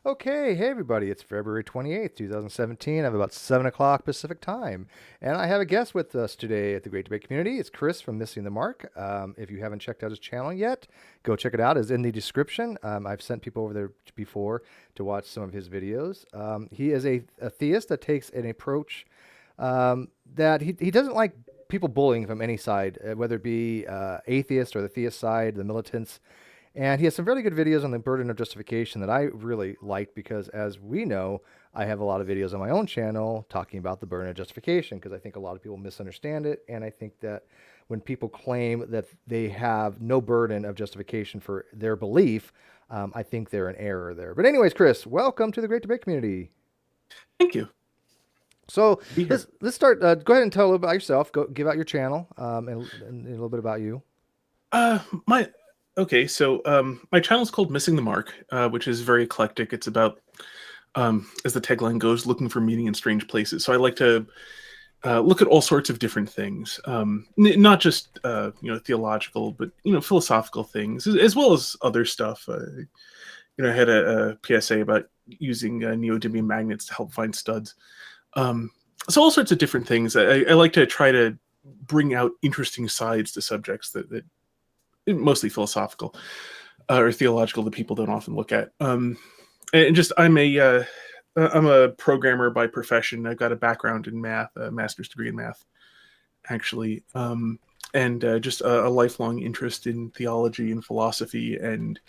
Okay, hey everybody, it's February 28th, 2017. I have about 7 o'clock Pacific time. And I have a guest with us today at the Great Debate Community. It's Chris from Missing the Mark. If you haven't checked out his channel yet, go check it out. It's in the description. I've sent people over there before to watch some of his videos. He is a theist that takes an approach that he doesn't like people bullying from any side, whether it be atheist or the theist side, the militants. And he has some really good videos on the burden of justification that I really like because, as we know, I have a lot of videos on my own channel talking about the burden of justification because I think a lot of people misunderstand it. And I think that when people claim that they have no burden of justification for their belief, I think they're in error there. But anyways, Chris, welcome to the Great Debate Community. Thank you. So Be here. let's start. Go ahead and tell a little about yourself. Go give out your channel and a little bit about you. My okay, so my channel is called Missing the Mark, which is very eclectic. It's about, as the tagline goes, looking for meaning in strange places. So I like to look at all sorts of different things, not just theological, but philosophical things, as well as other stuff. I had a PSA about using neodymium magnets to help find studs. So all sorts of different things. I like to try to bring out interesting sides to subjects that mostly philosophical or theological that people don't often look at. And just I'm a programmer by profession. I've got a background in math, a master's degree in math, actually, and just a lifelong interest in theology and philosophy, and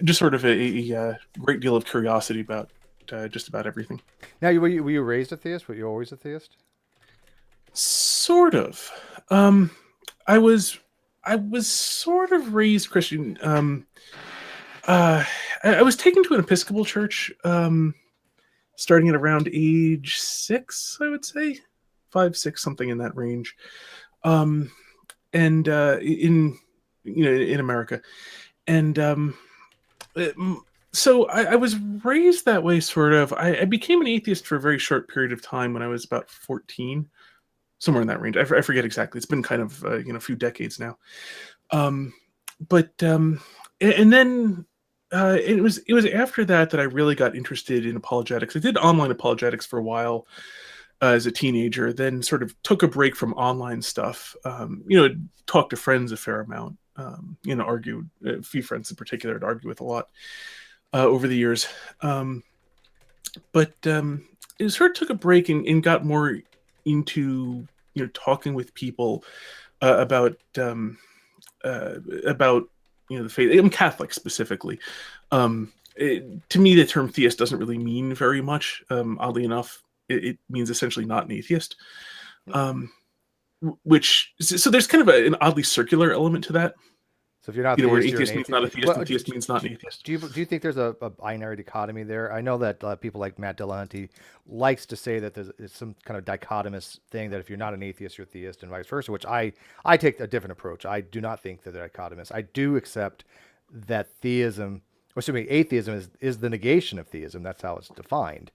just sort of a great deal of curiosity about just about everything. Now, were you raised a theist? Were you always a theist? Sort of. Um, I was I was sort of raised Christian. Uh, I was taken to an Episcopal church starting at around age 6, I would say, 5, 6, something in that range. Um, and in in America, and it- m- so I was raised that way, sort of. I became an atheist for a very short period of time when I was about 14, somewhere in that range. I forget exactly. It's been kind of a few decades now. Um, but then it was after that I really got interested in apologetics. I did online apologetics for a while as a teenager, then sort of took a break from online stuff. Talked to friends a fair amount. Argued, a few friends in particular I'd argue with a lot over the years. But it sort of took a break and got more into talking with people about about the faith. I'm Catholic specifically. To me, the term theist doesn't really mean very much. Oddly enough, it means essentially not an atheist. Um, which so there's kind of an oddly circular element to that. So if you're not Where theist, you're an atheist means not a atheist. theist, Well, and theist means not an atheist. do you think there's a binary dichotomy there? I know that people like Matt Dillahunty likes to say that there's some kind of dichotomous thing that if you're not an atheist, you're a theist, and vice versa. Which I take a different approach. I do not think that they're dichotomous. I do accept that theism, or excuse me, atheism is the negation of theism. That's how it's defined.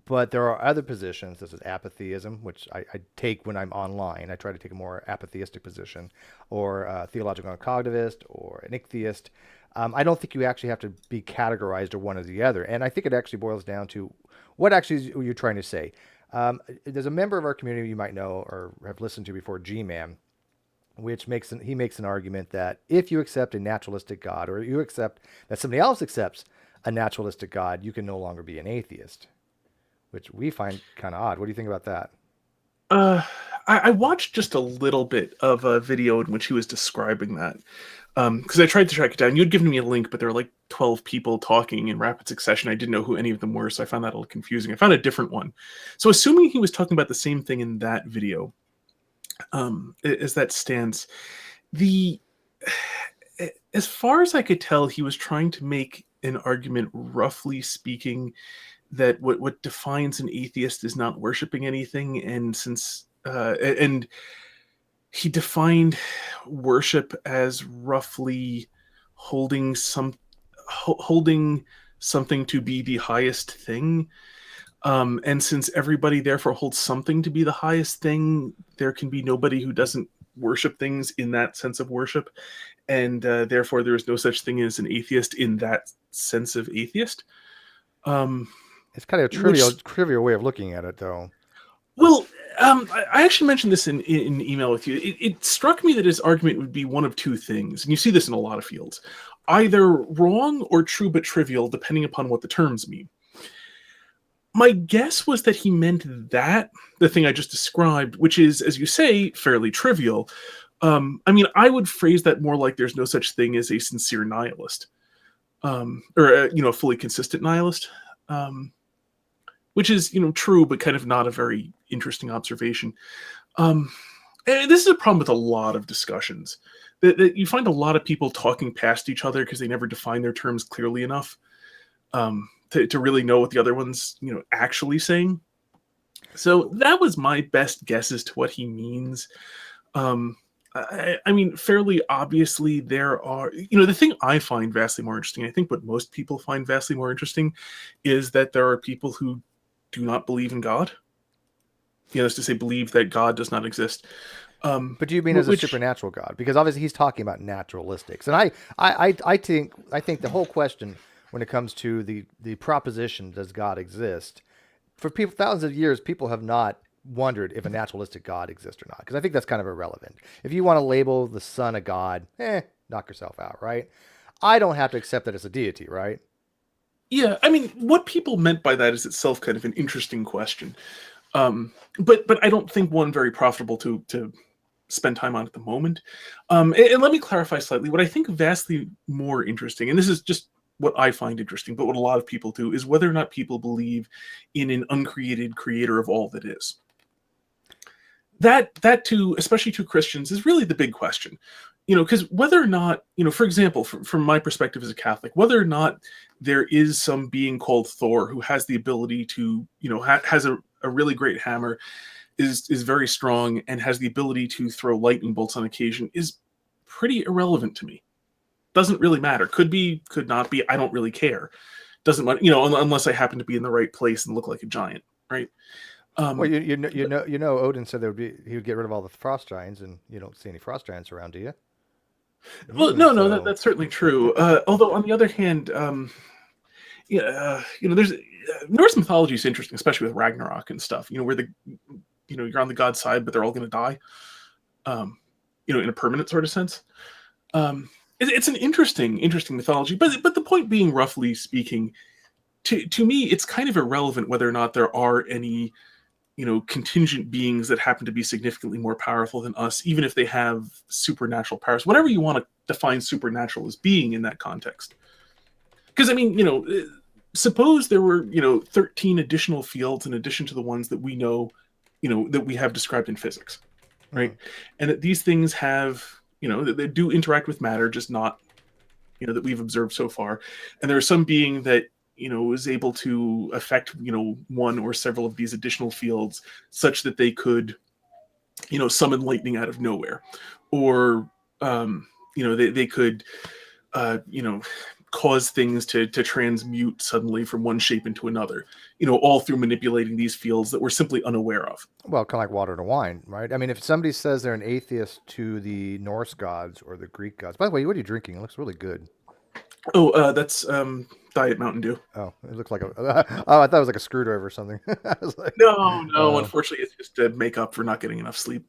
But there are other positions, such as apatheism, which I take when I'm online. I try to take a more apatheistic position, or theological cognitivist, or an ichtheist. I don't think you actually have to be categorized or one or the other. And I think it actually boils down to what actually you're trying to say. There's a member of our community you might know or have listened to before, G-Man, which he makes an argument that if you accept a naturalistic God, or you accept that somebody else accepts a naturalistic God, you can no longer be an atheist, which we find kind of odd. What do you think about that? Uh, I watched just a little bit of a video in which he was describing that. Because I tried to track it down. You'd given me a link, but there were like 12 people talking in rapid succession. I didn't know who any of them were, so I found that a little confusing. I found a different one. So, assuming he was talking about the same thing in that video, as that stands, the as far as I could tell, he was trying to make an argument, roughly speaking, that what defines an atheist is not worshiping anything, and since and he defined worship as roughly holding holding something to be the highest thing. And since everybody therefore holds something to be the highest thing, there can be nobody who doesn't worship things in that sense of worship. and therefore there is no such thing as an atheist in that sense of atheist. Um, It's kind of a which trivial way of looking at it, though. Well, I actually mentioned this in email with you. It struck me that his argument would be one of two things, and you see this in a lot of fields: either wrong or true but trivial, depending upon what the terms mean. My guess was that he meant that, the thing I just described, which is, as you say, fairly trivial. I mean, I would phrase that more like there's no such thing as a sincere nihilist, or a fully consistent nihilist. Which is true, but kind of not a very interesting observation. And this is a problem with a lot of discussions that you find a lot of people talking past each other because they never define their terms clearly enough to really know what the other one's actually saying. So that was my best guess as to what he means. I mean, fairly obviously, there are, the thing I find vastly more interesting, I think what most people find vastly more interesting, is that there are people who do not believe in God. That's to say, believe that God does not exist. But do you mean as a supernatural God? Because obviously he's talking about naturalistics, and I think the whole question when it comes to the proposition, does God exist? For people, thousands of years, people have not wondered if a naturalistic God exists or not, because I think that's kind of irrelevant. If you want to label the sun a God, knock yourself out, right? I don't have to accept that it's a deity, right? Yeah, I mean, what people meant by that is itself kind of an interesting question, but I don't think one very profitable to spend time on at the moment. And let me clarify slightly. What I think vastly more interesting, and this is just what I find interesting, but what a lot of people do, is whether or not people believe in an uncreated creator of all that is. That too, especially to Christians, is really the big question. Because whether or not, for example, from my perspective as a Catholic, whether or not there is some being called Thor who has the ability to, has a really great hammer, is very strong, and has the ability to throw lightning bolts on occasion, is pretty irrelevant to me. Doesn't really matter. Could be, could not be. I don't really care. Doesn't matter, unless I happen to be in the right place and look like a giant, right? Well, Odin said he would get rid of all the frost giants, and you don't see any frost giants around, do you? Well, no, that's certainly true. Although on the other hand, there's Norse mythology is interesting, especially with Ragnarok and stuff. Where you're on the god's side, but they're all going to die. In a permanent sort of sense. It's an interesting mythology, but the point being, roughly speaking, to me, it's kind of irrelevant whether or not there are any contingent beings that happen to be significantly more powerful than us, even if they have supernatural powers, whatever you want to define supernatural as being in that context. Because, I mean, suppose there were, 13 additional fields in addition to the ones that we know, that we have described in physics, right? Mm-hmm. And that these things have, that they do interact with matter, just not, that we've observed so far. And there are some being that, is able to affect, one or several of these additional fields such that they could, summon lightning out of nowhere. Or, they could, cause things to transmute suddenly from one shape into another, all through manipulating these fields that we're simply unaware of. Well, kind of like water to wine, right? I mean, if somebody says they're an atheist to the Norse gods or the Greek gods, by the way, what are you drinking? It looks really good. Oh, that's Diet Mountain Dew. Oh, it looked like I thought it was like a screwdriver or something. I was like, no, unfortunately, it's just to make up for not getting enough sleep.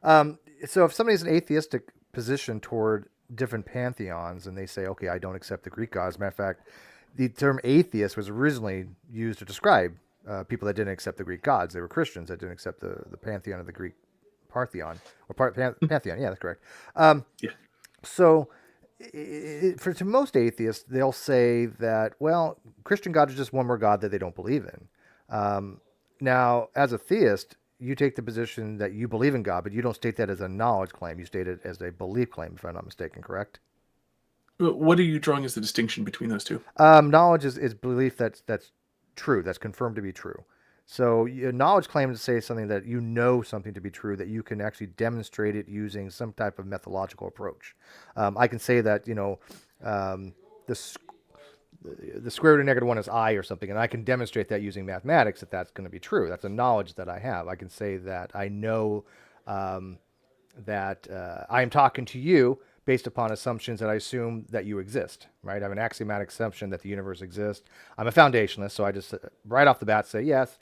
So if somebody's an atheistic position toward different pantheons and they say, okay, I don't accept the Greek gods. Matter of fact, the term atheist was originally used to describe people that didn't accept the Greek gods. They were Christians that didn't accept the pantheon of the Greek Parthenon or pantheon. Yeah, that's correct. Yeah. So to most atheists, they'll say that, well, Christian God is just one more God that they don't believe in. Now, as a theist, you take the position that you believe in God, but you don't state that as a knowledge claim. You state it as a belief claim, if I'm not mistaken, correct? What are you drawing as the distinction between those two? Knowledge is belief that's true, that's confirmed to be true. So a knowledge claim is to say something that you know something to be true, that you can actually demonstrate it using some type of methodological approach. I can say that, the square root of negative 1 is I or something, and I can demonstrate that using mathematics that that's going to be true. That's a knowledge that I have. I can say that I know that I am talking to you based upon assumptions that I assume that you exist, right? I have an axiomatic assumption that the universe exists. I'm a foundationalist, so I just right off the bat say, yes,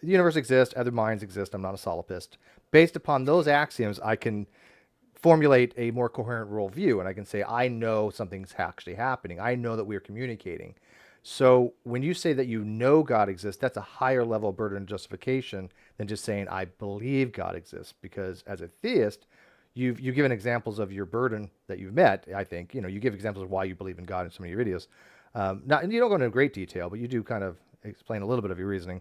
the universe exists, other minds exist. I'm not a solipsist. Based upon those axioms, I can formulate a more coherent worldview, and I can say, I know something's actually happening. I know that we're communicating. So when you say that you know God exists, that's a higher level of burden and justification than just saying I believe God exists. Because as a theist, you've given examples of your burden that you've met. I think you give examples of why you believe in God in some of your videos. Not and you don't go into great detail, but you do kind of explain a little bit of your reasoning.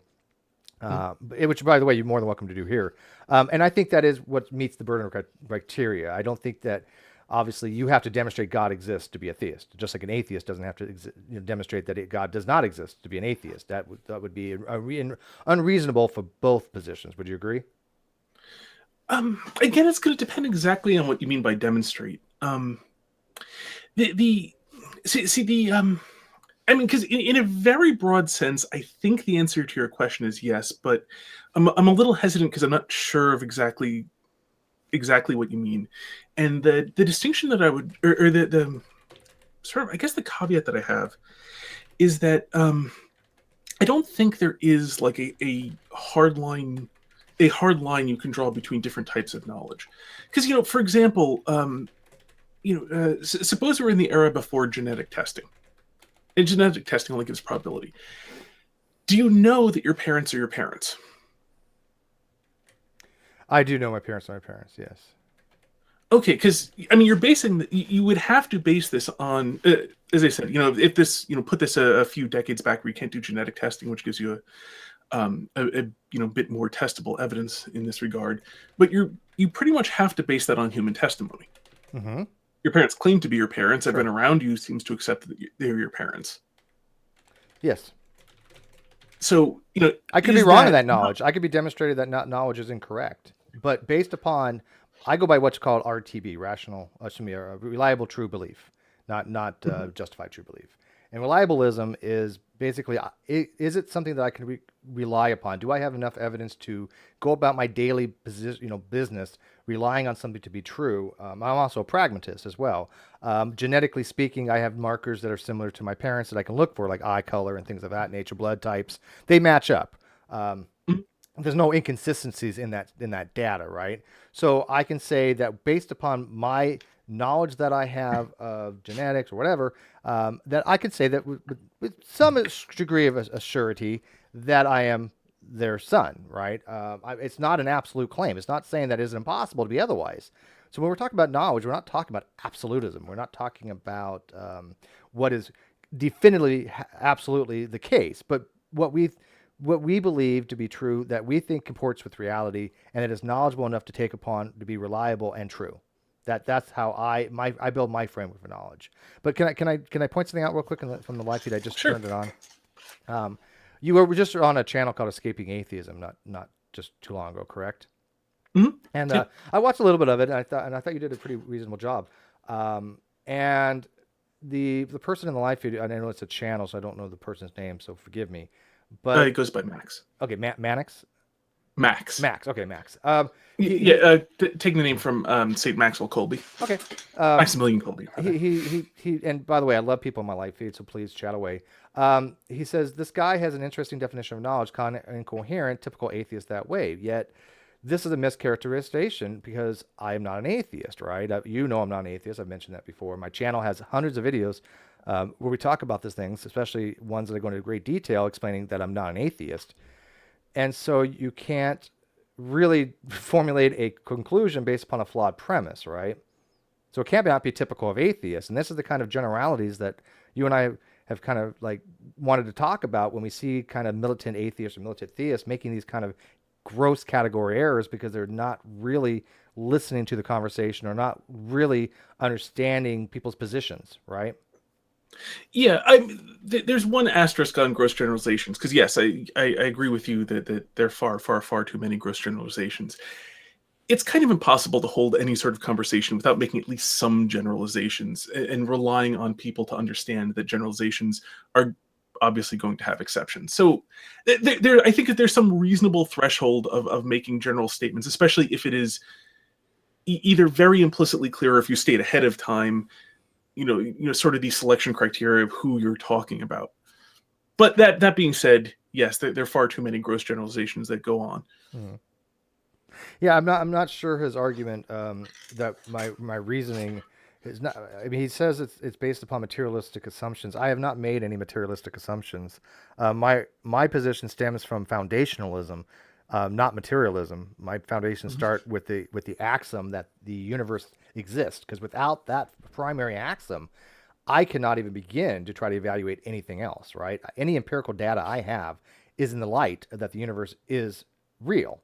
Which, by the way, you're more than welcome to do here. And I think that is what meets the burden criteria. I don't think that, obviously, you have to demonstrate God exists to be a theist, just like an atheist doesn't have to demonstrate that God does not exist to be an atheist. That would be unreasonable for both positions. Would you agree? Again, it's going to depend exactly on what you mean by demonstrate. The see the I mean, because in a very broad sense, I think the answer to your question is yes, but I'm a little hesitant because I'm not sure of exactly what you mean. And the distinction that I would, or the sort of, I guess the caveat that I have is that I don't think there is like a hard line you can draw between different types of knowledge. Because, for example, suppose we're in the era before genetic testing. And genetic testing only gives probability. Do you know that your parents are your parents? I do know my parents are my parents, yes. Okay, because I mean, you would have to base this on, as I said, if this, put this a few decades back where you can't do genetic testing, which gives you a bit more testable evidence in this regard. But you pretty much have to base that on human testimony. Mm-hmm. Your parents claim to be your parents. Sure. Everyone around you seems to accept that they're your parents. Yes. So, I could be wrong in that knowledge. I could be demonstrated that knowledge is incorrect. But based upon, I go by what's called RTB, reliable true belief, not justified true belief. And reliabilism is basically, is it something that I can rely upon? Do I have enough evidence to go about my daily business relying on something to be true? I'm also a pragmatist as well. Genetically speaking, I have markers that are similar to my parents that I can look for, like eye color and things of that nature, blood types. They match up. There's no inconsistencies in that data, right? So I can say that based upon my knowledge that I have of genetics or whatever, that I could say that with some degree of a surety that I am their son, right? It's not an absolute claim. It's not saying that it's impossible to be otherwise. So when we're talking about knowledge, we're not talking about absolutism. We're not talking about what is definitively, absolutely the case, but what we believe to be true, that we think comports with reality, and it is knowledgeable enough to take upon to be reliable and true. That's how I build my framework for knowledge. But can I point something out real quick from the live feed? I just turned it on. You were just on a channel called Escaping Atheism, not just too long ago, correct? Mm-hmm. And I watched a little bit of it, and I thought you did a pretty reasonable job. And the person in the live feed, I know it's a channel, so I don't know the person's name, so forgive me. But it goes by Max. Okay, Mannix. Max. Okay, Max. Taking the name from St. Maxwell Colby. Okay. Maximilian Kolbe. He and by the way, I love people in my live feed, so please chat away. He says this guy has an interesting definition of knowledge, incoherent, typical atheist that way. Yet this is a mischaracterization because I am not an atheist, right? I'm not an atheist. I've mentioned that before. My channel has hundreds of videos where we talk about these things, especially ones that go into great detail explaining that I'm not an atheist. And so you can't really formulate a conclusion based upon a flawed premise, right? So it can't not be typical of atheists. And this is the kind of generalities that you and I have kind of like wanted to talk about when we see kind of militant atheists or militant theists making these kind of gross category errors because they're not really listening to the conversation or not really understanding people's positions, right? Yeah, there's one asterisk on gross generalizations because yes, I agree with you that there are far too many gross generalizations. It's kind of impossible to hold any sort of conversation without making at least some generalizations and relying on people to understand that generalizations are obviously going to have exceptions. So I think that there's some reasonable threshold of making general statements, especially if it is either very implicitly clear, or if you state ahead of time, sort of the selection criteria of who you're talking about. But that being said, yes, there are far too many gross generalizations that go on. Mhm. Yeah, I'm not sure his argument that my reasoning is not. I mean, he says it's based upon materialistic assumptions. I have not made any materialistic assumptions. My position stems from foundationalism, not materialism. My foundations start with the axiom that the universe exists. Because without that primary axiom, I cannot even begin to try to evaluate anything else. Right? Any empirical data I have is in the light that the universe is real.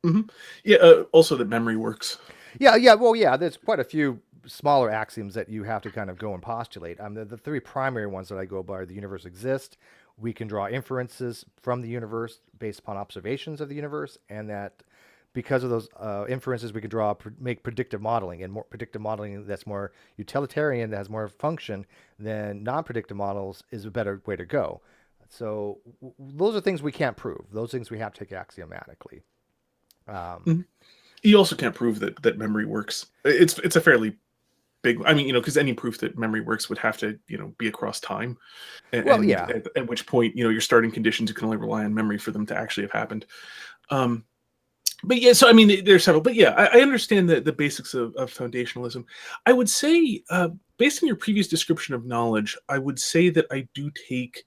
Hmm. Yeah. Also, that memory works. Yeah. Well, yeah. There's quite a few smaller axioms that you have to kind of go and postulate. The three primary ones that I go by are: the universe exists. We can draw inferences from the universe based upon observations of the universe, and that because of those inferences, we can make predictive modeling, and more predictive modeling that's more utilitarian, that has more function than non-predictive models, is a better way to go. So those are things we can't prove. Those things we have to take axiomatically. Mhm. You also can't prove that memory works. It's a fairly big. I mean, because any proof that memory works would have to, be across time, Well, and yeah. at which point, your starting conditions, you can only rely on memory for them to actually have happened. Um, but yeah, so I mean, there's several. But yeah, I understand the basics of foundationalism. I would say, based on your previous description of knowledge, I would say that I do take,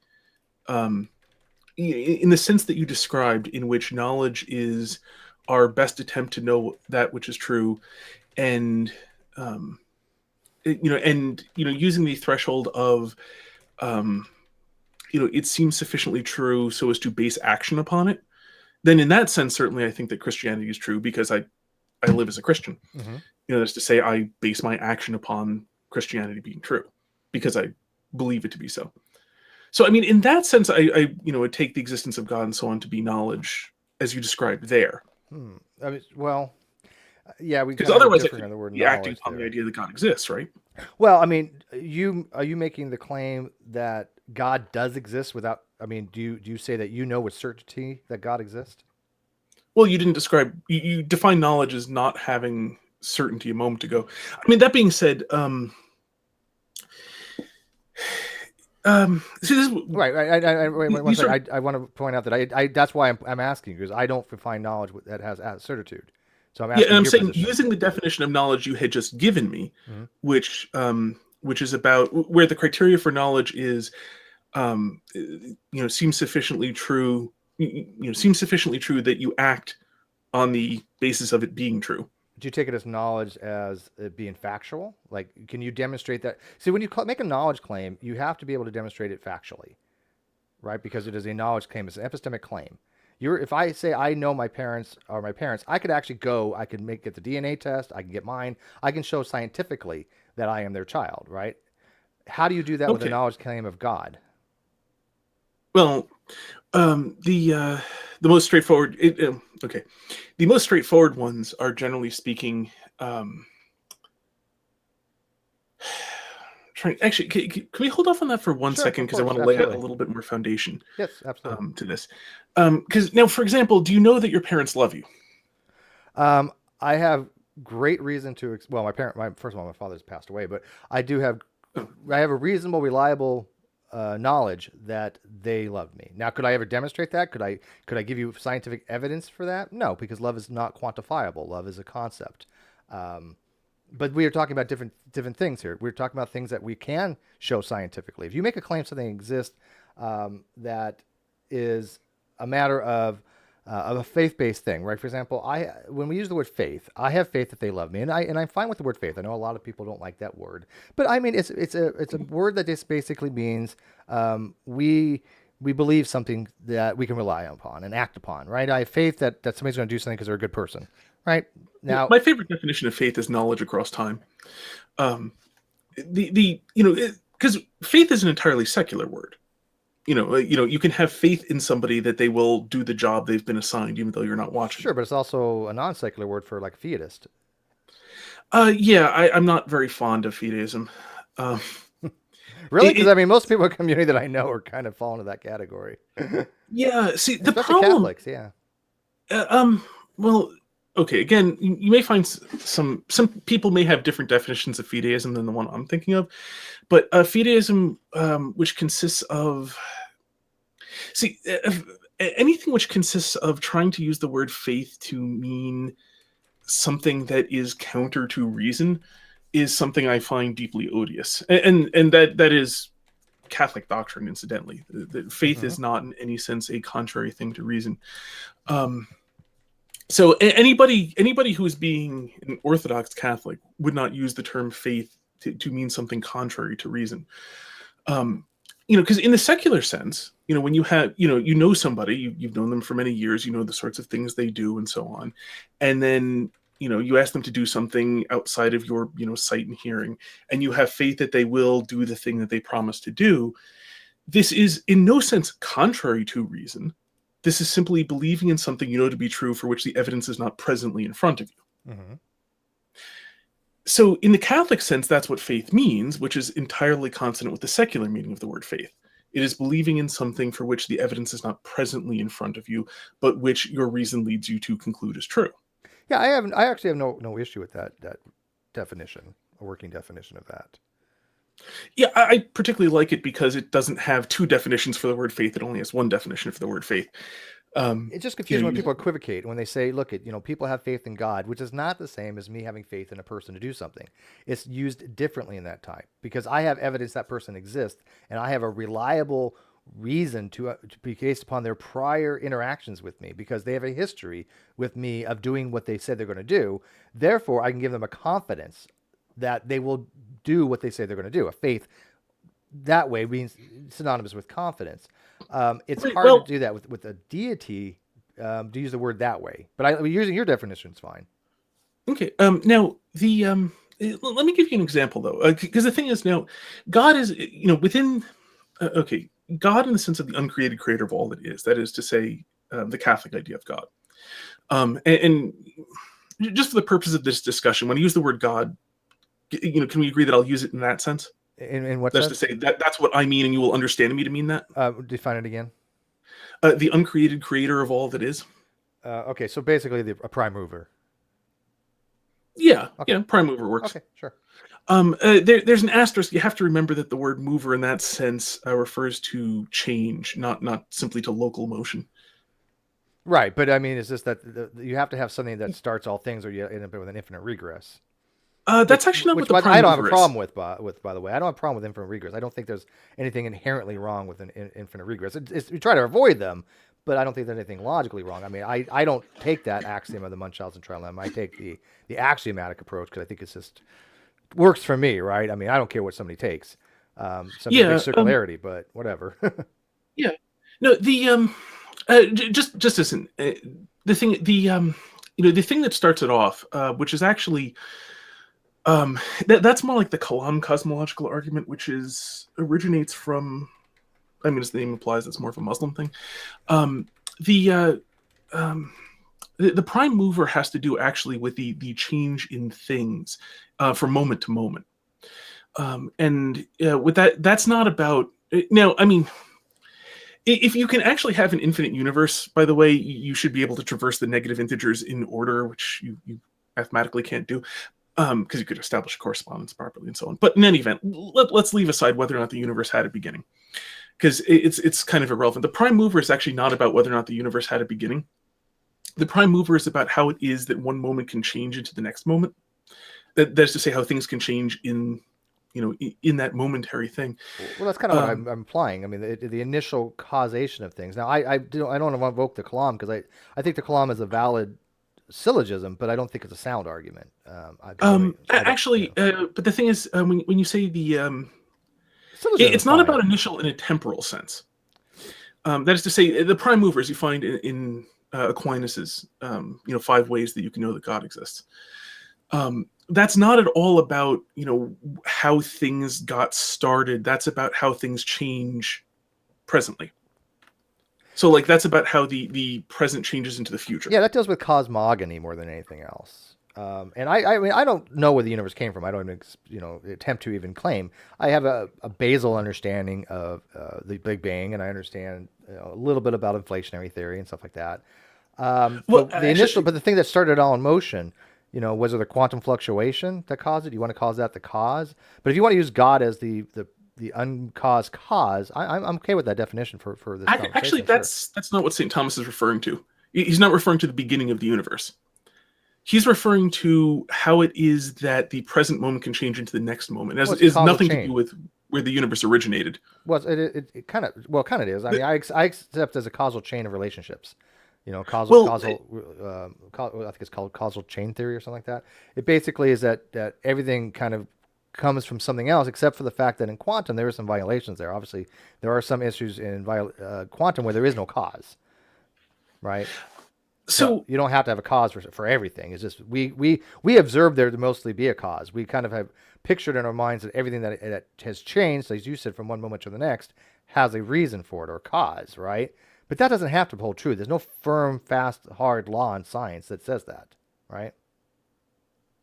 um, in the sense that you described, in which knowledge is our best attempt to know that which is true, and um, using the threshold of, um, it seems sufficiently true so as to base action upon it. Then, in that sense, certainly, I think that Christianity is true because I live as a Christian. Hmm. That's to say, I base my action upon Christianity being true because I believe it to be so. So, I mean, in that sense, I would take the existence of God and so on to be knowledge, as you described there. I mean, well, yeah, we Because kind of are otherwise, I differing could on the word be acting knowledge upon the there. idea that God exists, right? Well, I mean, are you making the claim that God does exist without? I mean, do you say that you know with certainty that God exists? Well, you didn't describe. You define knowledge as not having certainty a moment ago. I mean, that being said, see, this Right. Wait one these sort of second. I want to point out that that's why I'm asking, because I don't find knowledge that has certitude. So I'm yeah, and asking I'm your saying position. using the definition of knowledge you had just given me, Hmm. which is about where the criteria for knowledge is, seems sufficiently true. Seems sufficiently true that you act on the basis of it being true. Do you take it as knowledge as it being factual? Like, can you demonstrate that? See, when you make a knowledge claim, you have to be able to demonstrate it factually, right? Because it is a knowledge claim. It's an epistemic claim. If I say I know my parents are my parents, I could actually go. I could get the DNA test. I can get mine. I can show scientifically that I am their child, right? How do you do that with a Okay. knowledge claim of God? Well, the most straightforward. Okay, the most straightforward ones are generally speaking. Actually, can we hold off on that for one Sure, second of because I course, want to lay out a absolutely. little bit more foundation Yes, absolutely. to this. Because now, for example, do you know that your parents love you? I have great reason to. Well, first of all, my father's passed away, but I do have. Oh, I have a reasonable, reliable knowledge that they love me. Now, could I ever demonstrate that? Could I give you scientific evidence for that? No, because love is not quantifiable. Love is a concept. Um, but we are talking about different things here. We're talking about things that we can show scientifically. If you make a claim something exists that is a matter of a faith-based thing, right? For example, when we use the word faith, I have faith that they love me, and I'm fine with the word faith. I know a lot of people don't like that word, but I mean it's a word that just basically means we believe something that we can rely upon and act upon, right? I have faith that somebody's going to do something because they're a good person, right? Now, my favorite definition of faith is knowledge across time. Um, because faith is an entirely secular word. You can have faith in somebody that they will do the job they've been assigned, even though you're not watching. sure, but it's also a non-secular word for like theist. Yeah, I'm not very fond of fideism. Um, Really? it, Because it, I mean, most people in the community that I know are kind of fall into that category, yeah, see, the especially problem, Catholics. Yeah. uh, um, well, Okay, again, you may find some people may have different definitions of fideism than the one I'm thinking of, but fideism, which consists of see anything which consists of trying to use the word faith to mean something that is counter to reason, is something I find deeply odious, and that is Catholic doctrine, incidentally. That faith Hmm. is not in any sense a contrary thing to reason. Um, so anybody who is being an Orthodox Catholic would not use the term faith to mean something contrary to reason. Um, because in the secular sense, when you have, somebody, you've known them for many years, you know the sorts of things they do and so on, and then you ask them to do something outside of your sight and hearing, and you have faith that they will do the thing that they promise to do. This is in no sense contrary to reason. This is simply believing in something you know to be true for which the evidence is not presently in front of you. Hmm. So, in the Catholic sense, that's what faith means, which is entirely consonant with the secular meaning of the word faith. It is believing in something for which the evidence is not presently in front of you, but which your reason leads you to conclude is true. Yeah, I actually have no issue with that definition, a working definition of that. Yeah, I particularly like it because it doesn't have two definitions for the word faith. It only has one definition for the word faith. It's just You confusing know, when you, people equivocate when they say, "Look, people have faith in God," which is not the same as me having faith in a person to do something. It's used differently in that time because I have evidence that person exists, and I have a reliable reason to be based upon their prior interactions with me because they have a history with me of doing what they said they're going to do. Therefore, I can give them a confidence that they will do what they say they're going to do. A faith that way means synonymous with confidence. It's right, hard to well, do that with a deity, to use the word that way. But using your definition is fine. okay. Now let me give you an example though, because the thing is now, God is within okay, God in the sense of the uncreated creator of all that is. That is to say, the Catholic idea of God. And just for the purpose of this discussion, when I use the word God, can we agree that I'll use it in that sense? In what That's to sense? say that that's what I mean, and you will understand me to mean that. Define it again. The uncreated creator of all that is. Okay, so basically a prime mover. Yeah, Okay, prime mover works. okay, sure. There's an asterisk. You have to remember that the word mover in that sense refers to change, not simply to local motion. Right, but I mean, it's just that you have to have something that starts all things, or you end up with an infinite regress. That's actually not what Which the by I prime don't have a mover is. problem with. By the way, I don't have a problem with infinite regress. I don't think there's anything inherently wrong with an infinite regress. We try to avoid them, but I don't think there's anything logically wrong. I mean, I don't take that axiom of the Munchausen trilemma. I take the axiomatic approach because I think it's just works for me, right? I mean, I don't care what somebody takes. Some people take Yeah, circularity, but whatever. yeah. No, just listen. The thing, the thing that starts it off, which is actually that's more like the Kalam cosmological argument, which originates from. I mean, as the name implies, that's more of a Muslim thing. Um, the uh, um, the prime mover has to do actually with the change in things from moment to moment, and with that's not about. Now, I mean, if you can actually have an infinite universe, by the way, you should be able to traverse the negative integers in order, which you mathematically can't do, because you could establish correspondence properly and so on. But in any event, let's leave aside whether or not the universe had a beginning, because it's kind of irrelevant. The prime mover is actually not about whether or not the universe had a beginning. The prime mover is about how it is that one moment can change into the next moment. That is to say, how things can change in that momentary thing. Well, that's kind of what Um, I'm implying. I mean, the initial causation of things. Now, I don't want to invoke the Kalam because I think the Kalam is a valid syllogism, but I don't think it's a sound argument. I don't, Actually, but the thing is, when you say syllogism is it's not fine. about initial in a temporal sense. That is to say, the prime movers you find in Aquinas's, 5 ways that you can know that God exists. That's not at all about how things got started. That's about how things change presently. So, like, that's about how the present changes into the future. Yeah, that deals with cosmogony more than anything else. And I mean, I don't know where the universe came from. I don't even, attempt to even claim. I have a basal understanding of the Big Bang, and I understand a little bit about inflationary theory and stuff like that. Well, But the thing that started it all in motion, was it the quantum fluctuation that caused it? You want to cause that the cause? But if you want to use God as the uncaused cause, I'm okay with that definition for this conversation. Actually, that's not what St. Thomas is referring to. He's not referring to the beginning of the universe. He's referring to how it is that the present moment can change into the next moment. It has nothing to do with where the universe originated. Well, it kind of is. I mean, I accept as a causal chain of relationships. I think it's called causal chain theory or something like that. It basically is that everything kind of comes from something else, except for the fact that in quantum there are some violations there. Obviously, there are some issues in quantum where there is no cause, right? So you don't have to have a cause for everything. It's just we observe there to mostly be a cause. We kind of have pictured in our minds that everything that has changed, as you said, from one moment to the next, has a reason for it or cause, right? But that doesn't have to hold true. There's no firm, fast, hard law in science that says that, right?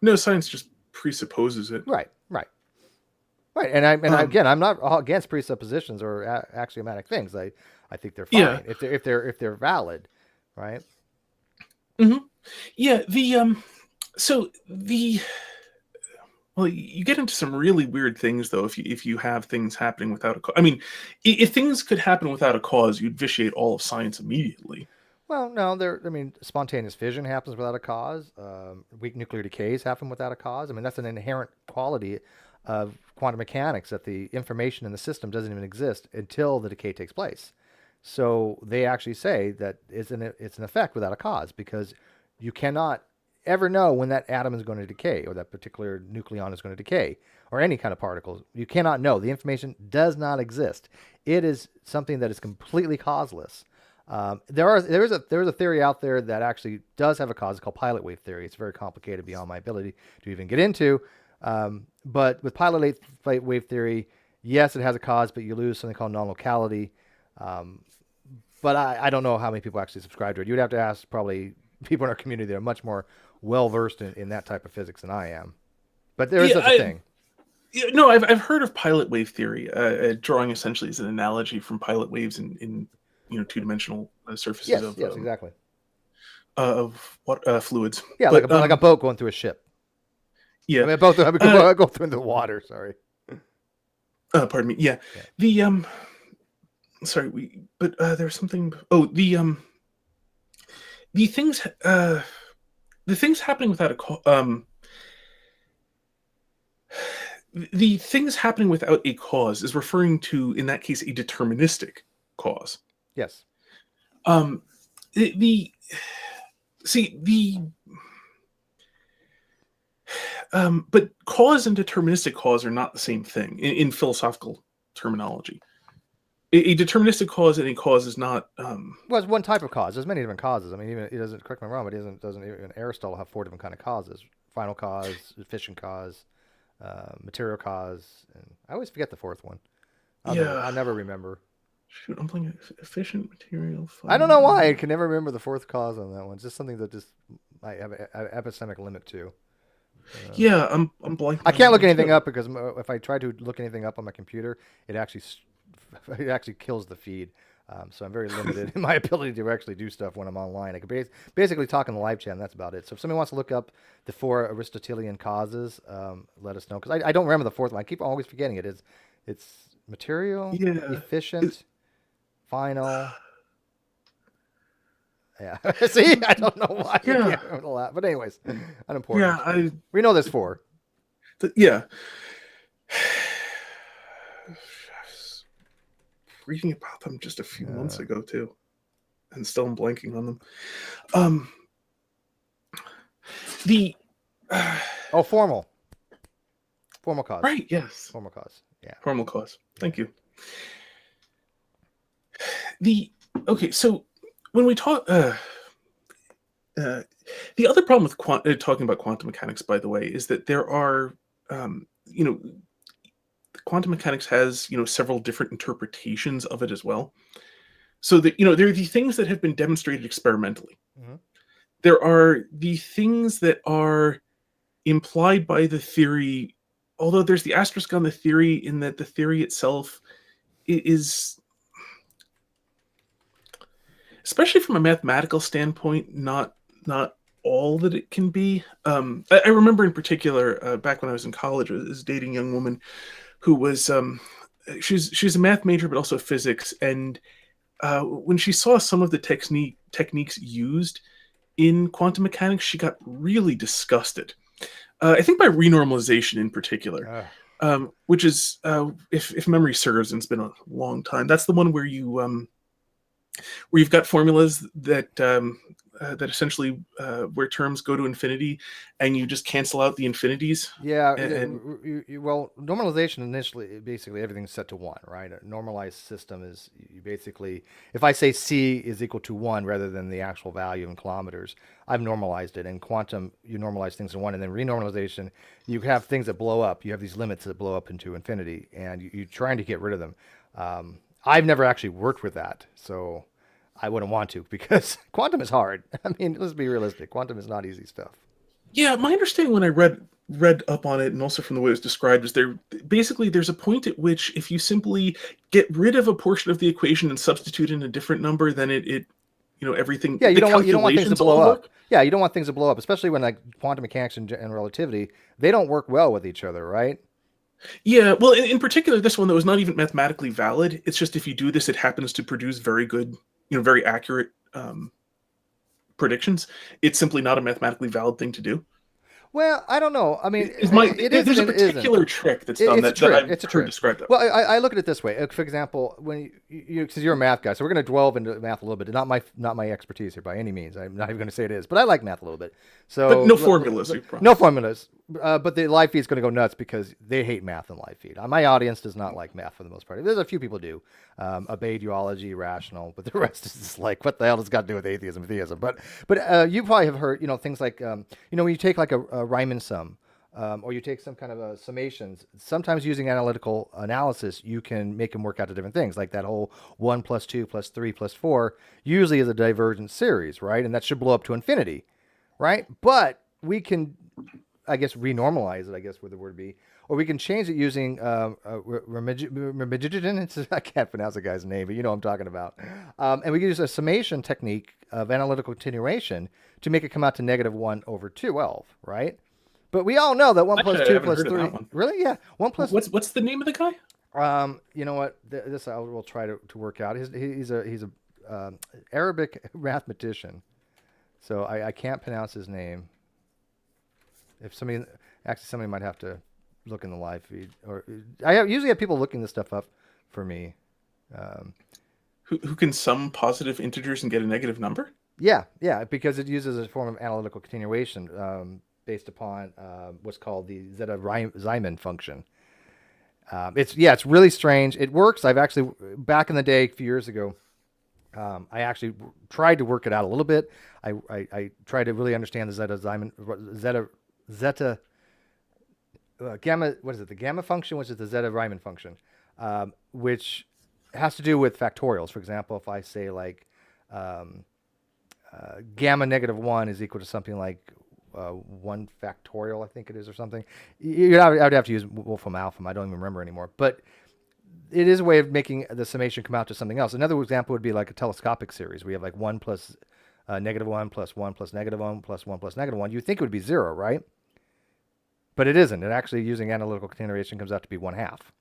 No, science just presupposes it. Right. And again, I'm not against presuppositions or axiomatic things. I think they're fine if they're valid, right? Mm-hmm. Yeah. Well, you get into some really weird things though if you have things happening without a cause. I mean, if things could happen without a cause, you'd vitiate all of science immediately. Well, no, spontaneous fission happens without a cause. Weak nuclear decays happen without a cause. I mean, that's an inherent quality of quantum mechanics, that the information in the system doesn't even exist until the decay takes place. So they actually say that it's an effect without a cause, because you cannot ever know when that atom is going to decay or that particular nucleon is going to decay or any kind of particles. You cannot know. The information does not exist. It is something that is completely causeless. There is a theory out there that actually does have a cause. It's called pilot wave theory. It's very complicated beyond my ability to even get into. But with pilot wave theory, yes, it has a cause, but you lose something called non-locality. But I don't know how many people actually subscribe to it. You'd have to ask probably people in our community that are much more well-versed in that type of physics than I am. But there is such a thing. No, I've heard of pilot wave theory, drawing essentially as an analogy from pilot waves in two-dimensional surfaces yes, exactly. Of what fluids. Yeah, but, like a boat going through a ship. Yeah, I mean, both go through the water. Sorry. Pardon me. Yeah, the sorry, there's something. Oh, the things happening without a the things happening without a cause is referring to, in that case, a deterministic cause. Yes. But cause and deterministic cause are not the same thing in philosophical terminology. A deterministic cause and a cause is not. Well, it's one type of cause. There's many different causes. I mean, even it doesn't. Correct me if I'm wrong, but doesn't even Aristotle have 4 different kind of causes: final cause, efficient cause, material cause, and I always forget the 4th one. I'll never remember. Shoot, I'm playing efficient material. I don't know why I can never remember the 4th cause on that one. It's just something that just I have an epistemic limit to. Yeah, I'm blanking. I can't look anything up because if I try to look anything up on my computer, it actually kills the feed. So I'm very limited in my ability to actually do stuff when I'm online. I could basically talk in the live chat, and that's about it. So if somebody wants to look up the 4 Aristotelian causes, let us know, because I don't remember the 4th one. I keep always forgetting it. It's material, efficient, final. Yeah. See, I don't know why. Yeah. But anyways, unimportant. Yeah, we know there's 4. Yeah. Reading about them just a few months ago too, and still I'm blanking on them. Formal cause. Right. Yes. Formal cause. Yeah. Formal cause. Thank you. So when we talk, the other problem with talking about quantum mechanics, by the way, is that there are, quantum mechanics has, several different interpretations of it as well. So that, there are the things that have been demonstrated experimentally. Mm-hmm. There are the things that are implied by the theory, although there's the asterisk on the theory in that the theory itself is... especially from a mathematical standpoint, not all that it can be. I remember in particular, back when I was in college, I was dating a young woman who was she's a math major but also physics, and when she saw some of the techniques used in quantum mechanics, she got really disgusted. I think by renormalization in particular, Ugh. which is, if memory serves, and it's been a long time, that's the one where you've got formulas that essentially where terms go to infinity, and you just cancel out the infinities. Yeah, And well, normalization initially, basically everything's set to one, right? A normalized system is you basically, if I say C is equal to one rather than the actual value in kilometers, I've normalized it. In quantum, you normalize things to one, and then renormalization, you have things that blow up. You have these limits that blow up into infinity, and you're trying to get rid of them. I've never actually worked with that, so I wouldn't want to because quantum is hard. I mean, let's be realistic. Quantum is not easy stuff. yeah, my understanding when I read up on it, and also from the way it was described, is there's a point at which if you simply get rid of a portion of the equation and substitute in a different number, then it everything, Yeah, the you don't want things to calculations all blow up. work. Yeah, you don't want things to blow up, especially when like quantum mechanics and relativity, they don't work well with each other, right? Yeah, well, in particular, this one that was not even mathematically valid. It's just if you do this, it happens to produce very good, very accurate predictions. It's simply not a mathematically valid thing to do. Well, I don't know. I mean, Is my it is There's a and it isn't. particular trick that's done It's a that trick. I've It's a heard trick. described that Well, way. I look at it this way. For example, when because you're a math guy, so we're going to delve into math a little bit. Not my expertise here by any means. I'm not even going to say it is, but I like math a little bit. But So no formulas, we no promise. formulas. But the live feed is going to go nuts because they hate math in live feed. My audience does not like math for the most part. There's a few people do. Obey theology, rational, but the rest is just like, what the hell does it got to do with atheism and theism? But you probably have heard, things like, when you take like a Riemann sum, or you take some kind of a summations, sometimes using analytical analysis, you can make them work out to different things. Like that whole 1 plus 2 plus 3 plus 4 usually is a divergent series, right? And that should blow up to infinity, right? But we can, I guess, renormalize it, I guess would the word be. Or we can change it using Remagen. I can't pronounce the guy's name, but you know what I'm talking about. And we can use a summation technique of analytical continuation to make it come out to -1/12, right? But we all know that 1 plus Actually, I 2 haven't plus heard of 3. that one. Really? Yeah. 1 plus. What's the name of the guy? You know what? This I will try to work out. He's a Arabic mathematician. So I can't pronounce his name. If somebody might have to look in the live feed, or usually have people looking this stuff up for me. Who can sum positive integers and get a negative number? Yeah, because it uses a form of analytical continuation based upon what's called the Zeta-Riemann function. It's really strange. It works. I've actually back in the day, a few years ago, I actually tried to work it out a little bit. I tried to really understand the Zeta gamma. What is it? The gamma function, which is the Zeta-Riemann function, which has to do with factorials. For example, if I say like gamma -1 is equal to something like 1 factorial, I think it is, or something. I would have to use Wolfram Alpha. I don't even remember anymore. But it is a way of making the summation come out to something else. Another example would be like a telescopic series. We have like 1 plus -1 plus 1 plus -1 plus 1 plus -1. You think it would be 0, right? But it isn't. It actually, using analytical continuation, comes out to be 1/2.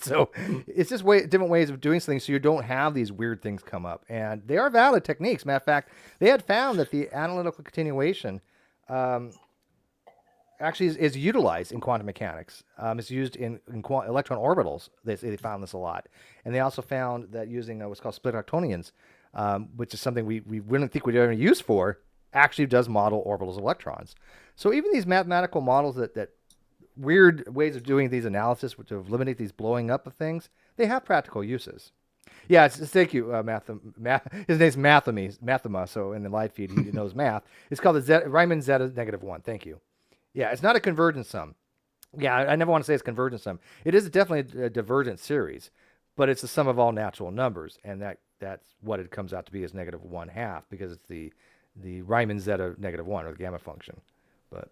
So it's just different ways of doing something so you don't have these weird things come up. And they are valid techniques. Matter of fact, they had found that the analytical continuation actually is utilized in quantum mechanics. It's used in electron orbitals. They found this a lot. And they also found that using what's called split Arctonians, which is something we wouldn't think we'd ever use for, actually does model orbitals of electrons. So even these mathematical models that weird ways of doing these analysis to eliminate these blowing up of things, they have practical uses. Yeah, thank you, his name's Mathema, so in the live feed he knows math. It's called the Riemann Zeta -1. Thank you. Yeah, it's not a convergent sum. Yeah, I never want to say it's convergent sum. It is definitely a divergent series, but it's the sum of all natural numbers, and that's what it comes out to be, is -1/2, because it's the Riemann Zeta -1, or the gamma function. But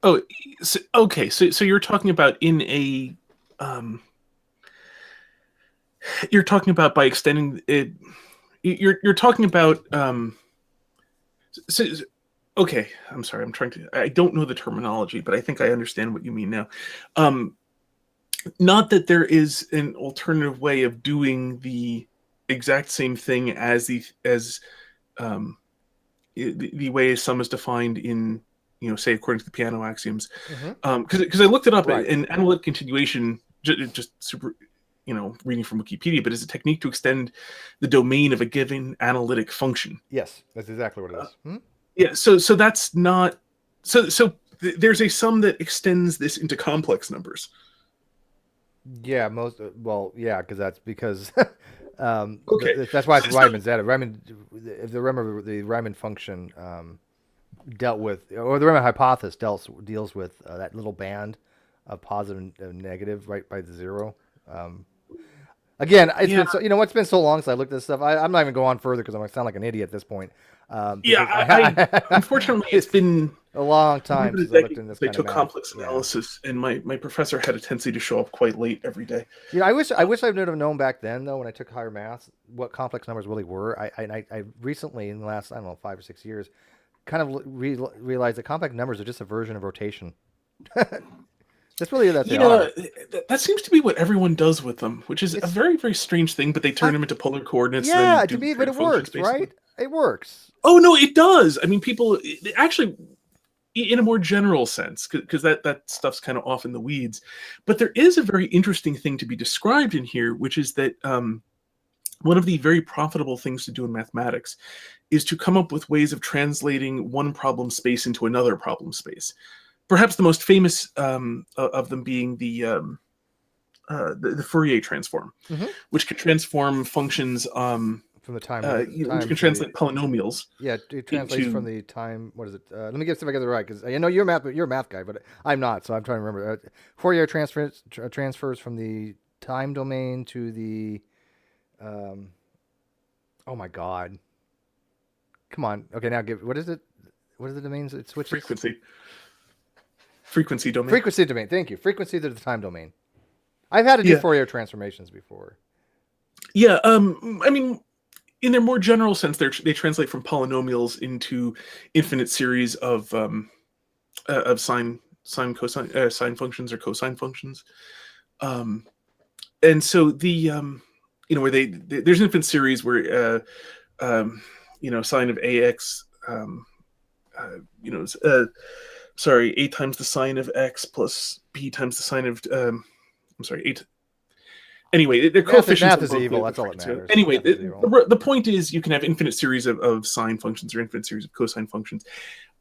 Okay. So you're talking about you're talking about by extending it. you're talking about so, okay, I'm sorry, I don't know the terminology, but I think I understand what you mean now. Not that there is an alternative way of doing the exact same thing as the way sum is defined in, say, according to the piano axioms. Because I looked it up, Right. in analytic continuation, just super, reading from Wikipedia, but is a technique to extend the domain of a given analytic function. Yes, that's exactly what it is. Yeah, so that's not there's a sum that extends this into complex numbers. Yeah, because Okay, that's why it's so Riemann's added. Riemann, if you remember, the Riemann function dealt with, or the Riemann hypothesis deals with that little band of positive and negative right by the zero. Again, it's yeah, been it's been so long since I looked at this stuff. I'm not even going on further because I'm gonna sound like an idiot at this point. yeah. Because I unfortunately, it's been a long more time than a since I looked decade in this since I kind of took math. complex Yeah. analysis, and my professor had a tendency to show up quite late every day. I wish I would have known back then though when I took higher math what complex numbers really were. I recently in the last, I don't know, 5 or 6 years kind of realized that complex numbers are just a version of rotation. That's really that they Yeah, are. that seems to be what everyone does with them, which is a It's very, very strange thing. But they turn I, them into polar coordinates, and then yeah, to do me, but trig it functions works, based on right? them. It works. Oh no, it does. I mean, people actually, in a more general sense, because that stuff's kind of off in the weeds. But there is a very interesting thing to be described in here, which is that one of the very profitable things to do in mathematics is to come up with ways of translating one problem space into another problem space. Perhaps the most famous of them being the Fourier transform, Hmm. which can transform functions, From the time which time can to the translate polynomials yeah, it translates from into. the time. What is it? Let me get see if I get it right because I know you're a math guy, but I'm not. So I'm trying to remember. Fourier transfers from the time domain to the. Um, oh my God! Come on. Okay, now give. What is it? What is the domains it switches? Frequency domain. Frequency domain. Thank you. Frequency to the time domain. I've had to do Yeah, Fourier transformations before. yeah. I mean, in their more general sense, they translate from polynomials into infinite series of cosine, sine functions or cosine functions. Um, and so where there's an infinite series where sine of ax, you know, sorry, a times the sine of x plus b times the sine of I'm sorry, eight. Anyway, they're coefficients Math on is both evil. the That's all that frequency. matters. Anyway, Math is evil. the point is you can have infinite series of sine functions or infinite series of cosine functions.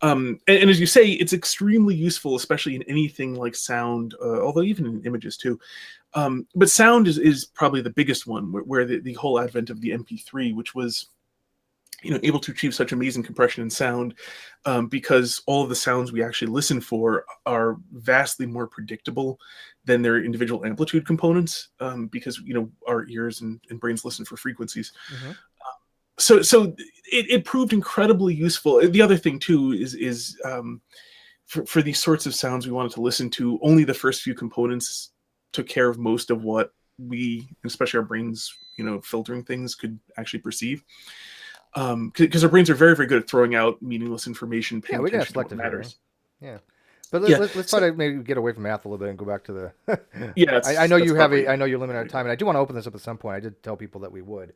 And as you say, it's extremely useful, especially in anything like sound, although even in images too. But sound is probably the biggest one, where the whole advent of the MP3, which was able to achieve such amazing compression in sound, because all of the sounds we actually listen for are vastly more predictable than their individual amplitude components, because our ears and brains listen for frequencies. Mm-hmm. So it proved incredibly useful. The other thing too is for these sorts of sounds we wanted to listen to, only the first few components took care of most of what we, especially our brains, filtering things, could actually perceive. Because our brains are very, very good at throwing out meaningless information, Yeah, paying we can have attention to what selective hearing. matters. Yeah, but Yeah, let's try so to maybe get away from math a little bit and go back to the. yeah, I know that's you have probably I know you're limited on time, and I do want to open this up at some point. I did tell people that we would,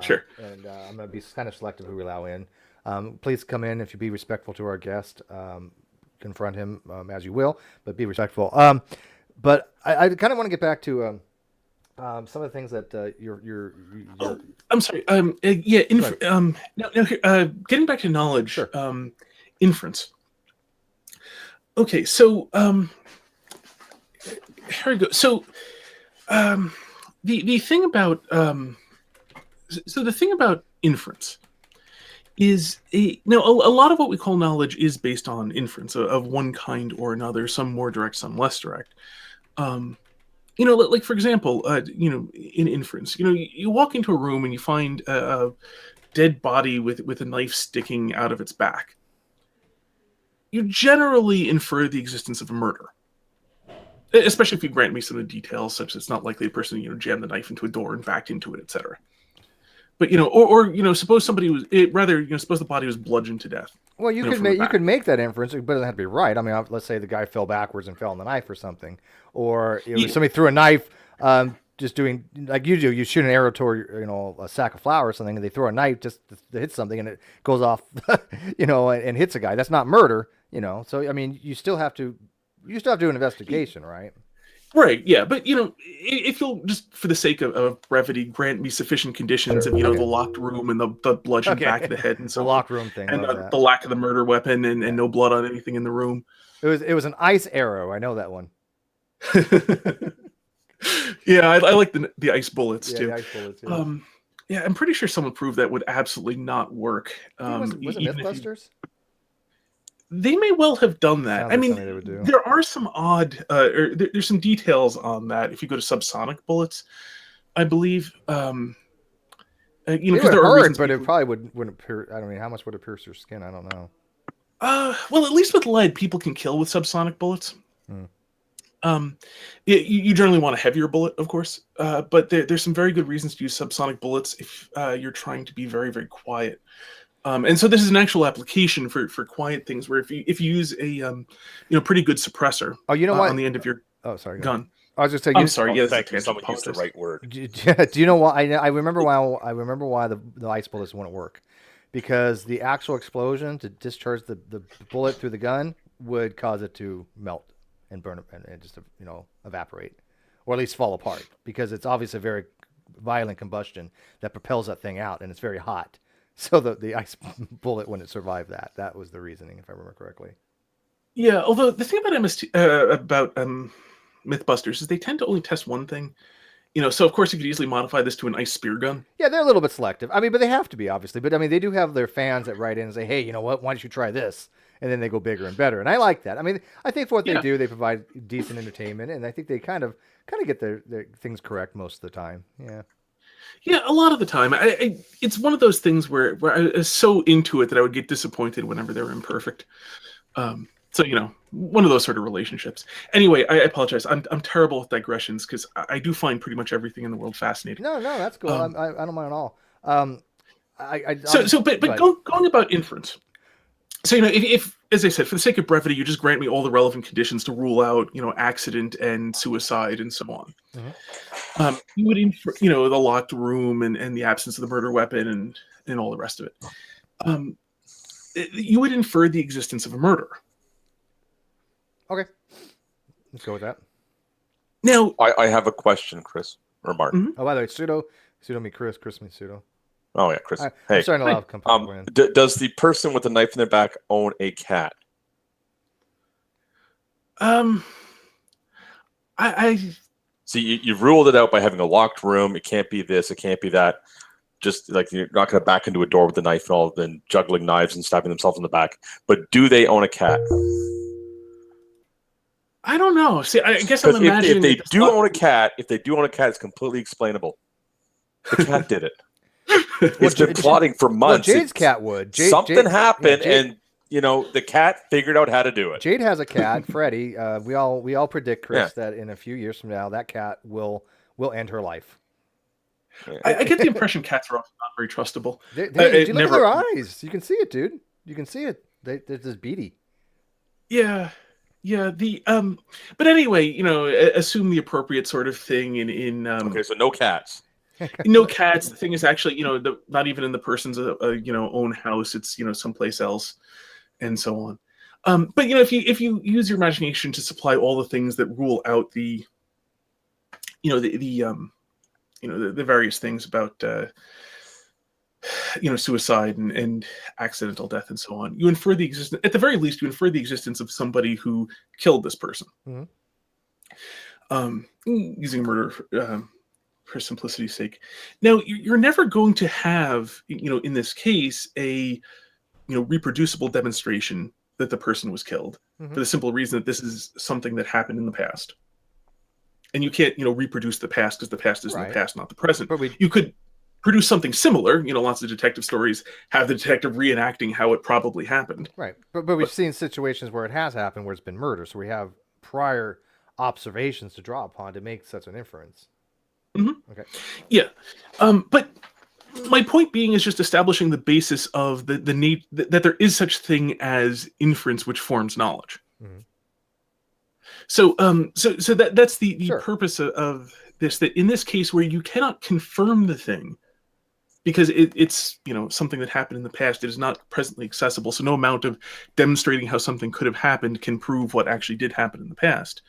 sure. and I'm going to be kind of selective who we allow in. Please come in if you be respectful to our guest. Confront him as you will, but be respectful. But I kind of want to get back to some of the things that you're Oh, I'm sorry. Yeah. Getting back to knowledge. sure. Inference. Okay, so here we go. So the thing about the thing about inference is a lot of what we call knowledge is based on inference of one kind or another, some more direct, some less direct. Like for example, in inference, you walk into a room and you find a dead body with a knife sticking out of its back. You generally infer the existence of a murder, especially if you grant me some of the details, such as it's not likely a person jammed the knife into a door and backed into it, etc. But or suppose somebody was suppose the body was bludgeoned to death. Well, you could make that inference, but it doesn't have to be right. I mean, let's say the guy fell backwards and fell on the knife or something, or somebody threw a knife. Just doing like you do, you shoot an arrow toward a sack of flour or something, and they throw a knife just to hit something, and it goes off, and hits a guy. That's not murder, So I mean, you still have to do an investigation, right? Right, yeah, but if you'll just for the sake of brevity grant me sufficient conditions of the locked room and the bludgeoned back of the head and so the locked room thing, and the lack of the murder weapon and no blood on anything in the room. It was an ice arrow. I know that one. Yeah, I like the ice bullets too. The ice bullets, yeah. Yeah, I'm pretty sure someone proved that would absolutely not work. Was it Mythbusters? They may well have done that. I mean, there are some odd, there's some details on that. If you go to subsonic bullets, I believe, because there are reasons, but it probably wouldn't pierce. I don't mean, how much would it pierce your skin? I don't know. Well, at least with lead, people can kill with subsonic bullets. You generally want a heavier bullet, of course, but there's some very good reasons to use subsonic bullets if you're trying to be very, very quiet. And so this is an actual application for quiet things where if you use a pretty good suppressor on the end of your gun. I was just saying. I'm sorry. Yeah, thank you. Someone used the right word. Do you know why? I remember why the ice bullets wouldn't work, because the actual explosion to discharge the bullet through the gun would cause it to melt and burn and just evaporate, or at least fall apart, because it's obviously a very violent combustion that propels that thing out, and it's very hot. So the ice bullet wouldn't survive that. That was the reasoning, if I remember correctly. Yeah, although the thing about Mythbusters is they tend to only test one thing. So of course you could easily modify this to an ice spear gun. Yeah, they're a little bit selective. I mean, but they have to be, obviously. But I mean, they do have their fans that write in and say, "Hey, you know what? Why don't you try this?" And then they go bigger and better. And I like that. I mean, I think for what they do, they provide decent entertainment, and I think they kind of get their things correct most of the time. Yeah. Yeah, a lot of the time. It's one of those things where I was so into it that I would get disappointed whenever they were imperfect. So one of those sort of relationships. Anyway, I apologize. I'm terrible with digressions because I do find pretty much everything in the world fascinating. No, that's cool. I don't mind at all. But going about inference. So if as I said, for the sake of brevity, you just grant me all the relevant conditions to rule out accident and suicide and so on. Mm-hmm. You would infer the locked room and the absence of the murder weapon and all the rest of it. You would infer the existence of a murder. Okay, let's go with that. Now, I have a question, Chris or Martin. Mm-hmm. Oh, by the way, pseudo me Chris me pseudo. Oh yeah, Chris. I'm starting to love does the person with the knife in their back own a cat? See, you've ruled it out by having a locked room. It can't be this. It can't be that. Just like you're not going to back into a door with a knife and all, then juggling knives and stabbing themselves in the back. But do they own a cat? I don't know. See, I guess I'm imagining if they do own a cat, it's completely explainable. The cat did it. It's been plotting for months. Well, Jade's cat would. Something happened, and the cat figured out how to do it. Jade has a cat, Freddie. We all predict, Chris, that in a few years from now, that cat will end her life. I get the impression cats are also not very trustable. Look at their eyes. You can see it, dude. You can see it. They're just beady. Yeah. But anyway, assume the appropriate sort of thing in okay, so no cats. No cats. The thing is actually, not even in the person's own house. It's someplace else, and so on. But if you use your imagination to supply all the things that rule out the various things about suicide and accidental death and so on, you infer the existence. At the very least, you infer the existence of somebody who killed this person. Mm-hmm. Using murder. For simplicity's sake. Now, you're never going to have, in this case, a, reproducible demonstration that the person was killed, mm-hmm. for the simple reason that this is something that happened in the past. And you can't, reproduce the past because the past is the past, not the present. But you could produce something similar. Lots of detective stories have the detective reenacting how it probably happened. Right. But we've seen situations where it has happened, where it's been murder. So we have prior observations to draw upon to make such an inference. Mm-hmm. Okay. Yeah. But my point being is just establishing the basis of the need that there is such thing as inference, which forms knowledge. Mhm. So that's the Sure. purpose of this. That in this case, where you cannot confirm the thing because it's something that happened in the past, it is not presently accessible. So no amount of demonstrating how something could have happened can prove what actually did happen in the past.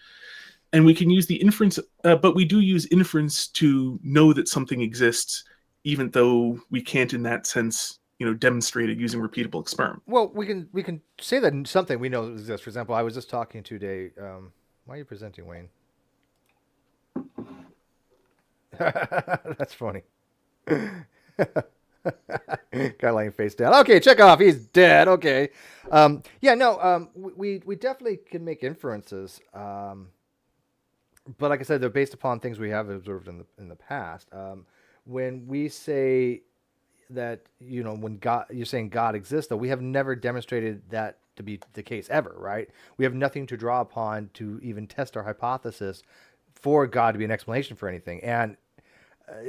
And we can use the inference, but we do use inference to know that something exists, even though we can't, in that sense, demonstrate it using repeatable experiment. Well, we can say that something we know exists. For example, I was just talking today. Why are you presenting, Wayne? That's funny. Guy laying face down. Okay, check off. He's dead. Okay. Yeah, no. We definitely can make inferences. But like I said, they're based upon things we have observed in the past. When we say that, when you're saying God exists, though, we have never demonstrated that to be the case ever, right? We have nothing to draw upon to even test our hypothesis for God to be an explanation for anything. And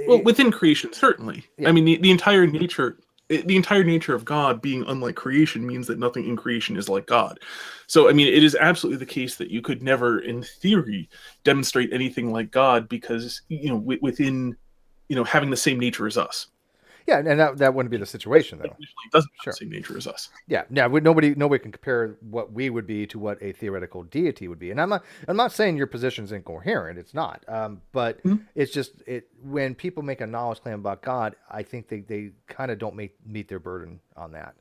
well, within creation, certainly. Yeah. I mean, the entire nature of God being unlike creation means that nothing in creation is like God. So, I mean, it is absolutely the case that you could never, in theory, demonstrate anything like God because, within, having the same nature as us. Yeah, and that wouldn't be the situation, though. It doesn't have Sure. the same nature as us. Yeah, nobody can compare what we would be to what a theoretical deity would be. And I'm not saying your position is incoherent. It's not. But it's just when people make a knowledge claim about God, I think they kind of don't meet their burden on that,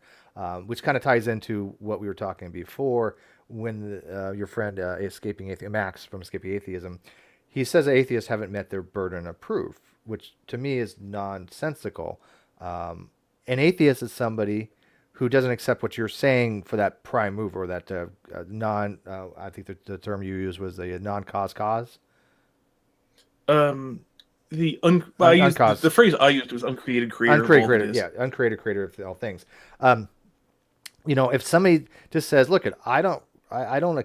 which kind of ties into what we were talking before when your friend Max from Escaping Atheism, he says atheists haven't met their burden of proof, which to me is nonsensical. An atheist is somebody who doesn't accept what you're saying for that prime mover, or that I think the term you used was the non-cause cause. The phrase I used was uncreated creator. Uncreated creator of all things. If somebody just says, "Look, I don't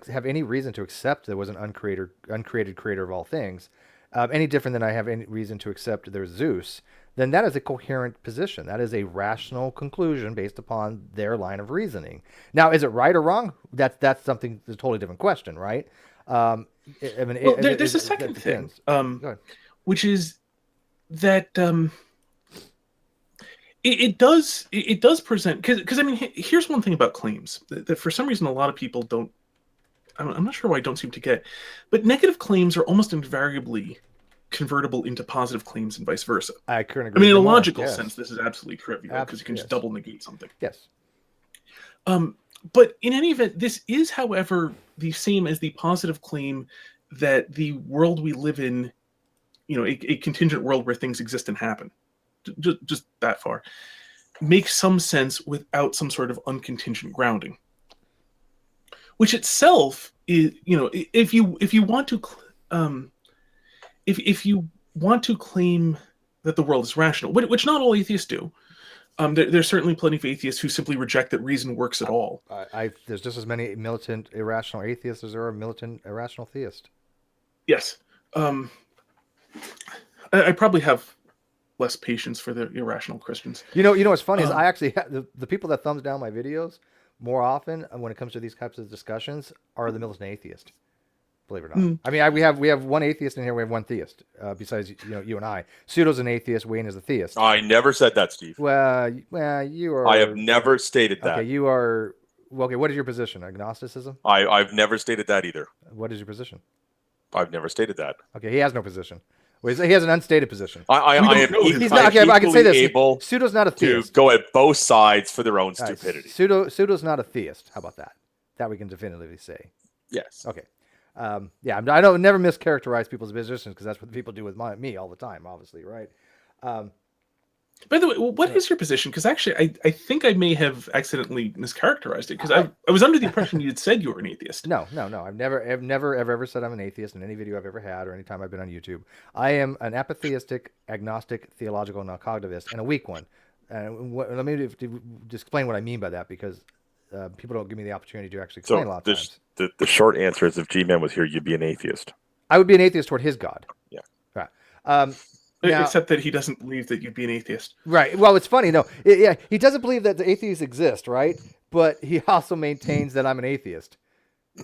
have any reason to accept there was an uncreated creator of all things," any different than I have any reason to accept there's Zeus, then that is a coherent position. That is a rational conclusion based upon their line of reasoning. Now, is it right or wrong? That's something, that's a totally different question, right? There's a second thing, which is that it does present, because I mean, here's one thing about claims that for some reason a lot of people don't. I'm not sure why I don't seem to get, but negative claims are almost invariably convertible into positive claims and vice versa. I couldn't agree. I mean, in a logical sense, this is absolutely trivial because you can just double negate something. Yes. But in any event, this is, however, the same as the positive claim that the world we live in, a contingent world where things exist and happen, just that far, makes some sense without some sort of uncontingent grounding. Which itself is, if you want to, if you want to claim that the world is rational, which not all atheists do, there's certainly plenty of atheists who simply reject that reason works at all. There's just as many militant irrational atheists as there are militant irrational theists. Yes, I probably have less patience for the irrational Christians. What's funny is I actually have the people that thumbs down my videos more often when it comes to these types of discussions are the militant atheist. Believe it or not. I mean, we have one atheist in here. We have one theist besides you and I. Pseudo's an atheist. Wayne is a theist. I never said that, Steve. Well, you are. I have never stated that. Okay, you are. Well, okay, what is your position? Agnosticism? I've never stated that either. What is your position? I've never stated that. Okay, he has no position. Well, he has an unstated position. He's not. Okay, I can say this. Able Pseudo's not a theist. to go at both sides for their own stupidity. Pseudo's not a theist. How about that? That we can definitively say. Yes. Okay. I don't never mischaracterize people's positions because that's what people do with me all the time, obviously, right? By the way, what is your position? Because actually, I think I may have accidentally mischaracterized it because I was under the impression you had said you were an atheist. No. I've never ever said I'm an atheist in any video I've ever had or any time I've been on YouTube. I am an apatheistic, agnostic, theological non-cognitivist, and a weak one. Let me just explain what I mean by that because people don't give me the opportunity to actually explain a lot of times. The short answer is if G-Man was here, you'd be an atheist. I would be an atheist toward his God. Yeah. Right. Now- Except that he doesn't believe that you'd be an atheist. Right. Well, it's funny. No, yeah, he doesn't believe that the atheists exist, right? But he also maintains that I'm an atheist.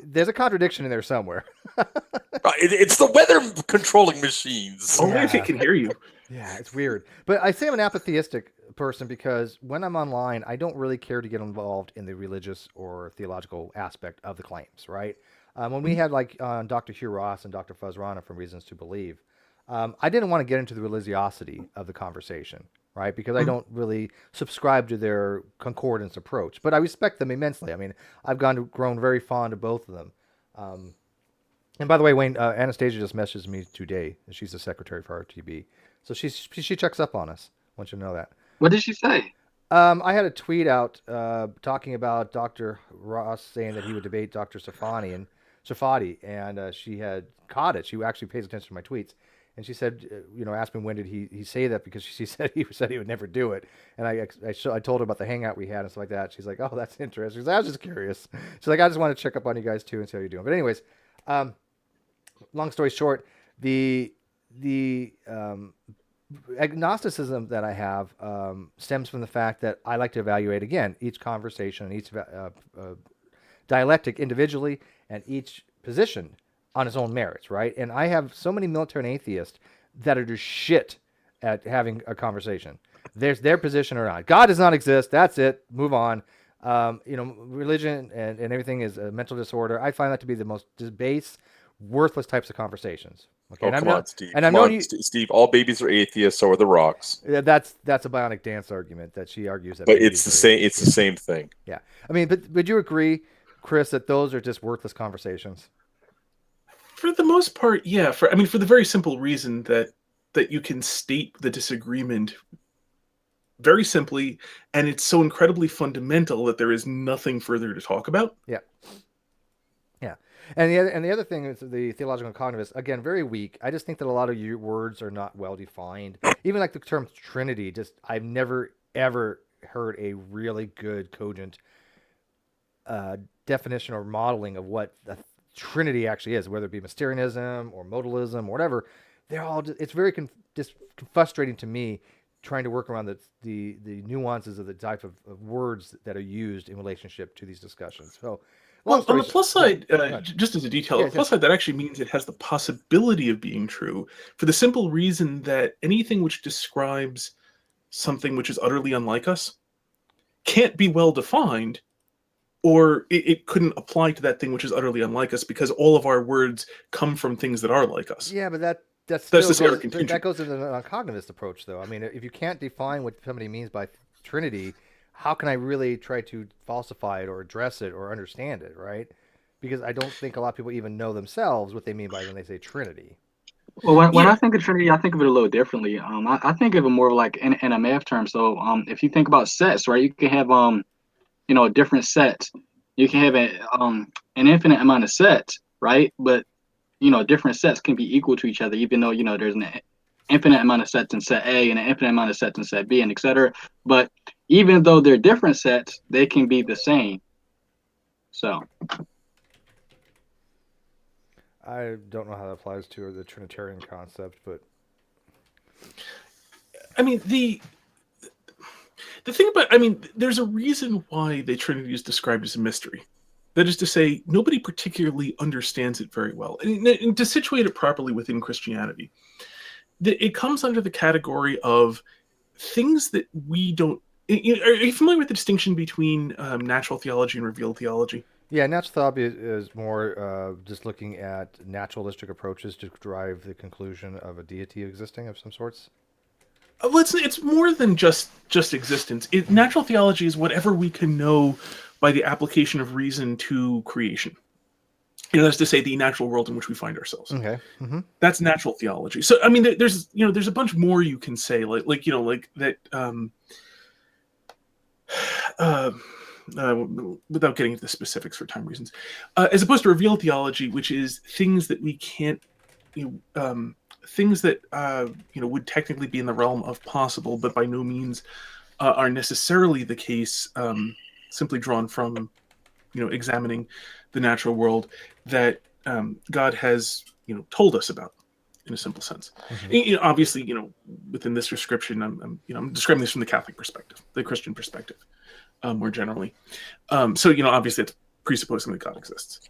There's a contradiction in there somewhere. It's the weather controlling machines. Only if he Yeah. can hear you. Yeah, it's weird. But I say I'm an apatheistic person because when I'm online, I don't really care to get involved in the religious or theological aspect of the claims, right? When we had like Dr. Hugh Ross and Dr. Fuzrana from Reasons to Believe, I didn't want to get into the religiosity of the conversation, right? Because I don't really subscribe to their concordance approach, but I respect them immensely. I mean, I've grown very fond of both of them. And by the way, Wayne, Anastasia just messaged me today. She's the secretary for RTB. So she checks up on us. I want you to know that. What did she say? I had a tweet out talking about Dr. Ross saying that he would debate Dr. Safadi, and she had caught it. She actually pays attention to my tweets. And she said, asked me when did he say that, because she said he would never do it. And I told her about the hangout we had and stuff like that. She's like, oh, that's interesting. She's like, I was just curious. She's like, I just want to check up on you guys too and see how you're doing. But anyways, long story short, the agnosticism that I have stems from the fact that I like to evaluate, again, each conversation and each dialectic individually and each position on its own merits, right? And I have so many military atheists that are just shit at having a conversation. There's their position or not. God does not exist. That's it. Move on. Religion and everything is a mental disorder. I find that to be the most base, worthless types of conversations. Okay, Come on, Steve. And I'm Come knowing on, you. Steve. All babies are atheists. So are the rocks. Yeah, that's a bionic dance argument that she argues. That But babies it's the are same. atheists. It's the same thing. Yeah, I mean, but would you agree, Chris, that those are just worthless conversations? For the most part, yeah. For the very simple reason that you can state the disagreement very simply, and it's so incredibly fundamental that there is nothing further to talk about. Yeah. Yeah. And the other thing is the theological cognitivists, again, very weak. I just think that a lot of your words are not well defined. Even like the term Trinity, I've never ever heard a really good cogent definition or modeling of what the Trinity actually is, whether it be Mysterianism or modalism or whatever. They're all it's very just frustrating to me trying to work around the nuances of the type of words that are used in relationship to these discussions. So, well, on the plus side, just as a detail, Yeah, the plus side, that actually means it has the possibility of being true, for the simple reason that anything which describes something which is utterly unlike us can't be well defined, or it couldn't apply to that thing which is utterly unlike us, because all of our words come from things that are like us. Yeah, but that That's the still Sarah contingent. that goes into the non-cognitivist approach, though. I mean, if you can't define what somebody means by Trinity, how can I really try to falsify it or address it or understand it, right? Because I don't think a lot of people even know themselves what they mean by when they say Trinity. Well, when I think of Trinity, I think of it a little differently. I think of it more like in a math term. So, if you think about sets, right, you can have different sets. You can have an infinite amount of sets, right? But different sets can be equal to each other, even though there's an infinite amount of sets in set A and an infinite amount of sets in set B, and etc. But even though they're different sets, they can be the same. So. I don't know how that applies to the Trinitarian concept, but I mean, the thing about, there's a reason why the Trinity is described as a mystery. That is to say, nobody particularly understands it very well. And to situate it properly within Christianity, it comes under the category of things that we don't... Are you familiar with the distinction between natural theology and revealed theology? yeah, natural theology is more just looking at naturalistic approaches to drive the conclusion of a deity existing of some sorts. Well, it's more than just existence. Natural theology is whatever we can know by the application of reason to creation. That's to say, the natural world in which we find ourselves. Okay. Mm-hmm. That's natural theology. So, there's a bunch more you can say, like that. Without getting into the specifics for time reasons, as opposed to revealed theology, which is things that we can't, things that would technically be in the realm of possible, but by no means are necessarily the case. Simply drawn from, examining the natural world that God has, told us about. in a simple sense. Mm-hmm. Obviously, within this description, I'm describing this from the Catholic perspective, the Christian perspective, more generally. So obviously, it's presupposing that God exists.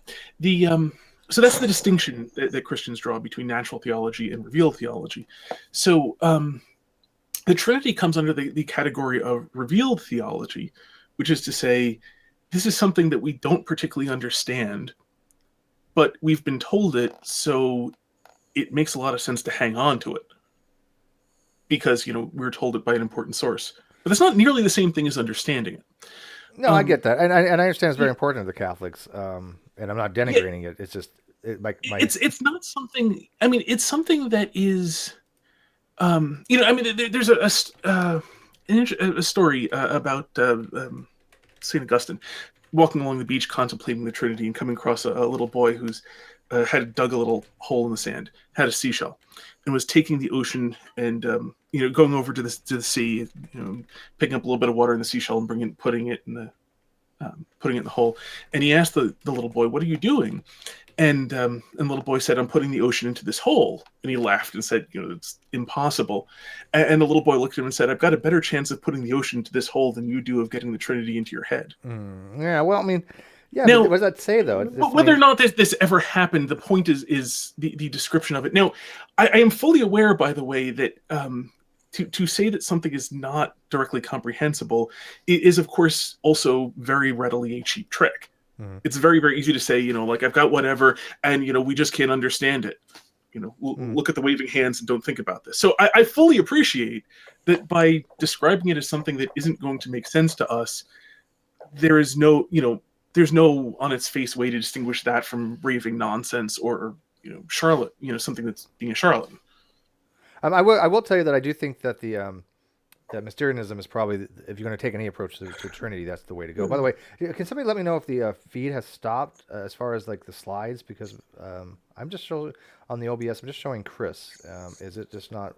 So that's the distinction that Christians draw between natural theology and revealed theology. So the Trinity comes under the category of revealed theology, which is to say, this is something that we don't particularly understand, but we've been told it, so it makes a lot of sense to hang on to it because we're told it by an important source. But that's not nearly the same thing as understanding it. No, I get that, and I understand it's very important to the Catholics, and I'm not denigrating it. It's just it's not something. I mean, it's something that is, there's a story about Saint Augustine walking along the beach, contemplating the Trinity, and coming across a little boy who's had dug a little hole in the sand, had a seashell, and was taking the ocean and going over to the sea, picking up a little bit of water in the seashell and putting it in the hole. And he asked the little boy, "What are you doing?" And the little boy said, "I'm putting the ocean into this hole." And he laughed and said, "It's impossible." And the little boy looked at him and said, "I've got a better chance of putting the ocean into this hole than you do of getting the Trinity into your head." Yeah, well, I mean, yeah. Now, what does that say though? Whether or not this ever happened, the point is the description of it. Now, I am fully aware, by the way, that to say that something is not directly comprehensible is, of course, also very readily a cheap trick. It's very, very easy to say, like, I've got whatever, and, we just can't understand it. Look at the waving hands and don't think about this. So I fully appreciate that by describing it as something that isn't going to make sense to us, there's no on its face way to distinguish that from raving nonsense or something that's being a charlatan. I will tell you that I do think that that Mysterianism is probably, if you're going to take any approach to Trinity, that's the way to go. By the way, can somebody let me know if the feed has stopped as far as like the slides? Because I'm just showing on the OBS. I'm just showing Chris. Is it not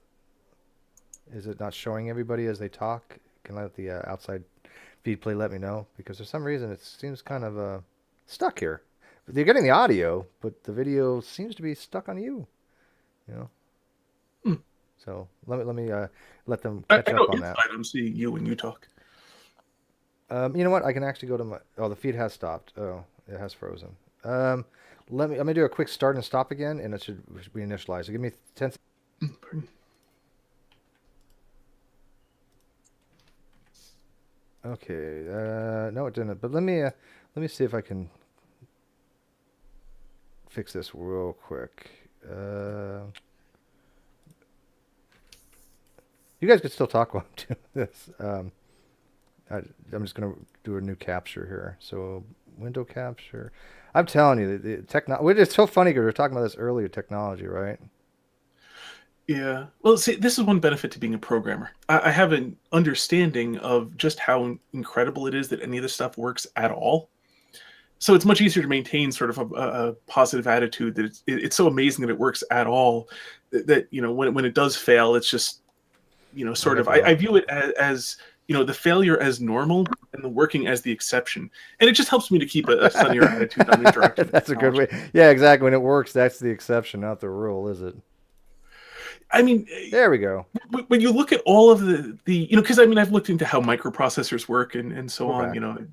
showing everybody as they talk? Can I let the outside feed play let me know? Because for some reason it seems kind of stuck here. They're getting the audio, but the video seems to be stuck on you. So let me let them catch up on that. I'm seeing you when you talk. You know what? I can actually go to my. Oh, the feed has stopped. Oh, it has frozen. Let me do a quick start and stop again, and it should be initialized. So give me 10. Okay. No, it didn't. But let me see if I can fix this real quick. You guys could still talk while I'm doing this. I'm just going to do a new capture here. So window capture. I'm telling you, the technology. It's so funny because we were talking about this earlier. Technology, right? Yeah. Well, see, this is one benefit to being a programmer. I have an understanding of just how incredible it is that any of this stuff works at all. So it's much easier to maintain sort of a positive attitude that it's so amazing that it works at all. That when it does fail, it's just sort of. I view it as the failure as normal and the working as the exception, and it just helps me to keep a sunnier attitude on interacting. That's a good way. Yeah, exactly. When it works, that's the exception, not the rule, is it? I mean, there we go. When you look at all of the because I've looked into how microprocessors work and so on,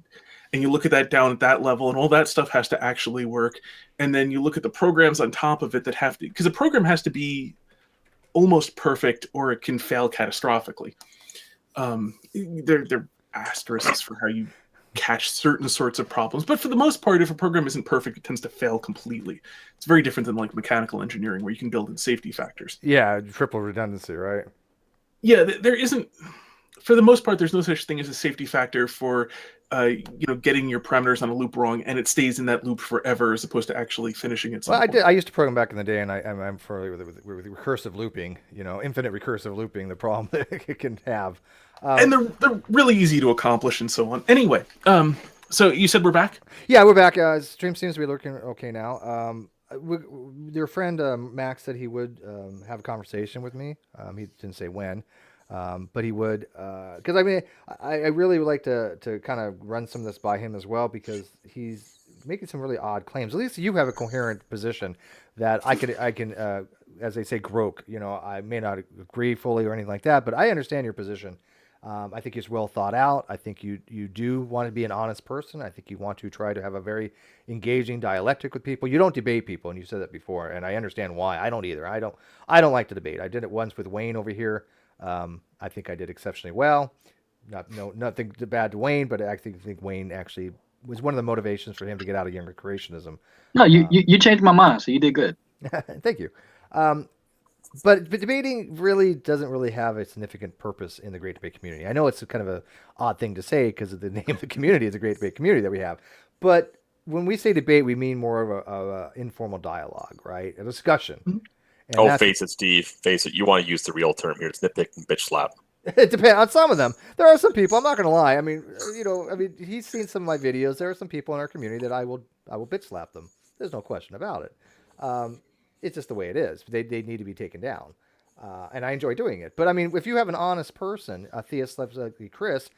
and you look at that down at that level, and all that stuff has to actually work, and then you look at the programs on top of it that have to, because a program has to be almost perfect or it can fail catastrophically. They're asterisks for how you catch certain sorts of problems, but for the most part, if a program isn't perfect, it tends to fail completely. It's very different than like mechanical engineering where you can build in safety factors. Yeah, triple redundancy, right? Yeah, there isn't, for the most part, there's no such thing as a safety factor for getting your parameters on a loop wrong and it stays in that loop forever as opposed to actually finishing it. Well, I used to program back in the day, and I'm familiar with recursive looping. Infinite recursive looping. The problem that it can have, and they're really easy to accomplish and so on. Anyway, so you said we're back? Yeah, we're back. Stream seems to be looking okay now. Your friend Max said he would have a conversation with me. He didn't say when. But he would, because I really would like to kind of run some of this by him as well, because he's making some really odd claims. At least you have a coherent position that I can, as they say, grope. You know, I may not agree fully or anything like that, but I understand your position. I think it's well thought out. I think you do want to be an honest person. I think you want to try to have a very engaging dialectic with people. You don't debate people, and you said that before, and I understand why. I don't either. I don't like to debate. I did it once with Wayne over here. I think I did exceptionally well. Nothing bad to Wayne, but I think Wayne actually was one of the motivations for him to get out of younger creationism. No, you changed my mind, so you did good. Thank you. But debating really doesn't really have a significant purpose in the Great Debate community. I know it's kind of an odd thing to say because of the name of the community is a Great Debate community that we have. But when we say debate, we mean more of a informal dialogue, right? A discussion. Mm-hmm. Face it, Steve. Face it. You want to use the real term here. It's nitpick and bitch slap. It depends on some of them. There are some people, I'm not going to lie. I mean, he's seen some of my videos. There are some people in our community that I will bitch slap them. There's no question about it. It's just the way it is. They need to be taken down. And I enjoy doing it. But I mean, if you have an honest person, a theist like Chris,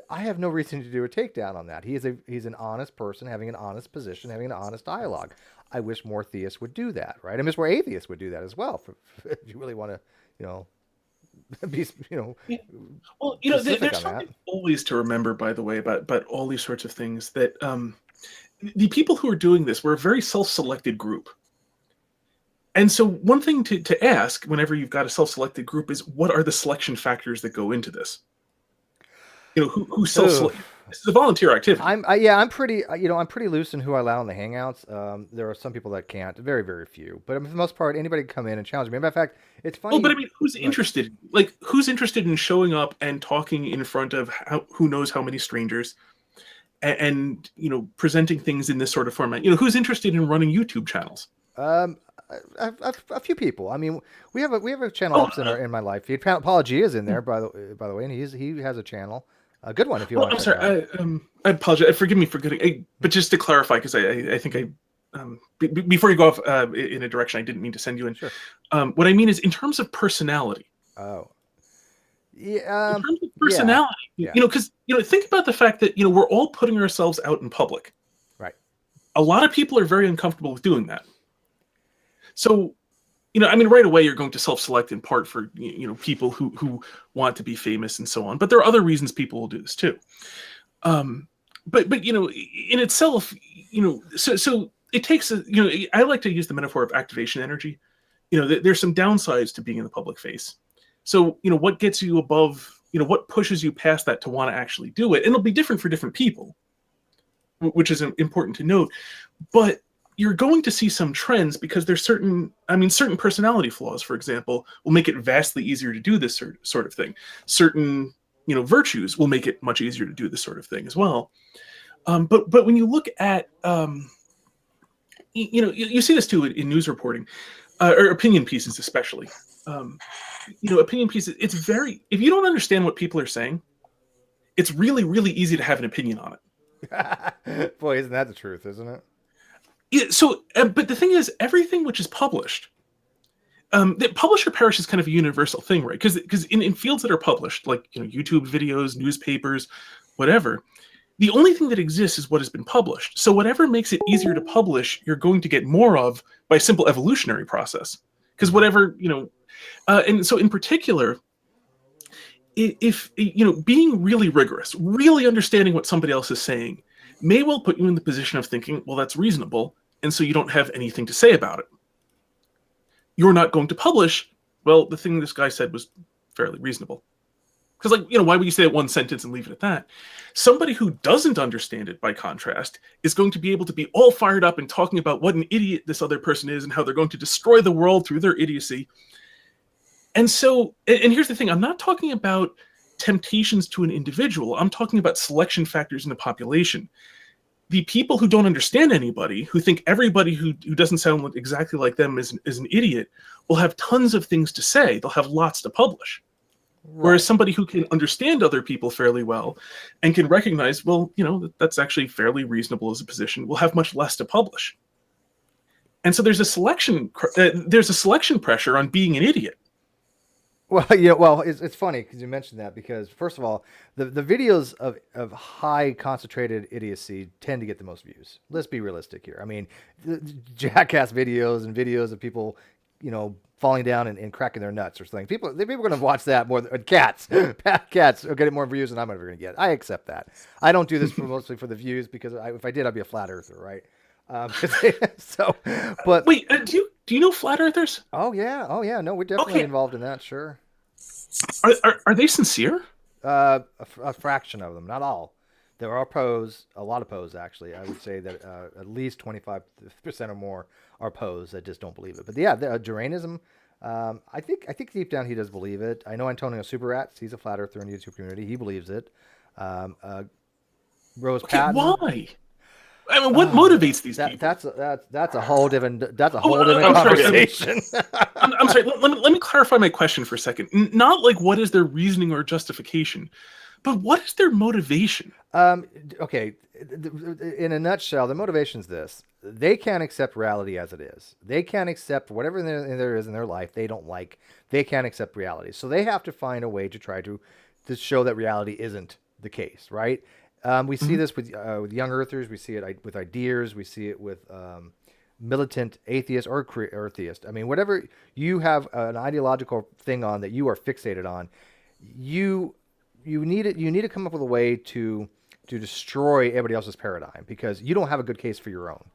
I have no reason to do a takedown on that. He's an honest person having an honest position, having an honest dialogue. I wish more theists would do that, right? I wish more atheists would do that as well. If you really want to, be, yeah. Well, there's something always to remember, by the way, about all these sorts of things, that the people who are doing this were a very self-selected group. And so one thing to ask whenever you've got a self-selected group is, what are the selection factors that go into this? Who self-select? This is a volunteer activity. I'm pretty loose in who I allow in the Hangouts. There are some people that can't, very, very few. But for the most part, anybody can come in and challenge me. Matter of fact, it's funny. Oh, but I mean, who's interested? Like, who's interested in showing up and talking in front of who knows how many strangers, and presenting things in this sort of format? Who's interested in running YouTube channels? A few people. I mean, we have a channel ups in my life feed. Apology is in there, by the way, and he has a channel, a good one if you want. I'm sorry. I apologize. Forgive me for getting. But just to clarify, because I think before you go off in a direction I didn't mean to send you in. Sure. What I mean is in terms of personality. Oh. Yeah. In terms of personality, yeah. Because think about the fact that we're all putting ourselves out in public. Right. A lot of people are very uncomfortable with doing that. So, right away you're going to self-select in part for, people who want to be famous and so on. But there are other reasons people will do this too. But in itself, so it takes, I like to use the metaphor of activation energy. There's some downsides to being in the public face. So, what gets you above, what pushes you past that to want to actually do it? And it'll be different for different people, which is important to note. But you're going to see some trends because there's certain personality flaws, for example, will make it vastly easier to do this sort of thing. Certain, virtues will make it much easier to do this sort of thing as well. But when you look at, you see this too in news reporting, or opinion pieces especially. Opinion pieces, if you don't understand what people are saying, it's really, really easy to have an opinion on it. Boy, isn't that the truth, isn't it? Yeah, so, but the thing is, everything which is published, the publisher perish is kind of a universal thing, right? Because in fields that are published, like YouTube videos, newspapers, whatever, the only thing that exists is what has been published. So whatever makes it easier to publish, you're going to get more of by a simple evolutionary process. Because whatever, and so in particular, if being really rigorous, really understanding what somebody else is saying, may well put you in the position of thinking, well, that's reasonable, and so you don't have anything to say about it. You're not going to publish, well, the thing this guy said was fairly reasonable. Because, why would you say that one sentence and leave it at that? Somebody who doesn't understand it, by contrast, is going to be able to be all fired up and talking about what an idiot this other person is and how they're going to destroy the world through their idiocy. And so, and here's the thing, I'm not talking about temptations to an individual. I'm talking about selection factors in the population. The people who don't understand anybody, who think everybody who doesn't sound exactly like them is an idiot, will have tons of things to say. They'll have lots to publish. Right. Whereas somebody who can understand other people fairly well and can recognize, well, that's actually fairly reasonable as a position, will have much less to publish. And so there's a selection pressure on being an idiot. Well, it's funny because you mentioned that because first of all, the videos of high concentrated idiocy tend to get the most views. Let's be realistic here. I mean, the jackass videos and videos of people, falling down and cracking their nuts or something. People are going to watch that more than cats. Cats are getting more views than I'm ever going to get. I accept that. I don't do this mostly for the views because if I did, I'd be a flat earther, right? But wait, do you know flat earthers? oh yeah, no, we're definitely involved in that, sure. Are they sincere? A fraction of them, not all. There are pros, a lot of pros actually. I would say that at least 25% or more are pros that just don't believe it. But yeah, Duranism, I think deep down he does believe it. I know Antonio Superrats, he's a flat earther in the YouTube community. He believes it. Rose Patton. Why? I mean, what motivates these people? That's a whole different I'm conversation. I'm sorry. Let me clarify my question for a second. Not like what is their reasoning or justification, but what is their motivation? Okay, in a nutshell, the motivation is this: they can't accept reality as it is. They can't accept whatever there is in their life they don't like. They can't accept reality, so they have to find a way to try to show that reality isn't the case, right? We see this with young earthers. We see it with ideas. We see it with militant atheists or theist. I mean, whatever you have an ideological thing on that you are fixated on, you need it. You need to come up with a way to destroy everybody else's paradigm because you don't have a good case for your own,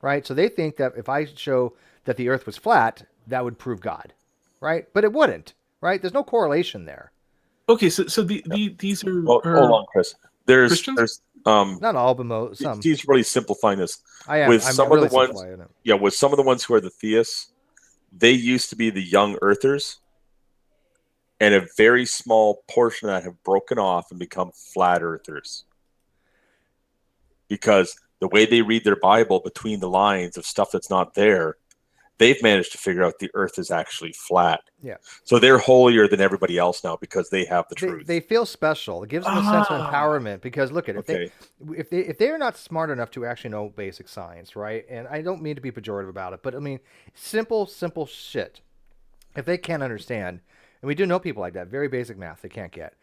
right? So they think that if I show that the Earth was flat, that would prove God, right? But it wouldn't, right? There's no correlation there. Okay, so these are. Well, hold on, Chris. There's not all, but some. He's really simplifying this. I am. With I'm some really of the ones, with some of the ones who are the theists, they used to be the young earthers, and a very small portion of that have broken off and become flat earthers. Because the way they read their Bible between the lines of stuff that's not there, they've managed to figure out the earth is actually flat. Yeah. So they're holier than everybody else now because they have the truth. They feel special. It gives them a sense of empowerment because look at it. If they're not smart enough to actually know basic science, right? And I don't mean to be pejorative about it, but I mean simple shit. If they can't understand, and we do know people like that, very basic math they can't get.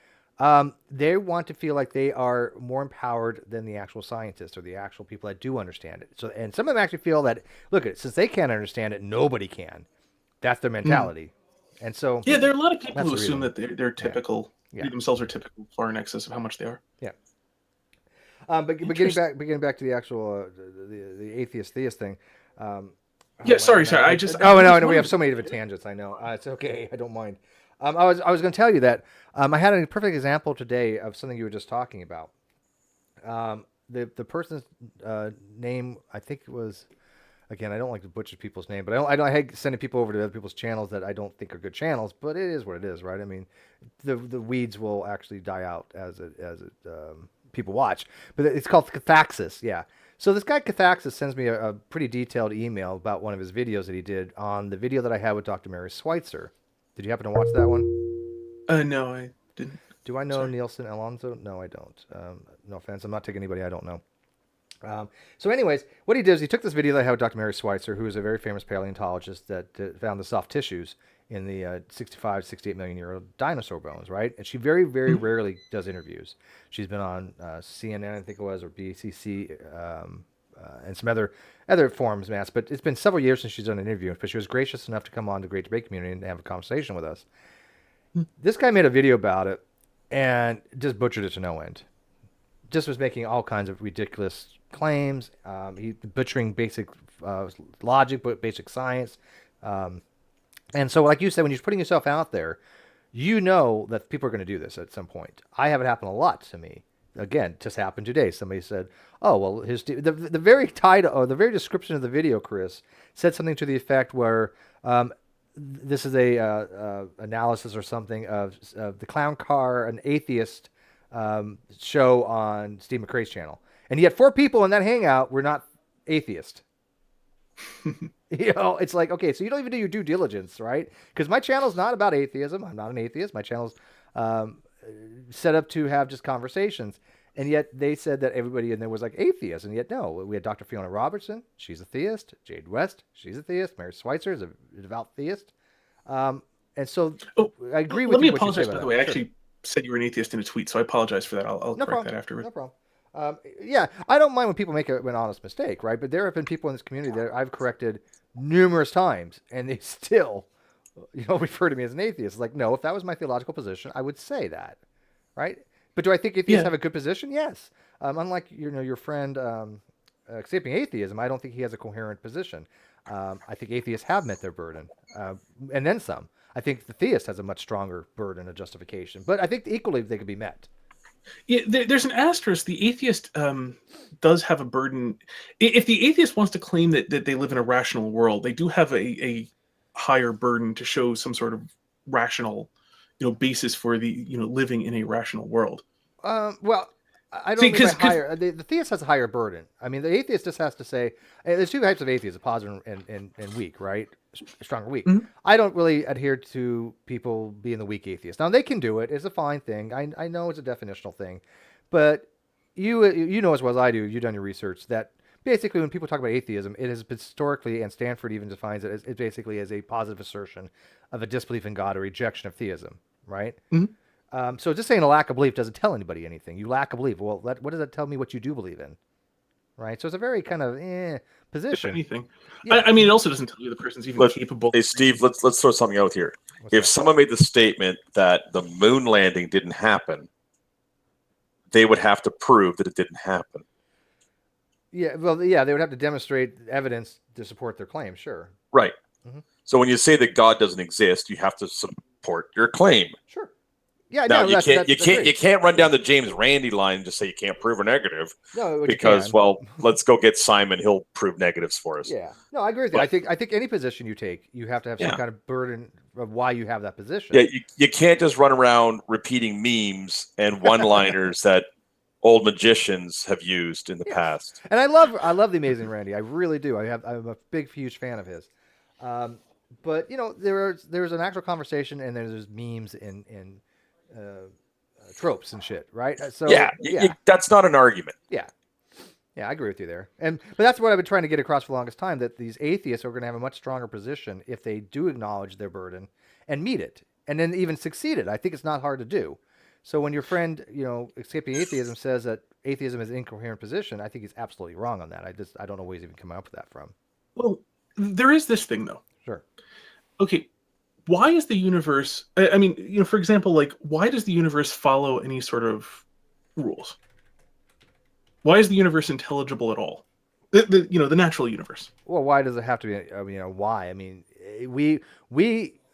They want to feel like they are more empowered than the actual scientists or the actual people that do understand it. So, and some of them actually feel that, look, since they can't understand it, nobody can. That's their mentality. And so, yeah, there are a lot of people who assume that they're typical. Yeah. They themselves are typical, far in excess of how much they are. Yeah. But getting back to the actual the atheist theist thing. Sorry. No. We have so many different tangents. I know. It's okay. I don't mind. I was going to tell you that I had a perfect example today of something you were just talking about. The person's name, I think it was, again, I don't like to butcher people's name, but I hate sending people over to other people's channels that I don't think are good channels. But it is what it is, right? I mean, the weeds will actually die out as people watch. But it's called Cathaxis, yeah. So this guy Cathaxis sends me a pretty detailed email about one of his videos that he did on the video that I had with Dr. Mary Schweitzer. Did you happen to watch that one? No, I didn't. Do I know Nielsen Alonso? No, I don't. No offense. I'm not taking anybody I don't know. So anyways, what he did is he took this video that I had with Dr. Mary Schweitzer, who is a very famous paleontologist that found the soft tissues in the 65, 68 million year old dinosaur bones, right? And she very, very rarely does interviews. She's been on CNN, I think it was, or BCC, and some other forums, Mass. But it's been several years since she's done an interview. But she was gracious enough to come on the Great Debate Community and have a conversation with us. This guy made a video about it and just butchered it to no end. Just was making all kinds of ridiculous claims. He butchering basic logic, but basic science. And so, like you said, when you're putting yourself out there, you know that people are going to do this at some point. I have it happen a lot to me. Again, just happened today. Somebody said, "Oh, well, the very title or the very description of the video, Chris, said something to the effect where this is a analysis or something of the Clown Car, an atheist show on Steve McRae's channel, and yet 4 people in that hangout were not atheist." It's like, okay, so you don't even do your due diligence, right? Because my channel's not about atheism. I'm not an atheist. My channel's set up to have just conversations. And yet they said that everybody in there was like atheist. And yet, no, we had Dr. Fiona Robertson. She's a theist. Jade West. She's a theist. Mary Schweitzer is a devout theist. And so Oh, I agree with let me you what you say apologize, about by the that. way. I Sure. actually said you were an atheist in a tweet, so I apologize for that. I'll No correct problem. that afterwards. No problem. Yeah, I don't mind when people make an honest mistake, right? But there have been people in this community that I've corrected numerous times, and they still, refer to me as an atheist. Like, no, if that was my theological position, I would say that, right? But do I think atheists Yeah. have a good position? Yes. Unlike your friend escaping atheism, I don't think he has a coherent position. I think atheists have met their burden, and then some. I think the theist has a much stronger burden of justification, but I think equally they could be met. Yeah, there's an asterisk. The atheist does have a burden. If the atheist wants to claim that they live in a rational world, they do have a higher burden to show some sort of rational, basis for the living in a rational world. Well, I don't See, mean by 'cause- higher. The theist has a higher burden. I mean, the atheist just has to say there's two types of atheists: positive and weak, right? Strong or weak. Mhm. I don't really adhere to people being the weak atheist. Now they can do it; it's a fine thing. I know it's a definitional thing, but you know as well as I do. You've done your research that basically when people talk about atheism, it is historically, and Stanford even defines it as it basically as a positive assertion of a disbelief in God or rejection of theism, right? Mhm. So just saying a lack of belief doesn't tell anybody anything. You lack a belief. Well, what does that tell me what you do believe in? Right? So it's a very kind of If position. anything, Yeah. I mean, it also doesn't tell you the person's even capable. Hey, Steve, let's throw something out here. What's If that? someone made the statement that the moon landing didn't happen, they would have to prove that it didn't happen. Yeah, well, yeah, they would have to demonstrate evidence to support their claim, sure. Right. Mhm. So when you say that God doesn't exist, you have to support your claim. Sure. Yeah, Now no, you that's can't great. run down the James Randi line and just say you can't prove a negative No, because let's go get Simon. He'll prove negatives for us. yeah, no, I agree with you. But- I think any position you take, you have to have some Yeah. kind of burden of why you have that position. Yeah, you can't just run around repeating memes and one-liners that old magicians have used in the Yes. past. And I love the Amazing Randy. I really do. I'm a big, huge fan of his. But there's an actual conversation, and there's memes and tropes and shit, right? So That's not an argument. yeah, I agree with you there. But that's what I've been trying to get across for the longest time, that these atheists are going to have a much stronger position if they do acknowledge their burden and meet it, and then even succeed it. I think it's not hard to do. So when your friend, escaping atheism says that atheism is an incoherent position, I think he's absolutely wrong on that. I don't know where he's even coming up with that from. Well, there is this thing though. Sure. Okay, why is the universe? I mean, for example, like why does the universe follow any sort of rules? Why is the universe intelligible at all? The natural universe. Well, why does it have to be? Why? I mean, we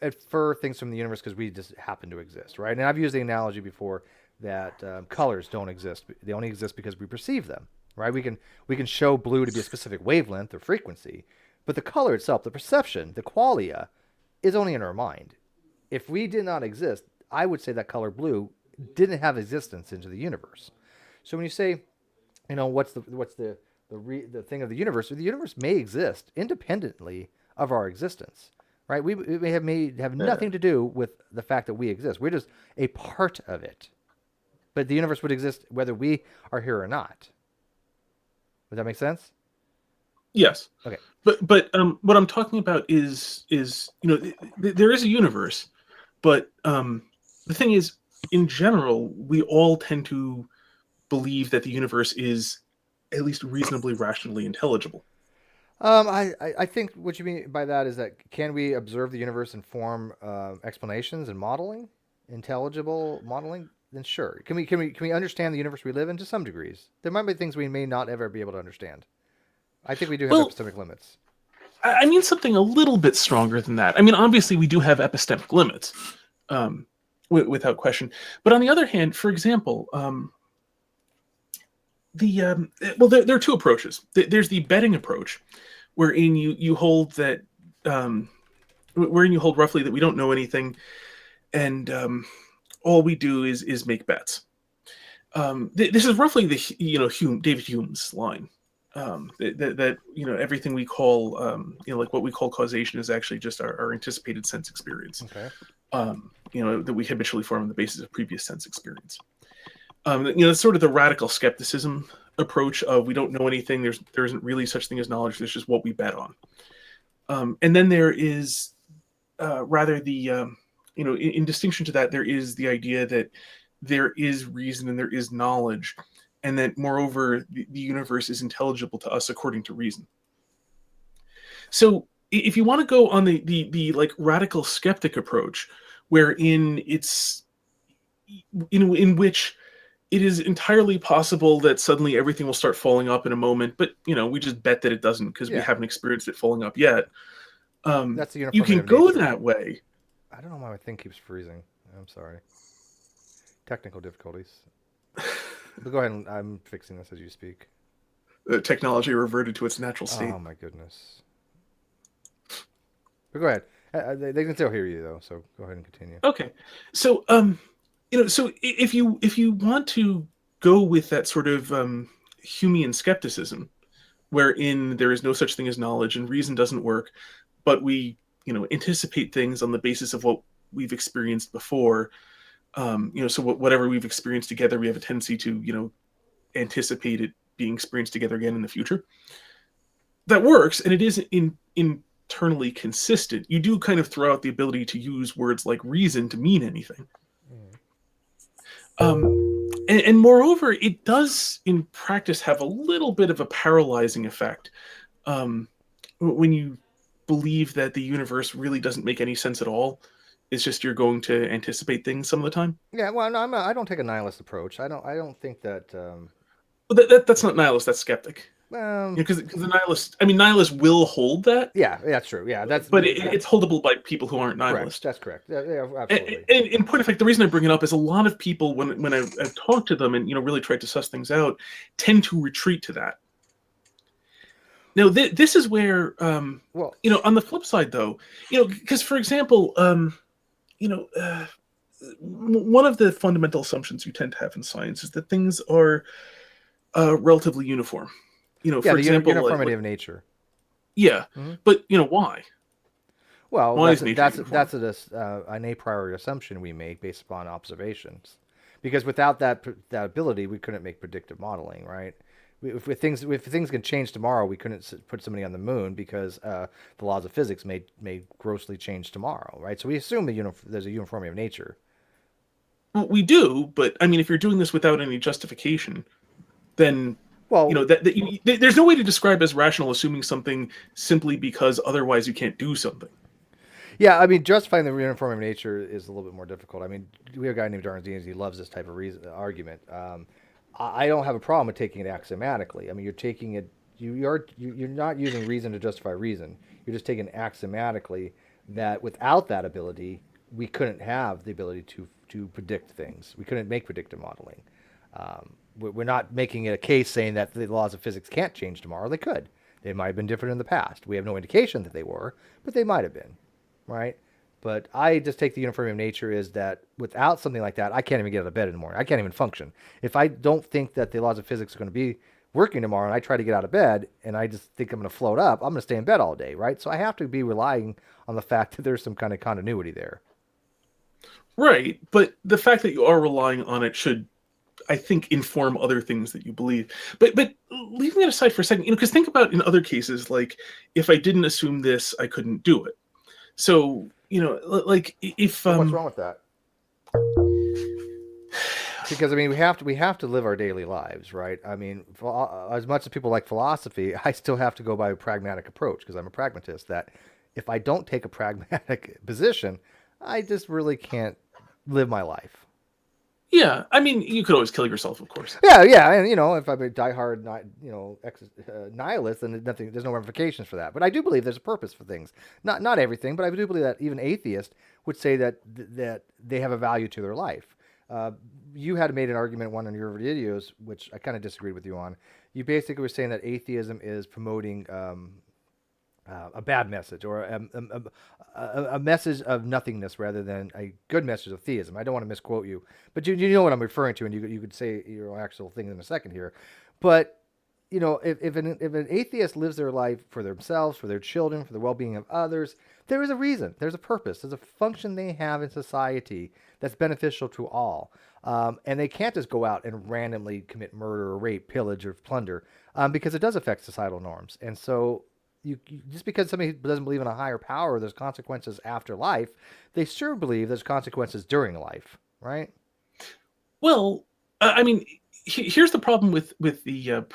infer things from the universe because we just happen to exist, right? And I've used the analogy before that colors don't exist; they only exist because we perceive them, right? We can show blue to be a specific wavelength or frequency, but the color itself, the perception, the qualia, is only in our mind. If we did not exist, I would say that color blue didn't have existence into the universe. So when you say, what's the thing of the universe may exist independently of our existence, right? We may have nothing to do with the fact that we exist. We're just a part of it. But the universe would exist whether we are here or not. Does that make sense? Yes. Okay. But what I'm talking about is there is a universe, but the thing is, in general, we all tend to believe that the universe is at least reasonably rationally intelligible. I think what you mean by that is that can we observe the universe and form explanations and modeling, intelligible modeling? Then sure. Can we understand the universe we live in to some degrees? There might be things we may not ever be able to understand. I think we do have epistemic limits. I mean something a little bit stronger than that. I mean, obviously, we do have epistemic limits, without question. But on the other hand, for example, there are two approaches. There's the betting approach, wherein you hold that, wherein you hold roughly that we don't know anything, and all we do is make bets. This is roughly the David Hume's line. That everything we call like what we call causation is actually just our anticipated sense experience. Okay. That we habitually form on the basis of previous sense experience. It's sort of the radical skepticism approach of we don't know anything. There isn't really such thing as knowledge. There's just what we bet on. And then there is rather the in distinction to that, there is the idea that there is reason and there is knowledge, and that moreover, the universe is intelligible to us according to reason. So if you want to go on the like radical skeptic approach, wherein it's in which it is entirely possible that suddenly everything will start falling up in a moment, but we just bet that it doesn't because we haven't experienced it falling up yet. That's the you can uniformity of go nature. that way. I don't know why my thing keeps freezing. I'm sorry. Technical difficulties. But go ahead, and I'm fixing this as you speak. Technology reverted to its natural state. Oh my goodness. But go ahead. They can still hear you though, so go ahead and continue. Okay, so so if you want to go with that sort of Humean skepticism, wherein there is no such thing as knowledge and reason doesn't work, but we anticipate things on the basis of what we've experienced before. So whatever we've experienced together, we have a tendency to anticipate it being experienced together again in the future. That works, and it is internally consistent. You do kind of throw out the ability to use words like reason to mean anything. And moreover, it does in practice have a little bit of a paralyzing effect when you believe that the universe really doesn't make any sense at all. It's just you're going to anticipate things some of the time. Yeah, well, no, I don't take a nihilist approach. I don't think that. Well, that's not nihilist. That's skeptic. Well, Because the nihilist will hold that. Yeah, that's true. Yeah, but it's holdable by people who aren't nihilists. Correct. That's correct. Yeah, absolutely. And in point of fact, the reason I bring it up is a lot of people, when I've talked to them and really tried to suss things out, tend to retreat to that. Now, this is where, on the flip side, though, because for example, one of the fundamental assumptions you tend to have in science is that things are relatively uniform. For example, uniformity of nature. Yeah, but why? Well, why that's an a priori assumption we make based upon observations, because without that ability, we couldn't make predictive modeling, right? If things can change tomorrow, we couldn't put somebody on the moon because the laws of physics may grossly change tomorrow, right? So we assume there's a uniformity of nature. Well, we do, but I mean, if you're doing this without any justification, then there's no way to describe as rational assuming something simply because otherwise you can't do something. Yeah, I mean, justifying the uniformity of nature is a little bit more difficult. I mean, we have a guy named Darnazine, he loves this type of argument. I don't have a problem with taking it axiomatically. I mean, you're taking it, you're not using reason to justify reason. You're just taking it axiomatically that without that ability, we couldn't have the ability to predict things. We couldn't make predictive modeling. We're not making it a case saying that the laws of physics can't change tomorrow. They could. They might have been different in the past. We have no indication that they were, but they might have been, right? But I just take the uniformity of nature is that without something like that, I can't even get out of bed in the morning. I can't even function. If I don't think that the laws of physics are going to be working tomorrow and I try to get out of bed and I just think I'm going to float up, I'm going to stay in bed all day, right? So I have to be relying on the fact that there's some kind of continuity there. Right, but the fact that you are relying on it should, I think, inform other things that you believe. But leaving that aside for a second, because think about in other cases, like if I didn't assume this, I couldn't do it. So, like if what's wrong with that? Because I mean, we have to live our daily lives, right? I mean, as much as people like philosophy, I still have to go by a pragmatic approach because I'm a pragmatist. That if I don't take a pragmatic position, I just really can't live my life. Yeah, I mean, you could always kill yourself, of course. Yeah, and if I'm a diehard, nihilist, then there's no ramifications for that. But I do believe there's a purpose for things. Not everything, but I do believe that even atheists would say that they have a value to their life. You had made an argument in one of your videos, which I kind of disagreed with you on. You basically were saying that atheism is promoting a bad message or a message of nothingness rather than a good message of theism. I don't want to misquote you, but you know what I'm referring to, and you could say your actual thing in a second here. But if an atheist lives their life for themselves, for their children, for the well-being of others, there is a reason, there's a purpose, there's a function they have in society that's beneficial to all, and they can't just go out and randomly commit murder or rape, pillage or plunder, because it does affect societal norms. And so just because somebody doesn't believe in a higher power, there's consequences after life. They sure believe there's consequences during life, right? Well, I mean, here's the problem with the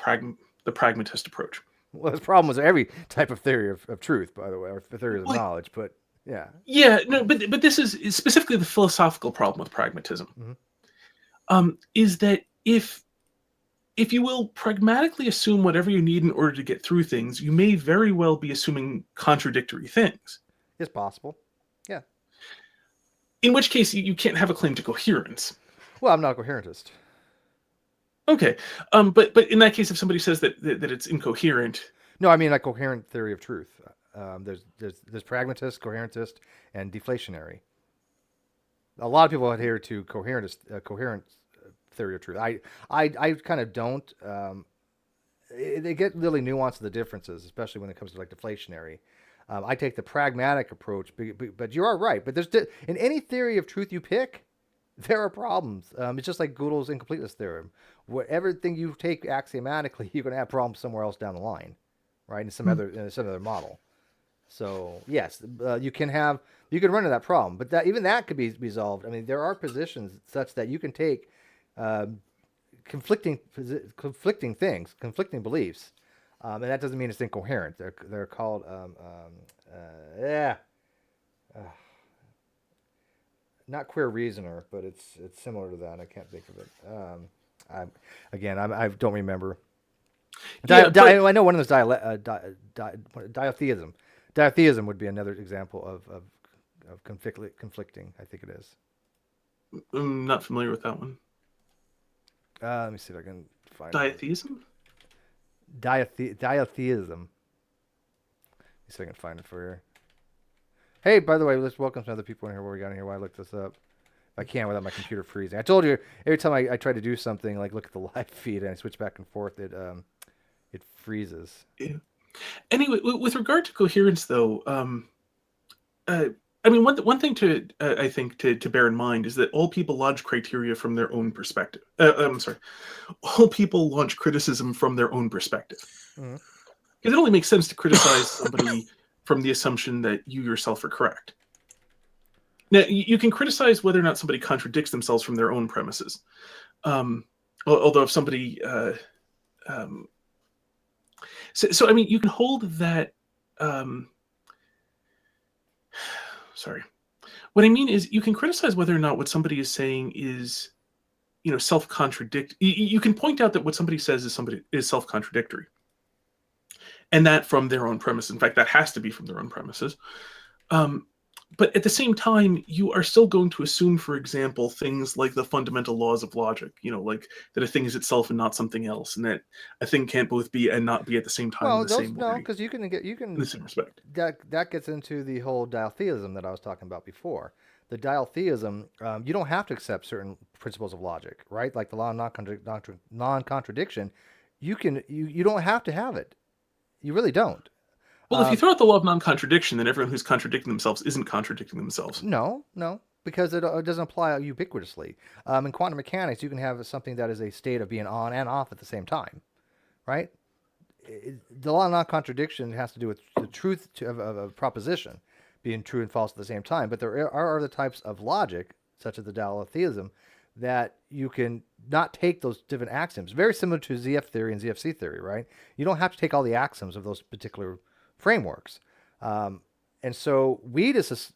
pragmatist approach. Well, the problem was every type of theory of truth, by the way, or theory of knowledge. But yeah, no, but this is specifically the philosophical problem with pragmatism. Is that if you will pragmatically assume whatever you need in order to get through things, you may very well be assuming contradictory things. It's possible. Yeah. In which case, you can't have a claim to coherence. Well, I'm not a coherentist. Okay, but in that case, if somebody says that it's incoherent, no, I mean like coherent theory of truth. There's pragmatist, coherentist, and deflationary. A lot of people adhere to coherent theory of truth. I kind of don't. They get really nuanced the differences, especially when it comes to like deflationary. I take the pragmatic approach, but you are right. But in any theory of truth you pick, there are problems. It's just like Gödel's incompleteness theorem. Everything you take axiomatically, you're going to have problems somewhere else down the line, right? In some other model. So yes, you can run into that problem, but even that could be resolved. I mean, there are positions such that you can take conflicting things, conflicting beliefs, and that doesn't mean it's incoherent. They're called not queer reasoner, but it's similar to that. I can't think of it. I don't remember. I know one of those diatheism. Diatheism would be another example of conflicting. I think it is. I'm not familiar with that one. Let me see if I can find Diatheism? Diatheism. Let me see if I can find it for you. Hey, by the way, let's welcome some other people in here. What we got in here? Why I looked this up? I can't without my computer freezing. I told you every time I try to do something like look at the live feed and I switch back and forth, it freezes. Yeah. Anyway, with regard to coherence, though, I mean, one thing I think to bear in mind is that all people launch criteria from their own perspective. I'm sorry, all people launch criticism from their own perspective. Because it only makes sense to criticize somebody from the assumption that you yourself are correct. Now, you can criticize whether or not somebody contradicts themselves from their own premises. Although if somebody... So, I mean, you can hold that... sorry. What I mean is you can criticize whether or not what somebody is saying is, self-contradict. You can point out that what somebody says is self-contradictory. And that from their own premises. In fact, that has to be from their own premises. But at the same time, you are still going to assume, for example, things like the fundamental laws of logic, like that a thing is itself and not something else, and that a thing can't both be and not be at the same time in the same way. No, because you can in the same respect. That gets into the whole diatheism that I was talking about before. The diatheism, you don't have to accept certain principles of logic, right? Like the law of non-contradiction. You don't have to have it. You really don't. Well, if you throw out the law of non-contradiction, then everyone who's contradicting themselves isn't contradicting themselves. No, because it doesn't apply ubiquitously. In quantum mechanics, you can have something that is a state of being on and off at the same time, right? The law of non-contradiction has to do with the truth of a proposition being true and false at the same time. But there are other types of logic, such as the diatheism, that you can not take those different axioms. Very similar to ZF theory and ZFC theory, right? You don't have to take all the axioms of those particular frameworks. And so we just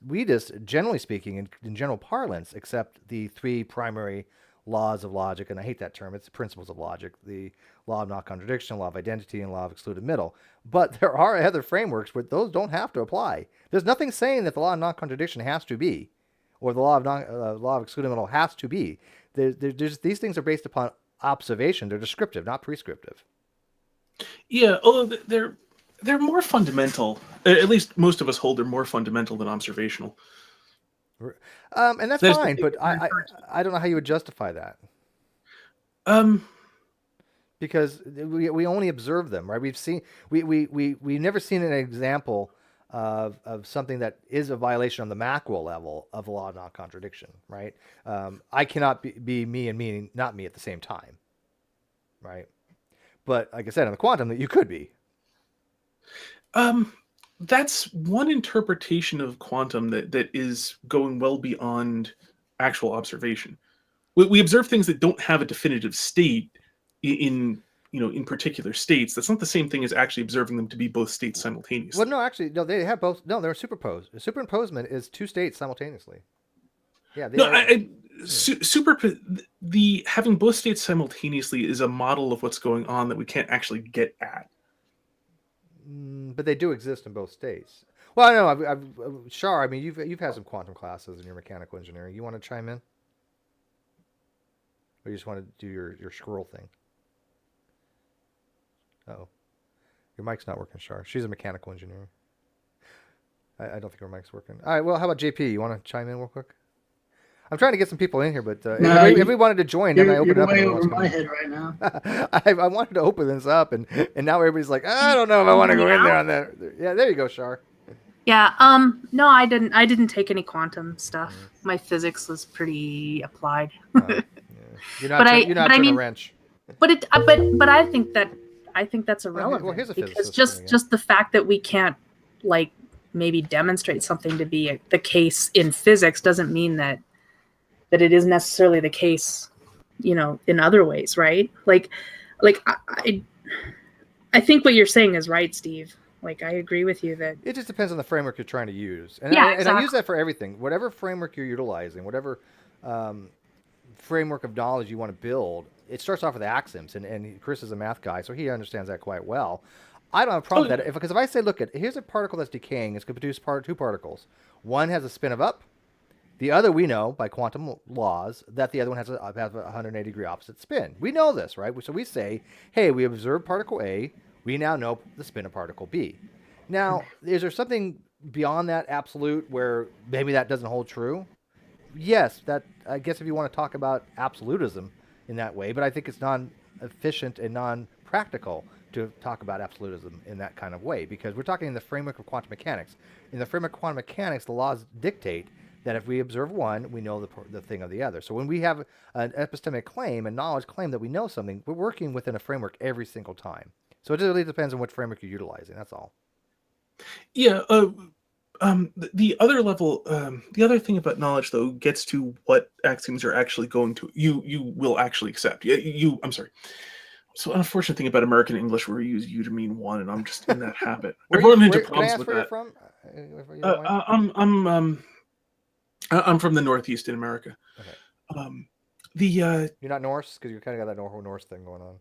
generally speaking, in general parlance, accept the three primary laws of logic, and I hate that term, it's the principles of logic, the law of non-contradiction, law of identity, and law of excluded middle. But there are other frameworks where those don't have to apply. There's nothing saying that the law of non-contradiction has to be, or the law of excluded middle has to be. These things are based upon observation. They're descriptive, not prescriptive. Yeah, although they're more fundamental. At least most of us hold they're more fundamental than observational. And that's fine, but I don't know how you would justify that. Because we only observe them, right? We've never seen an example of something that is a violation on the macro level of the law of non-contradiction, right? I cannot be me and me not me at the same time, right? But like I said, in the quantum, that you could be. That's one interpretation of quantum that is going well beyond actual observation. We observe things that don't have a definitive state in particular states. That's not the same thing as actually observing them to be both states simultaneously. Well, no, actually, no, they have both. No, they're superposed. Superimposement is two states simultaneously. Yeah. No, the having both states simultaneously is a model of what's going on that we can't actually get at. But they do exist in both states. Well, I know, Shar. I mean, you've had some quantum classes in your mechanical engineering. You want to chime in, or you just want to do your scroll thing? Oh, your mic's not working, Shar. She's a mechanical engineer. I don't think her mic's working. All right. Well, how about JP? You want to chime in real quick? I'm trying to get some people in here, but if we wanted to join, then I open it up. You're way over my head right now. I wanted to open this up, and now everybody's like, I don't know if I want to go in there on that. Yeah, there you go, Shar. Yeah. No, I didn't take any quantum stuff. My physics was pretty applied. Yeah. You're not turning a wrench. But I think that's irrelevant. Well, here's a because just the fact that we can't maybe demonstrate something to be the case in physics doesn't mean that it is necessarily the case, in other ways, right? I think what you're saying is right, Steve. I agree with you that it just depends on the framework you're trying to use. And exactly. I use that for everything. Whatever framework you're utilizing, whatever framework of knowledge you want to build, it starts off with axioms. And Chris is a math guy, so he understands that quite well. I don't have a problem with that. Because if I say, look, here's a particle that's decaying, it's going to produce two particles. One has a spin of up. The other, we know by quantum laws that the other one has a 180-degree opposite spin. We know this, right? So we say, hey, we observed particle A. We now know the spin of particle B. Now, is there something beyond that absolute where maybe that doesn't hold true? Yes, I guess if you want to talk about absolutism in that way, but I think it's non-efficient and non-practical to talk about absolutism in that kind of way, because we're talking in the framework of quantum mechanics. In the framework of quantum mechanics, the laws dictate that if we observe one, we know the thing of the other. So when we have an epistemic claim, a knowledge claim that we know something, we're working within a framework every single time. So it really depends on what framework you're utilizing. That's all. Yeah. The other level, the other thing about knowledge, though, gets to what axioms are actually going to you will actually accept. I'm sorry. So unfortunate thing about American English, where we use you to mean one, and I'm just in that habit. I've run into problems with that. From? I'm from the Northeast in America. Okay. You're not Norse, because you kind of got that Norse thing going on.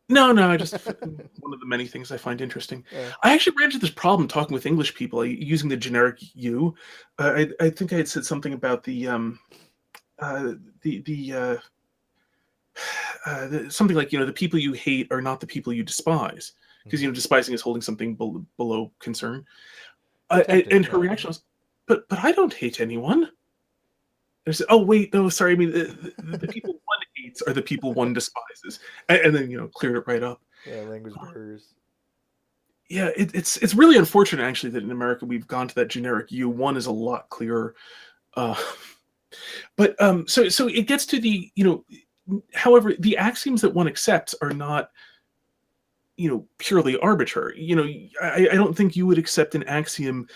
No, I just one of the many things I find interesting. Yeah. I actually ran into this problem talking with English people using the generic "you." I think I had said something about something like the people you hate are not the people you despise, because despising is holding something below concern. And her reaction was, "But I don't hate anyone." I said, "Oh wait, no, sorry. I mean, the people one hates are the people one despises," and then cleared it right up. Yeah, language barriers. Yeah, it's really unfortunate actually that in America we've gone to that generic "you." One is a lot clearer, but so it gets to the However, the axioms that one accepts are not purely arbitrary. I don't think you would accept an axiom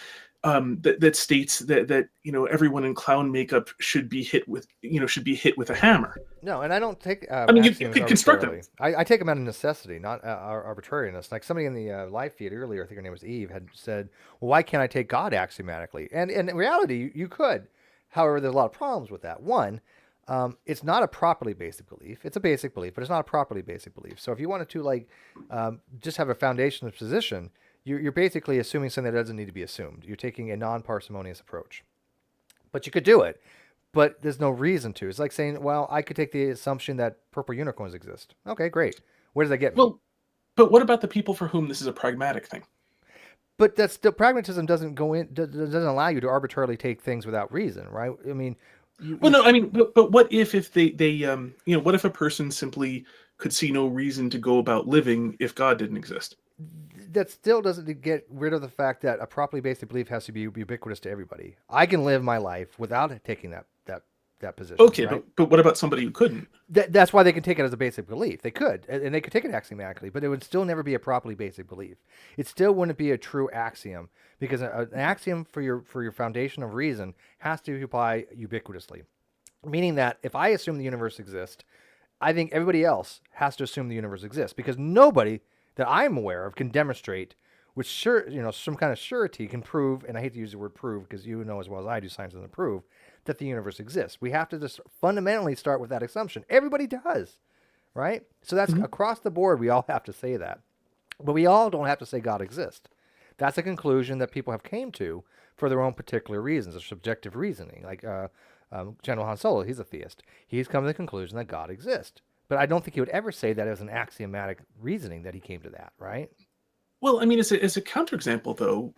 that states that everyone in clown makeup should be hit with a hammer. No, and I don't take. You could construct them. I take them out of necessity, not arbitrariness. Like somebody in the live feed earlier, I think her name was Eve, had said, "Well, why can't I take God axiomatically?" And in reality, you could. However, there's a lot of problems with that. One, it's not a properly basic belief. It's a basic belief, but it's not a properly basic belief. So if you wanted to just have a foundationalist position, you're basically assuming something that doesn't need to be assumed. You're taking a non-parsimonious approach. But you could do it, but there's no reason to. It's like saying, well, I could take the assumption that purple unicorns exist. Okay, great. Where does that get me? Well, but what about the people for whom this is a pragmatic thing? But that's still, pragmatism doesn't doesn't allow you to arbitrarily take things without reason, right? I mean, but what if they what if a person simply could see no reason to go about living if God didn't exist? That still doesn't get rid of the fact that a properly basic belief has to be ubiquitous to everybody. I can live my life without taking that position. Okay, right? but what about somebody who couldn't? That's why they can take it as a basic belief. They could, and they could take it axiomatically, but it would still never be a properly basic belief. It still wouldn't be a true axiom, because an axiom for your foundation of reason has to apply ubiquitously, meaning that if I assume the universe exists, I think everybody else has to assume the universe exists, because nobody that I'm aware of can demonstrate with some kind of surety can prove, and I hate to use the word prove because you know as well as I do science doesn't prove, that the universe exists. We have to just fundamentally start with that assumption. Everybody does, right? So that's across the board. We all have to say that, but we all don't have to say God exists. That's a conclusion that people have came to for their own particular reasons, or subjective reasoning. Like General Han Solo, he's a theist. He's come to the conclusion that God exists, but I don't think he would ever say that as an axiomatic reasoning that he came to that, right? Well, I mean, as a counterexample, though,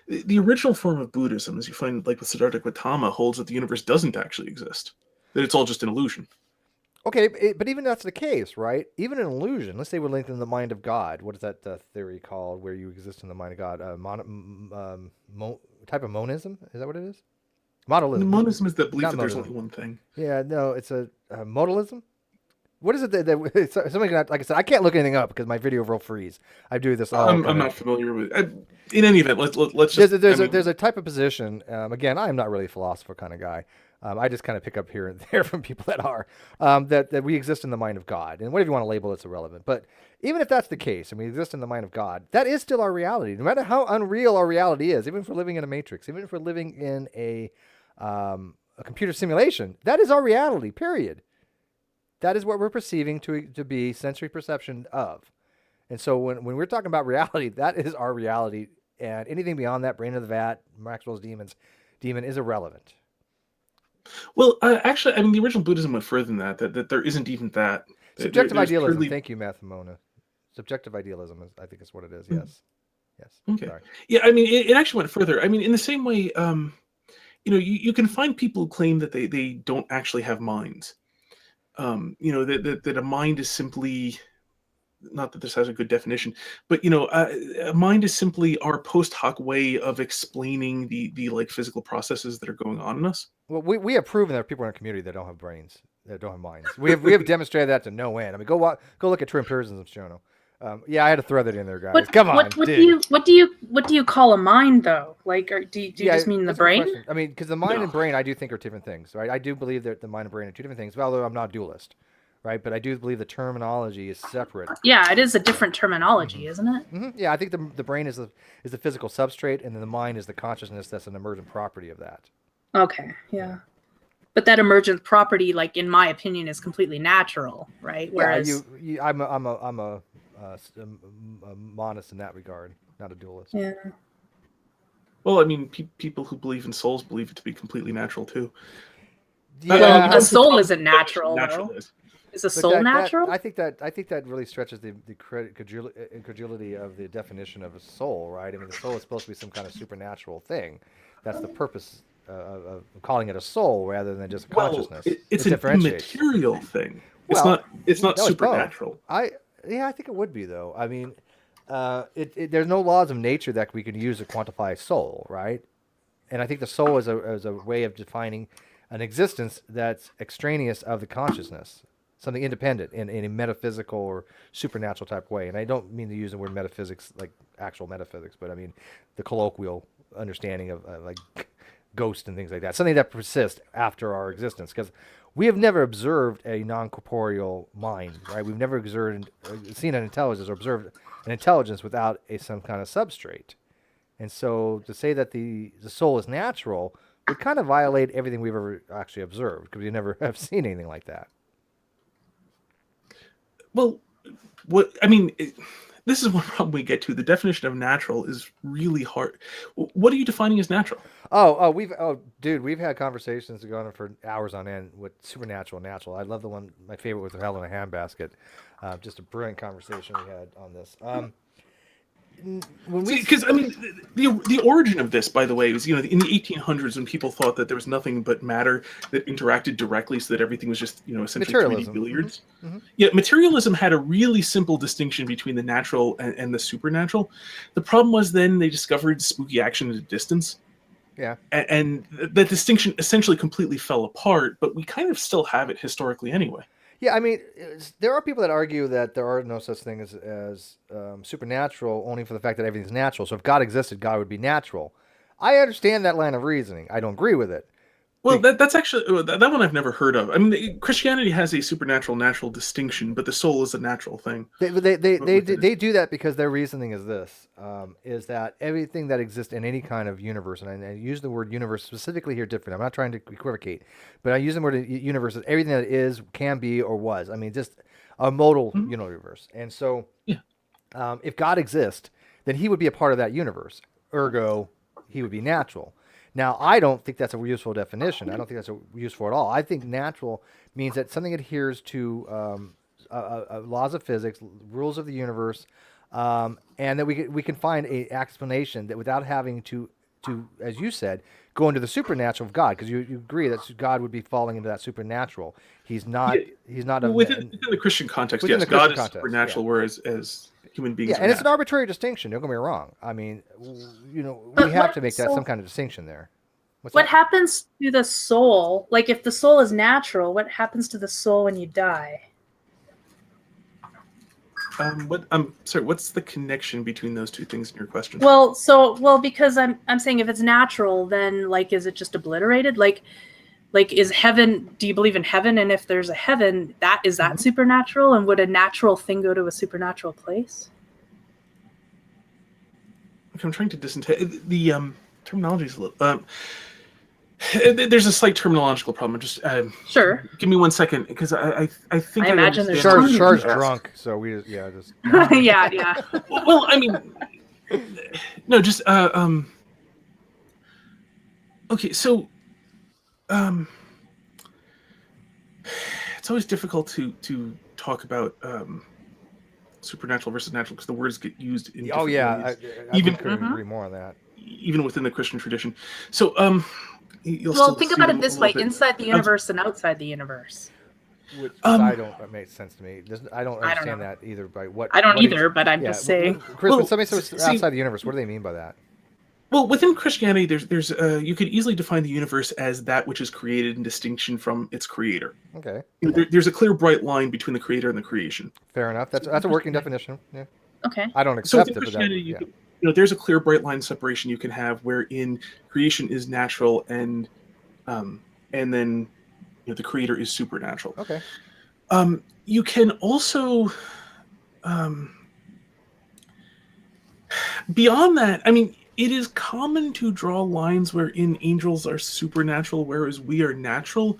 the original form of Buddhism, as you find like with Siddhartha Gautama, holds that the universe doesn't actually exist, that it's all just an illusion. Okay, but even that's the case, right? Even an illusion. Let's say we're linked in the mind of God. What is that theory called, where you exist in the mind of God? Type of monism? Is that what it is? Modalism. Monism is the belief Not that there's modalism. only one thing. Yeah, no, it's a modalism. What is it that somebody like I said, I can't look anything up because my video will freeze. I do this all. I'm not familiar with. In any event, let's just. There's a type of position. Again, I'm not really a philosopher kind of guy. I just kind of pick up here and there from people that are that we exist in the mind of God, and whatever you want to label, it's irrelevant. But even if that's the case, and we exist in the mind of God, that is still our reality. No matter how unreal our reality is, even if we're living in a matrix, even if we're living in a computer simulation, that is our reality. Period. That is what we're perceiving to be sensory perception of. And so when we're talking about reality, that is our reality. And anything beyond that, brain of the vat, Maxwell's demon is irrelevant. Well, actually, I mean, the original Buddhism went further than that, that there isn't even that. Subjective idealism. Thank you, Mathemona. Subjective idealism, I think is what it is. Yes. Yes. Okay. Sorry. Yeah, I mean, it actually went further. I mean, in the same way, you can find people who claim that they don't actually have minds. That a mind is simply, not that this has a good definition, but a mind is simply our post hoc way of explaining the like physical processes that are going on in us. Well, we have proven that people in our community that don't have brains, that don't have minds. We have demonstrated that to no end. I mean, go look at Trim Pearson's channel. Yeah, I had to throw that in there, guys. Come on, what do you call a mind though? Like, do you just mean the brain? I mean, because the mind and brain, I do think are different things, right? I do believe that the mind and brain are two different things. Although I'm not a dualist, right? But I do believe the terminology is separate. Yeah, it is a different terminology, isn't it? Mm-hmm. Yeah, I think the brain is the physical substrate, and then the mind is the consciousness that's an emergent property of that. Okay, yeah. But that emergent property, like in my opinion, is completely natural, right? Whereas I'm a monist in that regard, not a dualist. Yeah. Well, I mean, people who believe in souls believe it to be completely natural too. Yeah, a soul isn't natural, though. Is a soul natural? I think that really stretches the incredulity of the definition of a soul, right? I mean, the soul is supposed to be some kind of supernatural thing. That's the purpose of calling it a soul rather than just consciousness. It's an immaterial thing. It's not supernatural. I think it would be though. I mean, there's no laws of nature that we can use to quantify a soul, right? And I think the soul is a way of defining an existence that's extraneous of the consciousness, something independent in a metaphysical or supernatural type way. And I don't mean to use the word metaphysics like actual metaphysics, but I mean the colloquial understanding of like ghosts and things like that, something that persists after our existence, because we have never observed a non-corporeal mind, right? We've never seen an intelligence or observed an intelligence without some kind of substrate. And so to say that the soul is natural would kind of violate everything we've ever actually observed, because we never have seen anything like that. Well, this is one problem we get to. The definition of natural is really hard. What are you defining as natural? We've had conversations going on for hours on end with supernatural and natural. I love the one, my favorite was the Hell in a Handbasket. Just a brilliant conversation we had on this. Because I mean, the origin of this, by the way, was in the 1800s when people thought that there was nothing but matter that interacted directly, so that everything was just essentially 3D billiards. Mm-hmm. Yeah, materialism had a really simple distinction between the natural and the supernatural. The problem was then they discovered spooky action at a distance, Yeah. And the distinction essentially completely fell apart, but we kind of still have it historically anyway. Yeah, I mean, there are people that argue that there are no such thing as supernatural only for the fact that everything's natural. So if God existed, God would be natural. I understand that line of reasoning. I don't agree with it. Well, that's actually that one I've never heard of. I mean, Christianity has a supernatural natural distinction, but the soul is a natural thing. They do that because their reasoning is this: is that everything that exists in any kind of universe, and I use the word universe specifically here different. I'm not trying to equivocate, but I use the word universe as everything that is, can be, or was. I mean, just a modal universe. And so, if God exists, then He would be a part of that universe. Ergo, He would be natural. Now, I don't think that's a useful definition. I don't think that's useful at all. I think natural means that something adheres to laws of physics, rules of the universe, and that we can find an explanation that without having to, as you said, go into the supernatural of God, because you agree that God would be falling into that supernatural. He's not. Yeah. He's not within the Christian context. within Yes, the Christian God is context, supernatural, whereas as human beings, yeah, are and it's an natural. arbitrary distinction. Don't get me wrong. I mean, we have to make that some kind of distinction there. What happens to the soul? Like, if the soul is natural, what happens to the soul when you die? I'm sorry. What's the connection between those two things in your question? Well, because I'm saying if it's natural, then like, is it just obliterated? Like is heaven? Do you believe in heaven? And if there's a heaven, is that supernatural? And would a natural thing go to a supernatural place? Okay, I'm trying to disentangle the terminology is a little. There's a slight terminological problem. Just Sure. Give me 1 second, because I think I imagine there's Char's drunk, so we just yeah. Well, I mean, no, just okay, so it's always difficult to talk about supernatural versus natural, because the words get used in different ways. I Even couldn't agree more on that. Even within the Christian tradition. So Think about it this way: inside the universe and outside the universe. Which I don't. It makes sense to me. I don't understand that either. By what I don't either, but I'm just saying. Chris, when somebody says outside the universe, what do they mean by that? Well, within Christianity, there's you could easily define the universe as that which is created in distinction from its creator. Okay. There's a clear, bright line between the creator and the creation. Fair enough. That's a working definition. Yeah. Okay. I don't accept within it, but Christianity, there's a clear, bright line separation you can have wherein creation is natural and then the creator is supernatural. Okay. You can also beyond that, I mean, it is common to draw lines wherein angels are supernatural, whereas we are natural,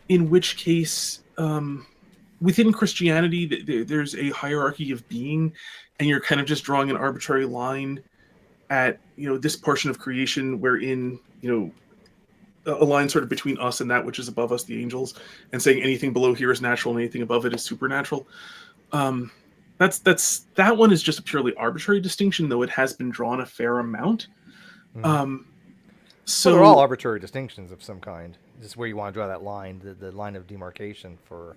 in which case, within Christianity, there's a hierarchy of being, and you're kind of just drawing an arbitrary line at, this portion of creation wherein, a line sort of between us and that which is above us, the angels, and saying anything below here is natural and anything above it is supernatural. That one is just a purely arbitrary distinction, though it has been drawn a fair amount. So they're all arbitrary distinctions of some kind. This is where you want to draw that line, the line of demarcation for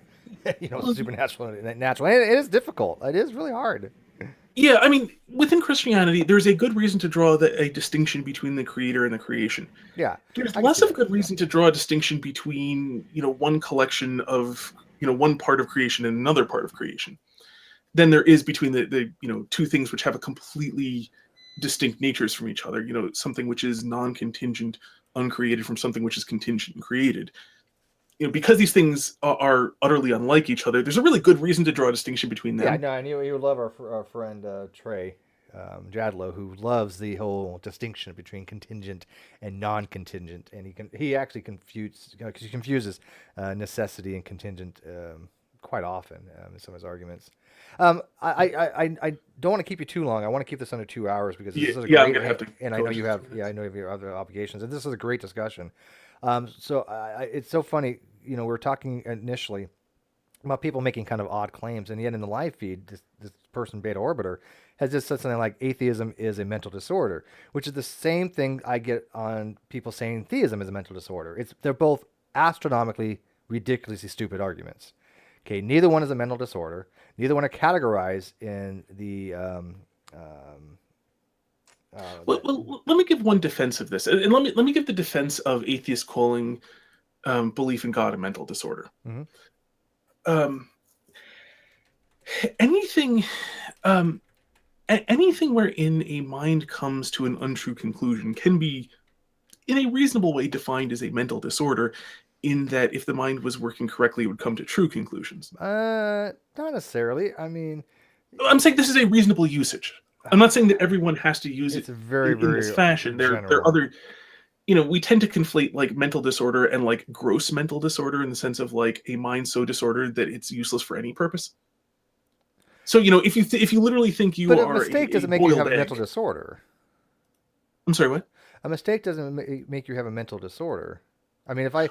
supernatural and natural. And it is difficult. It is really hard. Yeah, I mean, within Christianity, there's a good reason to draw a distinction between the creator and the creation. Yeah. There's less of a good reason to draw a distinction between, one collection of, one part of creation and another part of creation than there is between the two things which have a completely distinct natures from each other. Something which is non-contingent, uncreated, from something which is contingent and created. Because these things are utterly unlike each other, there's a really good reason to draw a distinction between them. Yeah, no, and you love our friend Trey Jadlow, who loves the whole distinction between contingent and non-contingent, and he actually confuses necessity and contingent quite often in some of his arguments. I don't want to keep you too long. I want to keep this under 2 hours because this is a great. I'm gonna have to. And I know you have. Yeah, I know you have your other obligations, and this is a great discussion. So it's so funny. We were talking initially about people making kind of odd claims, and yet in the live feed, this person Beta Orbiter has just said something like atheism is a mental disorder, which is the same thing I get on people saying theism is a mental disorder. They're both astronomically, ridiculously stupid arguments. Okay, neither one is a mental disorder. Neither one are categorized in the Well, let me give one defense of this, and let me give the defense of atheists calling belief in God a mental disorder. Mm-hmm. Anything wherein a mind comes to an untrue conclusion can be, in a reasonable way, defined as a mental disorder, in that if the mind was working correctly, it would come to true conclusions. Not necessarily. I mean, I'm saying this is a reasonable usage. I'm not saying that everyone has to use it's it very, in this fashion. There are other, we tend to conflate like mental disorder and like gross mental disorder in the sense of like a mind so disordered that it's useless for any purpose. So, if you literally think you but are a mistake doesn't make you have a mental disorder. I'm sorry, what? A mistake doesn't make you have a mental disorder. I mean, if I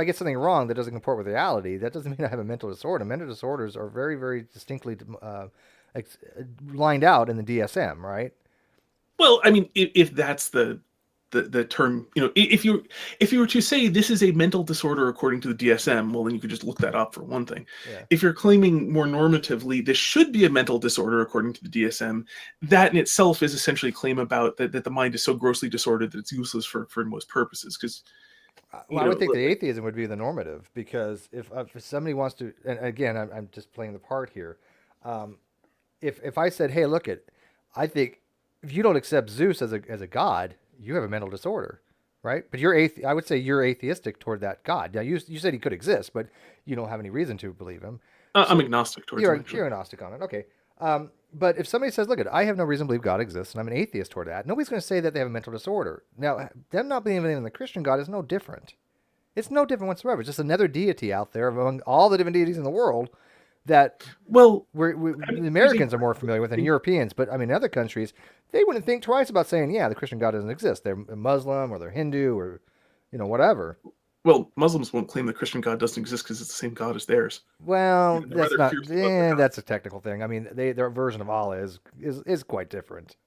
get something wrong that doesn't comport with reality, that doesn't mean I have a mental disorder. Mental disorders are very, very distinctly lined out in the DSM, right? Well, I mean, if that's the term, if you were to say this is a mental disorder according to the DSM, well, then you could just look that up for one thing. Yeah. If you're claiming more normatively this should be a mental disorder according to the DSM, that in itself is essentially a claim about that the mind is so grossly disordered that it's useless for most purposes. Because I would think the atheism would be the normative, because if somebody wants to, and again, I'm just playing the part here. If I said, hey, look I think if you don't accept Zeus as a god, you have a mental disorder, right? But I would say you're atheistic toward that god. Now you said he could exist, but you don't have any reason to believe him. I'm agnostic towards him. You're agnostic on it, okay. But if somebody says, look, I have no reason to believe God exists, and I'm an atheist toward that, nobody's going to say that they have a mental disorder. Now, them not believing in the Christian God is no different. It's no different whatsoever. It's just another deity out there among all the different deities in the world that the Americans are more familiar with than Europeans. But I mean, in other countries, they wouldn't think twice about saying, yeah, the Christian God doesn't exist. They're Muslim or they're Hindu or, whatever. Well, Muslims won't claim the Christian God doesn't exist because it's the same God as theirs. Well, that's a technical thing. I mean, their version of Allah is quite different.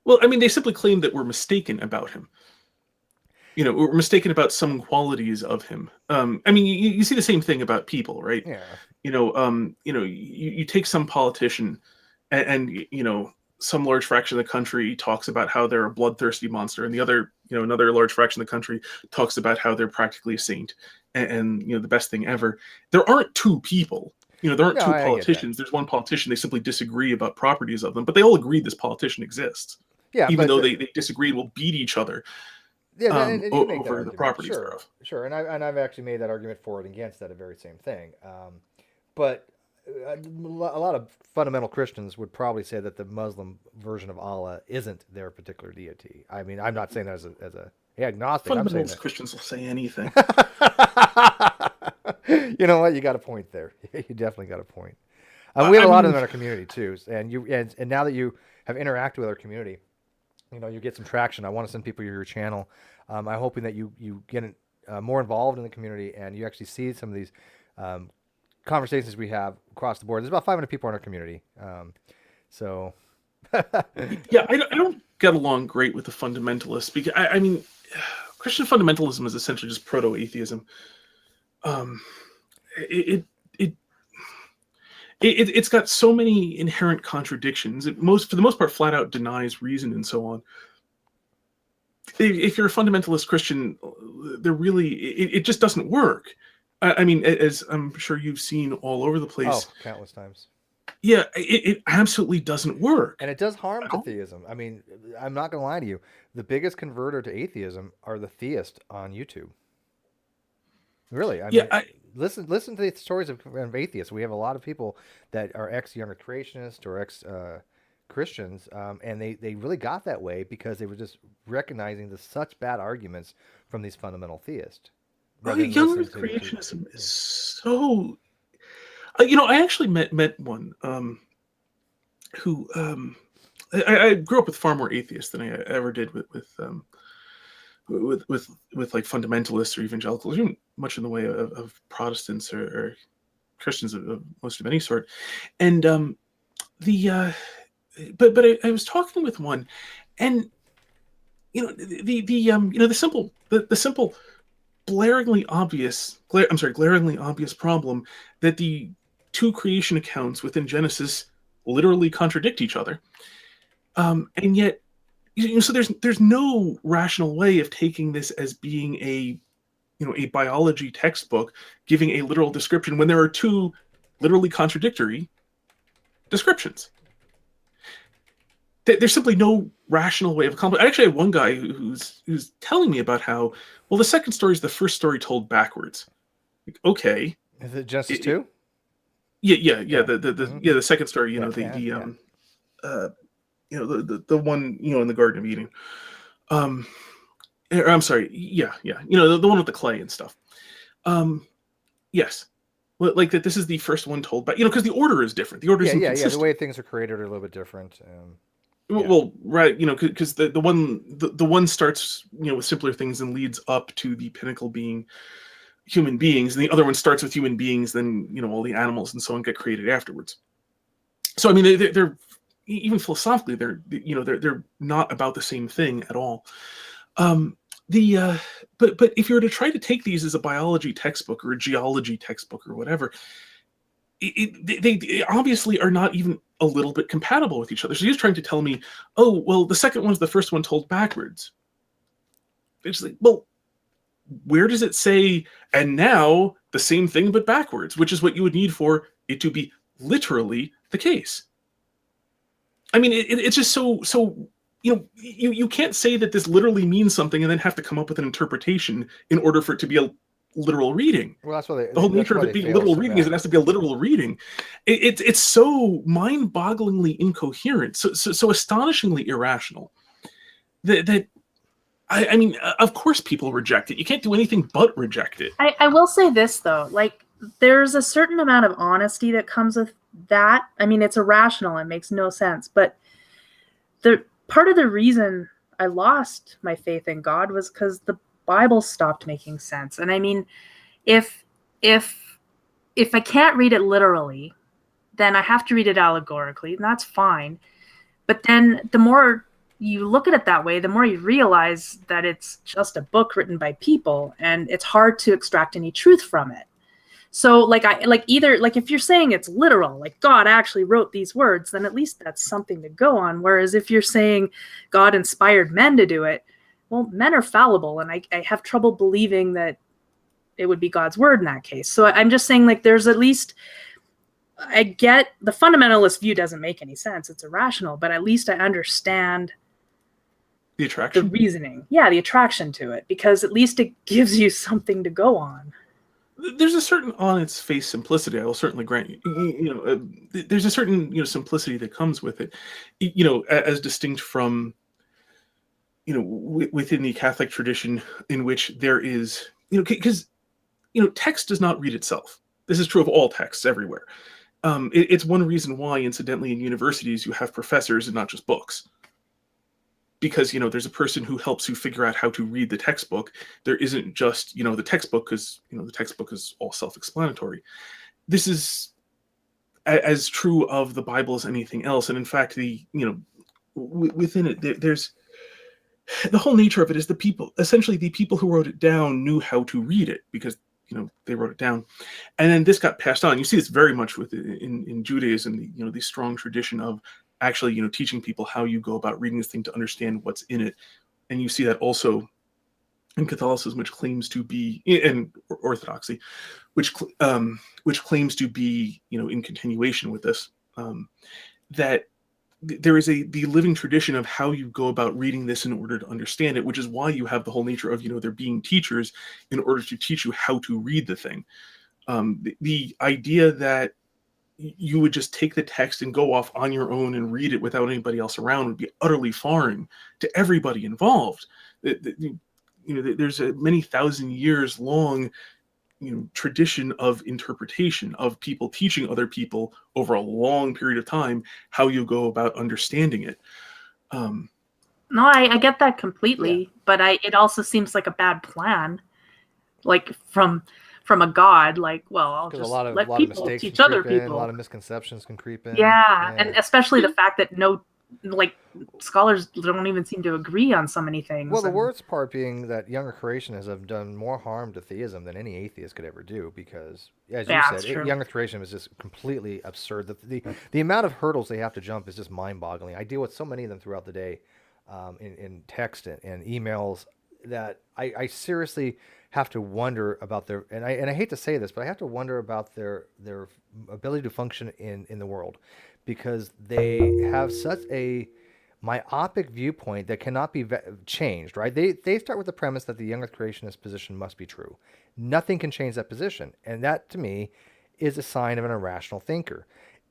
Well, I mean, they simply claim that we're mistaken about him. We're mistaken about some qualities of him. I mean, you see the same thing about people, right? Yeah. You take some politician and some large fraction of the country talks about how they're a bloodthirsty monster, and the other, another large fraction of the country talks about how they're practically a saint and the best thing ever. There aren't two people. There aren't two politicians. There's one politician. They simply disagree about properties of them, but they all agree this politician exists. Yeah, even though they disagree and will beat each other. Yeah, and over the properties thereof. Sure, and I've actually made that argument for and against that very same thing. But a lot of fundamental Christians would probably say that the Muslim version of Allah isn't their particular deity. I mean, I'm not saying that as a agnostic. Fundamentalist Christians will say anything. You know what? You got a point there. You definitely got a point. We have a lot of them in our community too, and now that you have interacted with our community, you get some traction. I want to send people to your channel. I'm hoping that you get more involved in the community and you actually see some of these conversations we have across the board. There's about 500 people in our community. So yeah, I don't get along great with the fundamentalists because I mean, Christian fundamentalism is essentially just proto-atheism. It's got so many inherent contradictions. For the most part, flat out denies reason and so on. If you're a fundamentalist Christian, it just doesn't work. I mean, as I'm sure you've seen all over the place. Oh, countless times. Yeah, it absolutely doesn't work. And it does harm to theism. I mean, I'm not going to lie to you. The biggest converter to atheism are the theists on YouTube. Really, I mean, listen to the stories of atheists. We have a lot of people that are ex-younger creationists or ex-Christians, and they really got that way because they were just recognizing such bad arguments from these fundamental theists. Younger creationism is so... I actually met one who... I grew up with far more atheists than I ever did with like fundamentalists or evangelicals, even much in the way of Protestants or Christians of most of any sort. And but I was talking with one, and the simple glaringly obvious problem that the two creation accounts within Genesis literally contradict each other, and yet So there's no rational way of taking this as being a a biology textbook giving a literal description when there are two literally contradictory descriptions. There's simply no rational way of accomplishing. I actually had one guy who's telling me about how, well, the second story is the first story told backwards. Like, okay, Is it Genesis 2? Yeah. The second story, the one in the Garden of Eden. I'm sorry, the one with the clay and stuff. Yes, like that. This is the first one told, but because the order is different. The order is inconsistent. The way things are created are a little bit different. Well, right, because the one starts with simpler things and leads up to the pinnacle being human beings, and the other one starts with human beings, then all the animals and so on get created afterwards. So I mean, they're even philosophically they're not about the same thing at all. But if you were to try to take these as a biology textbook or a geology textbook or whatever, they obviously are not even a little bit compatible with each other. So he's trying to tell me, oh, well, the second one's the first one told backwards. It's like, well, where does it say, and now the same thing but backwards, which is what you would need for it to be literally the case. I mean, it's just so you can't say that this literally means something and then have to come up with an interpretation in order for it to be a literal reading. Well, that's why the whole nature of it being literal reading is it has to be a literal reading. It's so mind-bogglingly incoherent, so astonishingly irrational that I mean, of course people reject it. You can't do anything but reject it. I will say this though, like there's a certain amount of honesty that comes with that. I mean, it's irrational. It makes no sense, but the part of the reason I lost my faith in God was because the Bible stopped making sense. And I mean, if I can't read it literally, then I have to read it allegorically, and that's fine. But then the more you look at it that way, the more you realize that it's just a book written by people, and it's hard to extract any truth from it. So if you're saying it's literal, like God actually wrote these words, then at least that's something to go on. Whereas if you're saying God inspired men to do it, well, men are fallible, and I have trouble believing that it would be God's word in that case. So I'm just saying, like, there's at least, I get the fundamentalist view doesn't make any sense. It's irrational, but at least I understand the attraction, the reasoning. Yeah, the attraction to it, because at least it gives you something to go on. There's a certain on its face simplicity. I will certainly grant you. There's a certain simplicity that comes with it. As distinct from within the Catholic tradition, in which there is because text does not read itself. This is true of all texts everywhere. It's one reason why, incidentally, in universities you have professors and not just books. Because there's a person who helps you figure out how to read the textbook. There isn't just the textbook, because the textbook is all self-explanatory. This is as true of the Bible as anything else. And in fact, within it, there's the whole nature of it is the people who wrote it down knew how to read it, because they wrote it down, and then this got passed on. You see this very much in Judaism, the strong tradition of actually teaching people how you go about reading this thing to understand what's in it. And you see that also in Catholicism, which claims to be, and Orthodoxy, which claims to be in continuation with this, that there is the living tradition of how you go about reading this in order to understand it, which is why you have the whole nature of there being teachers in order to teach you how to read the thing. The idea that you would just take the text and go off on your own and read it without anybody else around would be utterly foreign to everybody involved. There's a many thousand years long tradition of interpretation, of people teaching other people over a long period of time how you go about understanding it. No, I get that completely, but it also seems like a bad plan, like from a god, like, well, I'll just let people teach other people. A lot of misconceptions can creep in. Yeah, and especially the fact that scholars don't even seem to agree on so many things. Well, the worst part being that younger creationists have done more harm to theism than any atheist could ever do, because, as you said, younger creationism is just completely absurd. The amount of hurdles they have to jump is just mind-boggling. I deal with so many of them throughout the day. in text and emails that I seriously have to wonder about their, and I hate to say this, but I have to wonder about their ability to function in the world, because they have such a myopic viewpoint that cannot be changed, right? They start with the premise that the young earth creationist position must be true. Nothing can change that position. And that, to me, is a sign of an irrational thinker.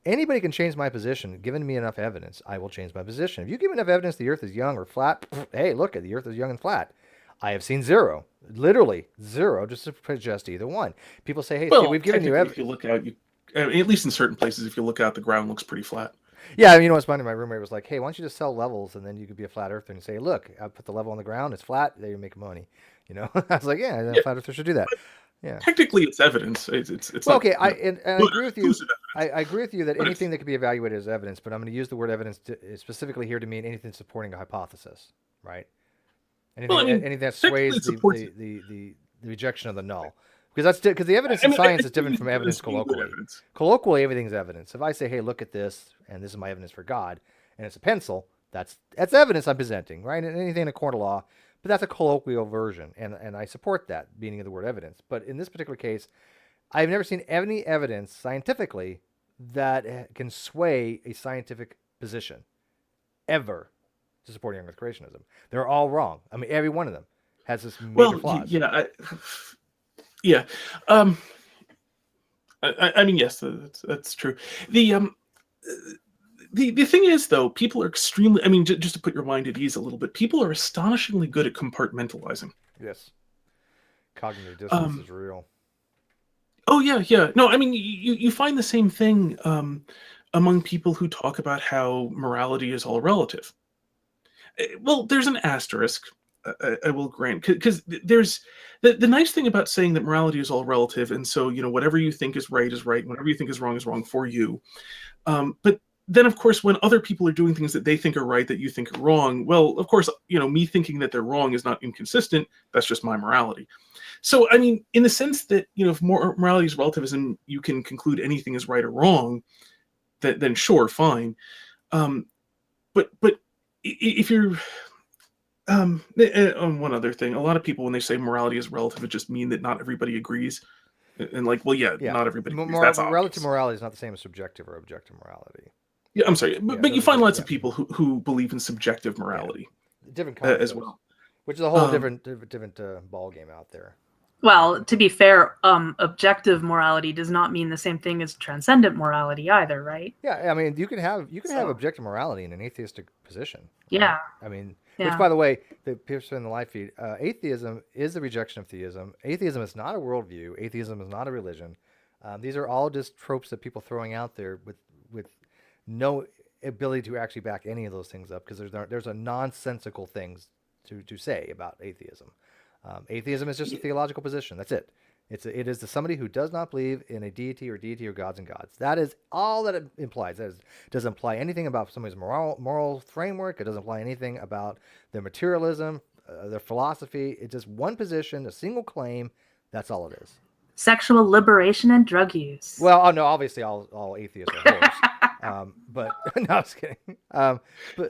Anybody can change my position. Given me enough evidence, I will change my position. If you give me enough evidence the earth is young or flat, hey, look, the earth is young and flat. I have seen zero, literally zero, just to suggest either one. People say, hey, well, Steve, we've given you evidence. If you look out, at least in certain places, if you look out, the ground looks pretty flat. Yeah, you know what's funny? My roommate was like, hey, why don't you just sell levels and then you could be a flat earther and say, look, I put the level on the ground, it's flat, there you make money. You know, I was like, yeah, flat earthers should do that. Yeah. Technically, it's evidence. It's well, like, okay. I agree with you. I agree with you that But anything that can be evaluated as evidence, but I'm going to use the word evidence specifically here to mean anything supporting a hypothesis, right? Anything, anything that sways the rejection of the null, because the evidence in science is different from evidence colloquially. Colloquially, everything's evidence. If I say, hey, look at this, and this is my evidence for God, and it's a pencil, that's evidence I'm presenting, right? And anything in a court of law. But that's a colloquial version, and I support that meaning of the word evidence. But in this particular case, I've never seen any evidence scientifically that can sway a scientific position ever to support young earth creationism. They're all wrong. I mean, every one of them has this major flaws. Yeah. I mean, yes, that's true. The thing is, though, people are extremely, I mean, just to put your mind at ease a little bit, people are astonishingly good at compartmentalizing. Yes. Cognitive dissonance is real. Oh, yeah. No, I mean, you find the same thing among people who talk about how morality is all relative. Well, there's an asterisk, I will grant, because there's the nice thing about saying that morality is all relative, and so, whatever you think is right, whatever you think is wrong for you. But then, of course, when other people are doing things that they think are right that you think are wrong, well, of course, me thinking that they're wrong is not inconsistent. That's just my morality. So, I mean, in the sense that, if morality is relativism, you can conclude anything is right or wrong, then sure, fine. But if you're... on one other thing, a lot of people, when they say morality is relative, it just mean that not everybody agrees. And like, well, yeah. Not everybody agrees. That's relative morality is not the same as subjective or objective morality. Yeah, I'm sorry, but you find lots of people who believe in subjective morality, different kinds as well, which is a whole different ball game out there. Well, to be fair, objective morality does not mean the same thing as transcendent morality either, right? Yeah, I mean, you can have objective morality in an atheistic position. Right? Yeah. I mean, which, by the way, the people in the live feed, atheism is the rejection of theism. Atheism is not a worldview. Atheism is not a religion. These are all just tropes that people throwing out there with no ability to actually back any of those things up, because there's a nonsensical things to say about atheism. Atheism is just a theological position. That's it. It is somebody who does not believe in a deity or gods and gods. That is all that it implies. It doesn't imply anything about somebody's moral framework. It doesn't imply anything about their materialism, their philosophy. It's just one position, a single claim. That's all it is. Sexual liberation and drug use. Well, no, obviously all atheists are whores. But no, I was kidding. But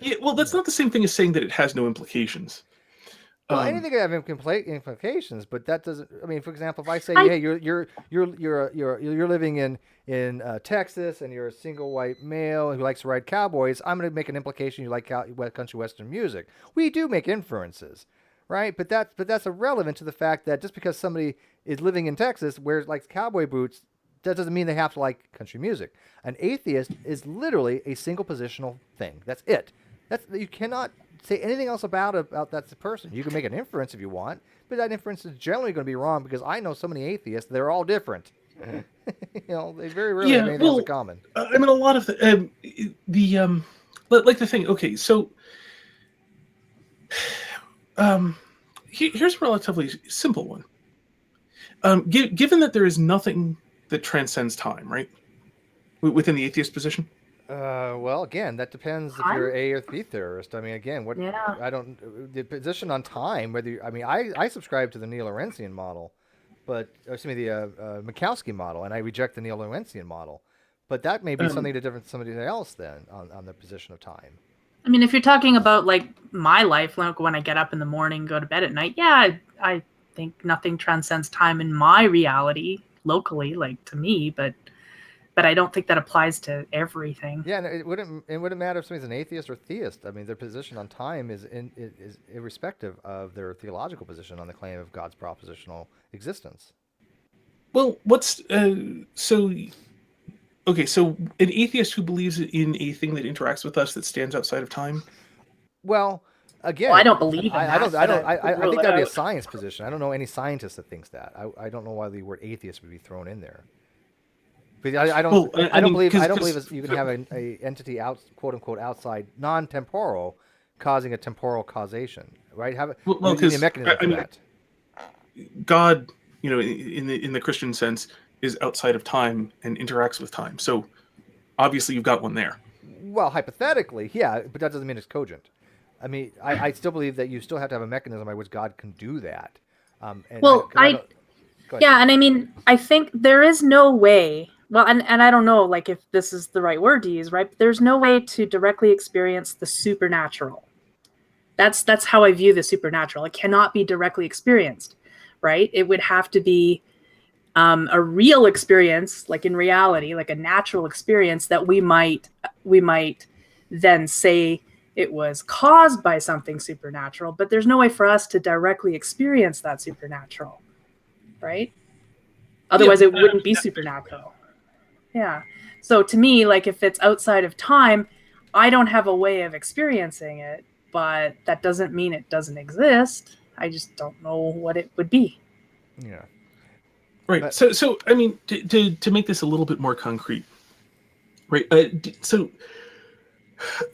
yeah, well, that's not the same thing as saying that it has no implications. Well, anything can have implications, but that doesn't. I mean, for example, if I say, "Hey, you're living in Texas and you're a single white male who likes to ride cowboys," I'm going to make an implication you like country western music. We do make inferences, right? But that's irrelevant to the fact that just because somebody is living in Texas likes cowboy boots, that doesn't mean they have to like country music. An atheist is literally a single positional thing. That's it. You cannot say anything else about that person. You can make an inference if you want, but that inference is generally going to be wrong, because I know so many atheists, they're all different. They very rarely have anything else in common. I mean, a lot of like the thing. Okay, so here's a relatively simple one. Given that there is nothing that transcends time, right, within the atheist position. Well, again, that depends if you're A or B theorist. I mean, again, the position on time, I subscribe to the Neo-Lorentzian model, the Minkowski model, and I reject the Neo-Lorentzian model. But that may be something different from somebody else then on the position of time. I mean, if you're talking about like my life, like when I get up in the morning, go to bed at night, yeah, I think nothing transcends time in my reality locally, like to me, but I don't think that applies to everything. Yeah, and it wouldn't matter if somebody's an atheist or theist. I mean, their position on time is irrespective of their theological position on the claim of God's propositional existence. Well, so an atheist who believes in a thing that interacts with us that stands outside of time. Well, again, Well, I don't believe in I that. I rule think it that'd be a out. science position. I don't know any scientist that thinks that. I don't know why the word atheist would be thrown in there. But I don't. Well, I don't mean, believe. I don't believe you can have a entity out, quote unquote, outside, non-temporal, causing a temporal causation, right? Have Well, you need a 'cause, mechanism I for mean, that. God, in the Christian sense, is outside of time and interacts with time. So obviously, you've got one there. Well, hypothetically, yeah, but that doesn't mean it's cogent. I mean, I still believe that you still have to have a mechanism by which God can do that. And Well, I don't, go ahead. yeah, and I mean, I think there is no way. Well, and I don't know, like if this is the right word to use, right? But there's no way to directly experience the supernatural. That's how I view the supernatural. It cannot be directly experienced, right? It would have to be a real experience, like in reality, like a natural experience that we might then say it was caused by something supernatural. But there's no way for us to directly experience that supernatural, right? Otherwise, it wouldn't be supernatural. Yeah. So to me, like if it's outside of time, I don't have a way of experiencing it, but that doesn't mean it doesn't exist. I just don't know what it would be. Yeah. Right. But- So I mean, to make this a little bit more concrete, right? So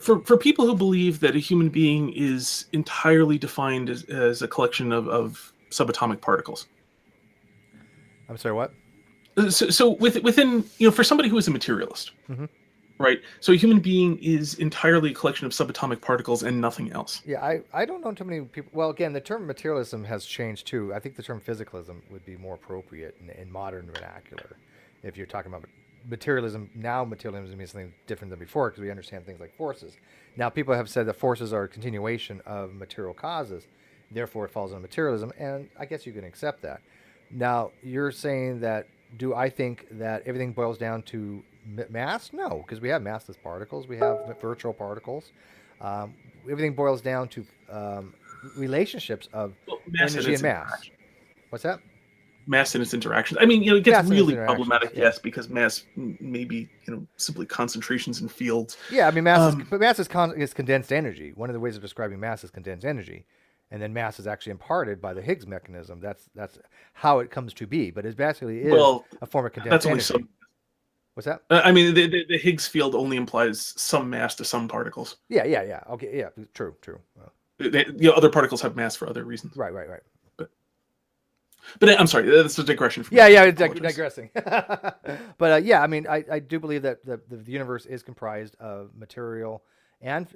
for people who believe that a human being is entirely defined as a collection of subatomic particles. I'm sorry, what? So within, for somebody who is a materialist, Mhm. right? So a human being is entirely a collection of subatomic particles and nothing else. Yeah, I don't know too many people. Well, again, the term materialism has changed too. I think the term physicalism would be more appropriate in modern vernacular. If you're talking about materialism, now materialism means something different than before because we understand things like forces. Now, people have said that forces are a continuation of material causes, therefore it falls under materialism, and I guess you can accept that. Now, you're saying that, do I think that everything boils down to mass? No, because we have massless particles, we have virtual particles. Everything boils down to relationships of Mass energy and mass. What's that? Mass and its interactions. I mean, it gets Mass and its really interactions, problematic, yeah. yes, because mass may be, simply concentrations in fields. Yeah, I mean, mass is condensed energy. One of the ways of describing mass is condensed energy, and then mass is actually imparted by the Higgs mechanism. That's how it comes to be. But it basically is a form of condensed That's only energy. some. What's that? I mean, the Higgs field only implies some mass to some particles. Yeah. Okay, yeah, true. Other particles have mass for other reasons. Right. But I'm sorry, that's a digression. Yeah, digressing. But yeah, I mean, I do believe that the universe is comprised of material and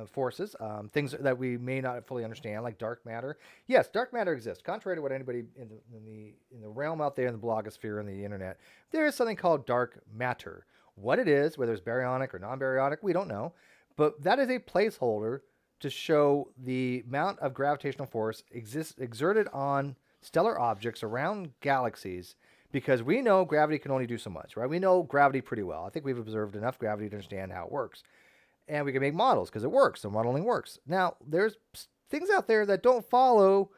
forces, things that we may not fully understand, like dark matter. Yes, dark matter exists. Contrary to what anybody in the realm out there in the blogosphere and the internet, there is something called dark matter. What it is, whether it's baryonic or non-baryonic, we don't know. But that is a placeholder to show the amount of gravitational force exerted on stellar objects around galaxies, because we know gravity can only do so much, right? We know gravity pretty well. I think we've observed enough gravity to understand how it works. And we can make models because it works. The modeling works. Now, there's things out there that don't follow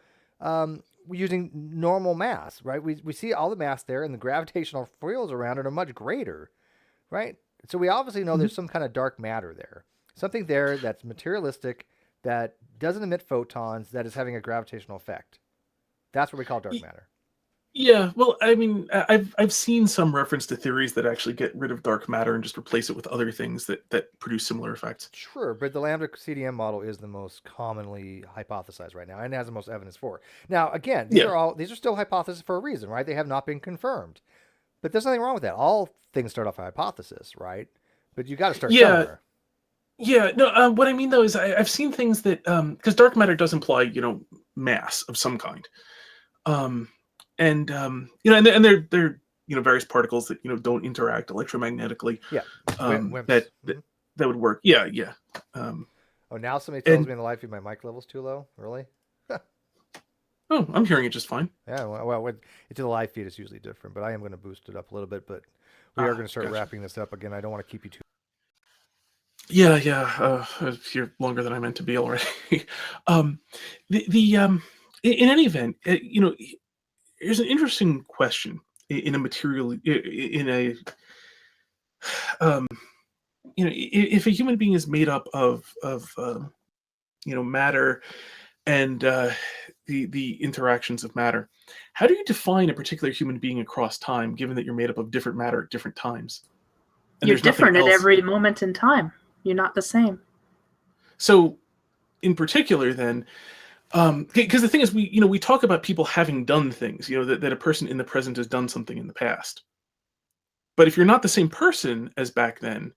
using normal mass, right? We see all the mass there, and the gravitational fields around it are much greater, right? So we obviously know there's some kind of dark matter there. Something there that's materialistic, that doesn't emit photons, that is having a gravitational effect. That's what we call dark matter. Yeah, well, I mean, I've seen some reference to theories that actually get rid of dark matter and just replace it with other things that produce similar effects. Sure, but the lambda CDM model is the most commonly hypothesized right now and has the most evidence for. Now, again, these are still hypotheses for a reason, right? They have not been confirmed. But there's nothing wrong with that. All things start off a hypothesis, right? But you got to start somewhere. Yeah, no, what I mean though is I've seen things that because dark matter does imply, mass of some kind. And they're various particles that don't interact electromagnetically. Yeah. That that would work. Yeah. Oh, now somebody tells and- me in the live feed my mic level's too low. Really? Oh, I'm hearing it just fine. Yeah. Well, it's in the live feed. It's usually different, but I am going to boost it up a little bit. But we are going to start Gotcha. wrapping this up again. I don't want to keep you too. Yeah. Here longer than I meant to be already. In any event, here's an interesting question in a material in a if a human being is made up of matter and the interactions of matter, how do you define a particular human being across time, given that you're made up of different matter at different times? And You're there's nothing different at else? every moment in time. You're not the same. So, in particular, then, because the thing is, we talk about people having done things, that a person in the present has done something in the past. But if you're not the same person as back then,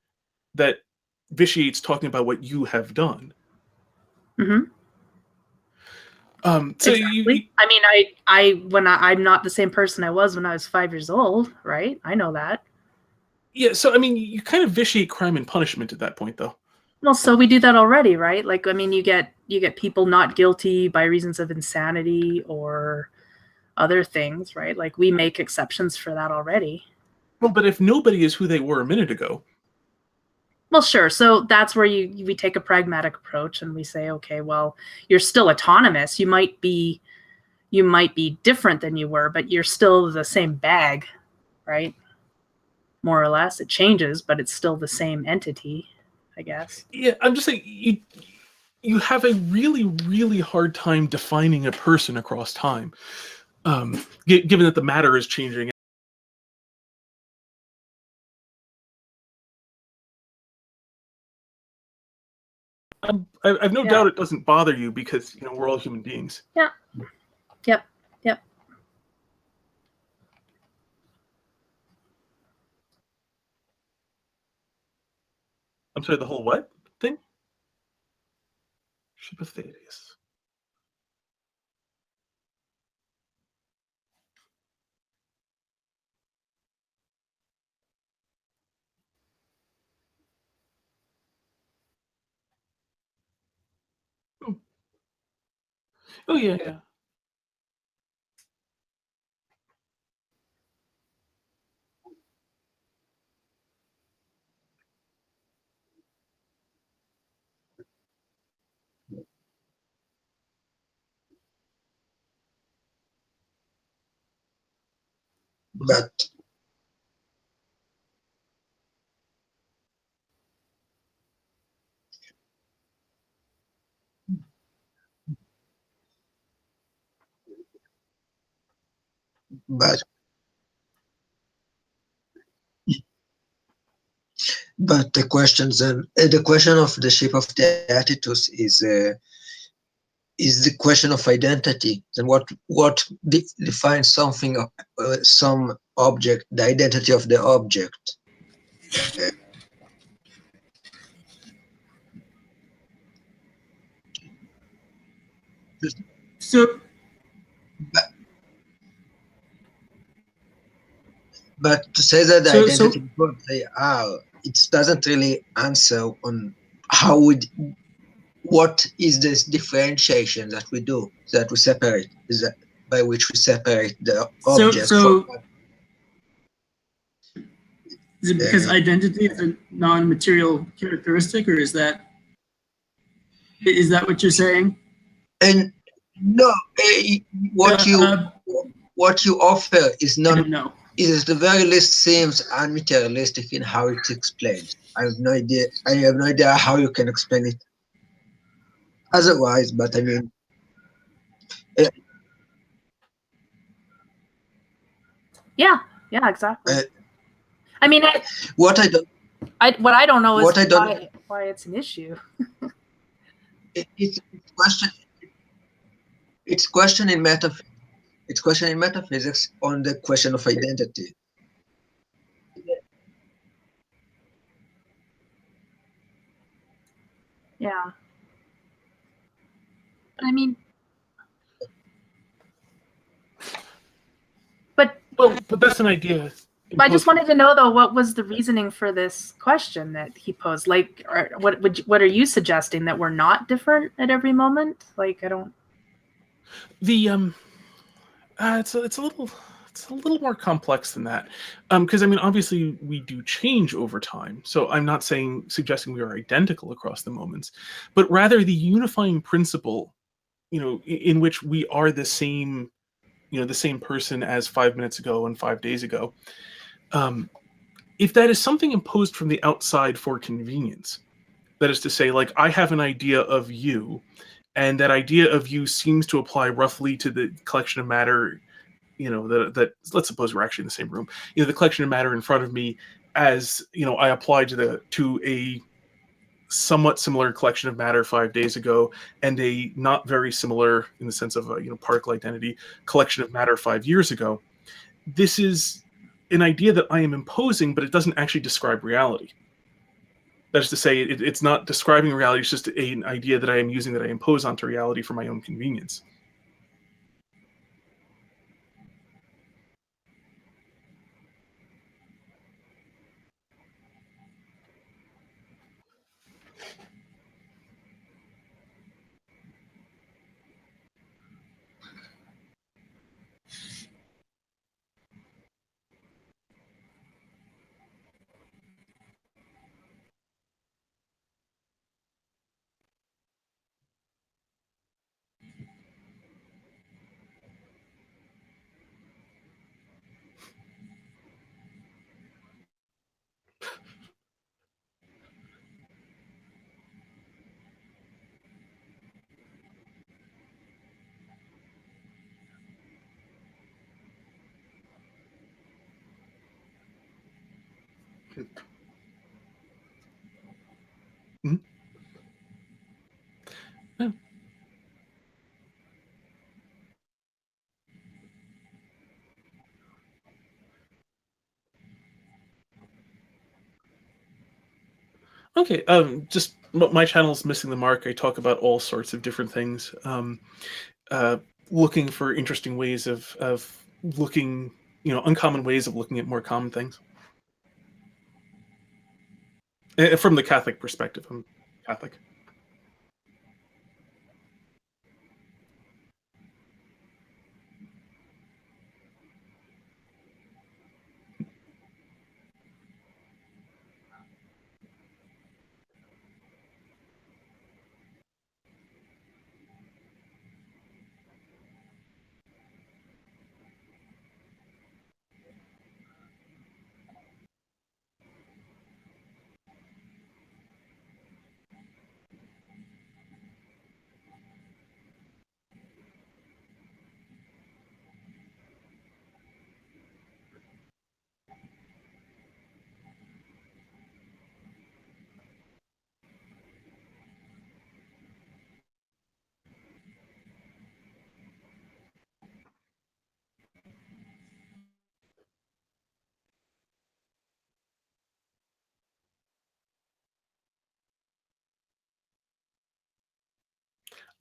that vitiates talking about what you have done. Mm-hmm. So exactly. I mean, I'm not the same person I was when I was 5 years old, right? I know that. Yeah. So I mean, you kind of vitiate crime and punishment at that point, though. Well, so we do that already, right? Like, I mean, you get people not guilty by reasons of insanity or other things, right? Like, we make exceptions for that already. Well, but if nobody is who they were a minute ago. Well, sure. So that's where we take a pragmatic approach and we say, okay, well, you're still autonomous. You might be different than you were, but you're still the same bag, right? More or less. It changes, but it's still the same entity, I guess. Yeah, I'm just saying you have a really, really hard time defining a person across time, given that the matter is changing. I've no doubt it doesn't bother you because we're all human beings. Yeah. Yep. I'm sorry, the whole what thing? Ship of Theism. Oh yeah. But but but the question of the shape of the attitudes is the question of identity. And what defines something, some object, the identity of the object. So, but to say that the So- identity is what they are, it doesn't really answer on what is this differentiation that we do, that we separate, is that by which we separate the object so from. is it because identity is a non-material characteristic, or is that what you're saying? And no, what you offer is I not. don't know. It is the very least seems unmaterialistic in how it's explained. I have no idea how you can explain it otherwise, but I mean, Yeah, exactly. I mean, what I don't know is what I don't- why it's an issue. it's question in metaphysics. It's question in metaphysics on the question of identity. Yeah. I mean, but Well, but that's an idea. I just wanted to know, though, what was the reasoning for this question that he posed? Like, what are you suggesting, that we're not different at every moment? Like, I don't. It's a little more complex than that, because I mean, obviously we do change over time. So I'm not suggesting we are identical across the moments, but rather the unifying principle, in which we are the same, the same person as 5 minutes ago and 5 days ago. If that is something imposed from the outside for convenience, that is to say, like, I have an idea of you, and that idea of you seems to apply roughly to the collection of matter, that let's suppose we're actually in the same room, the collection of matter in front of me, as I applied to a somewhat similar collection of matter 5 days ago, and a not very similar, in the sense of a particle identity, collection of matter 5 years ago. This is an idea that I am imposing, but it doesn't actually describe reality. That is to say, it's not describing reality, it's just an idea that I am using, that I impose onto reality for my own convenience. Mhm. Yeah. Okay, just my channel's missing the mark. I talk about all sorts of different things, looking for interesting ways of looking, uncommon ways of looking at more common things. From the Catholic perspective, I'm Catholic.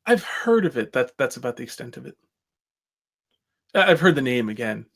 I've heard of it. That's about the extent of it. I've heard the name again,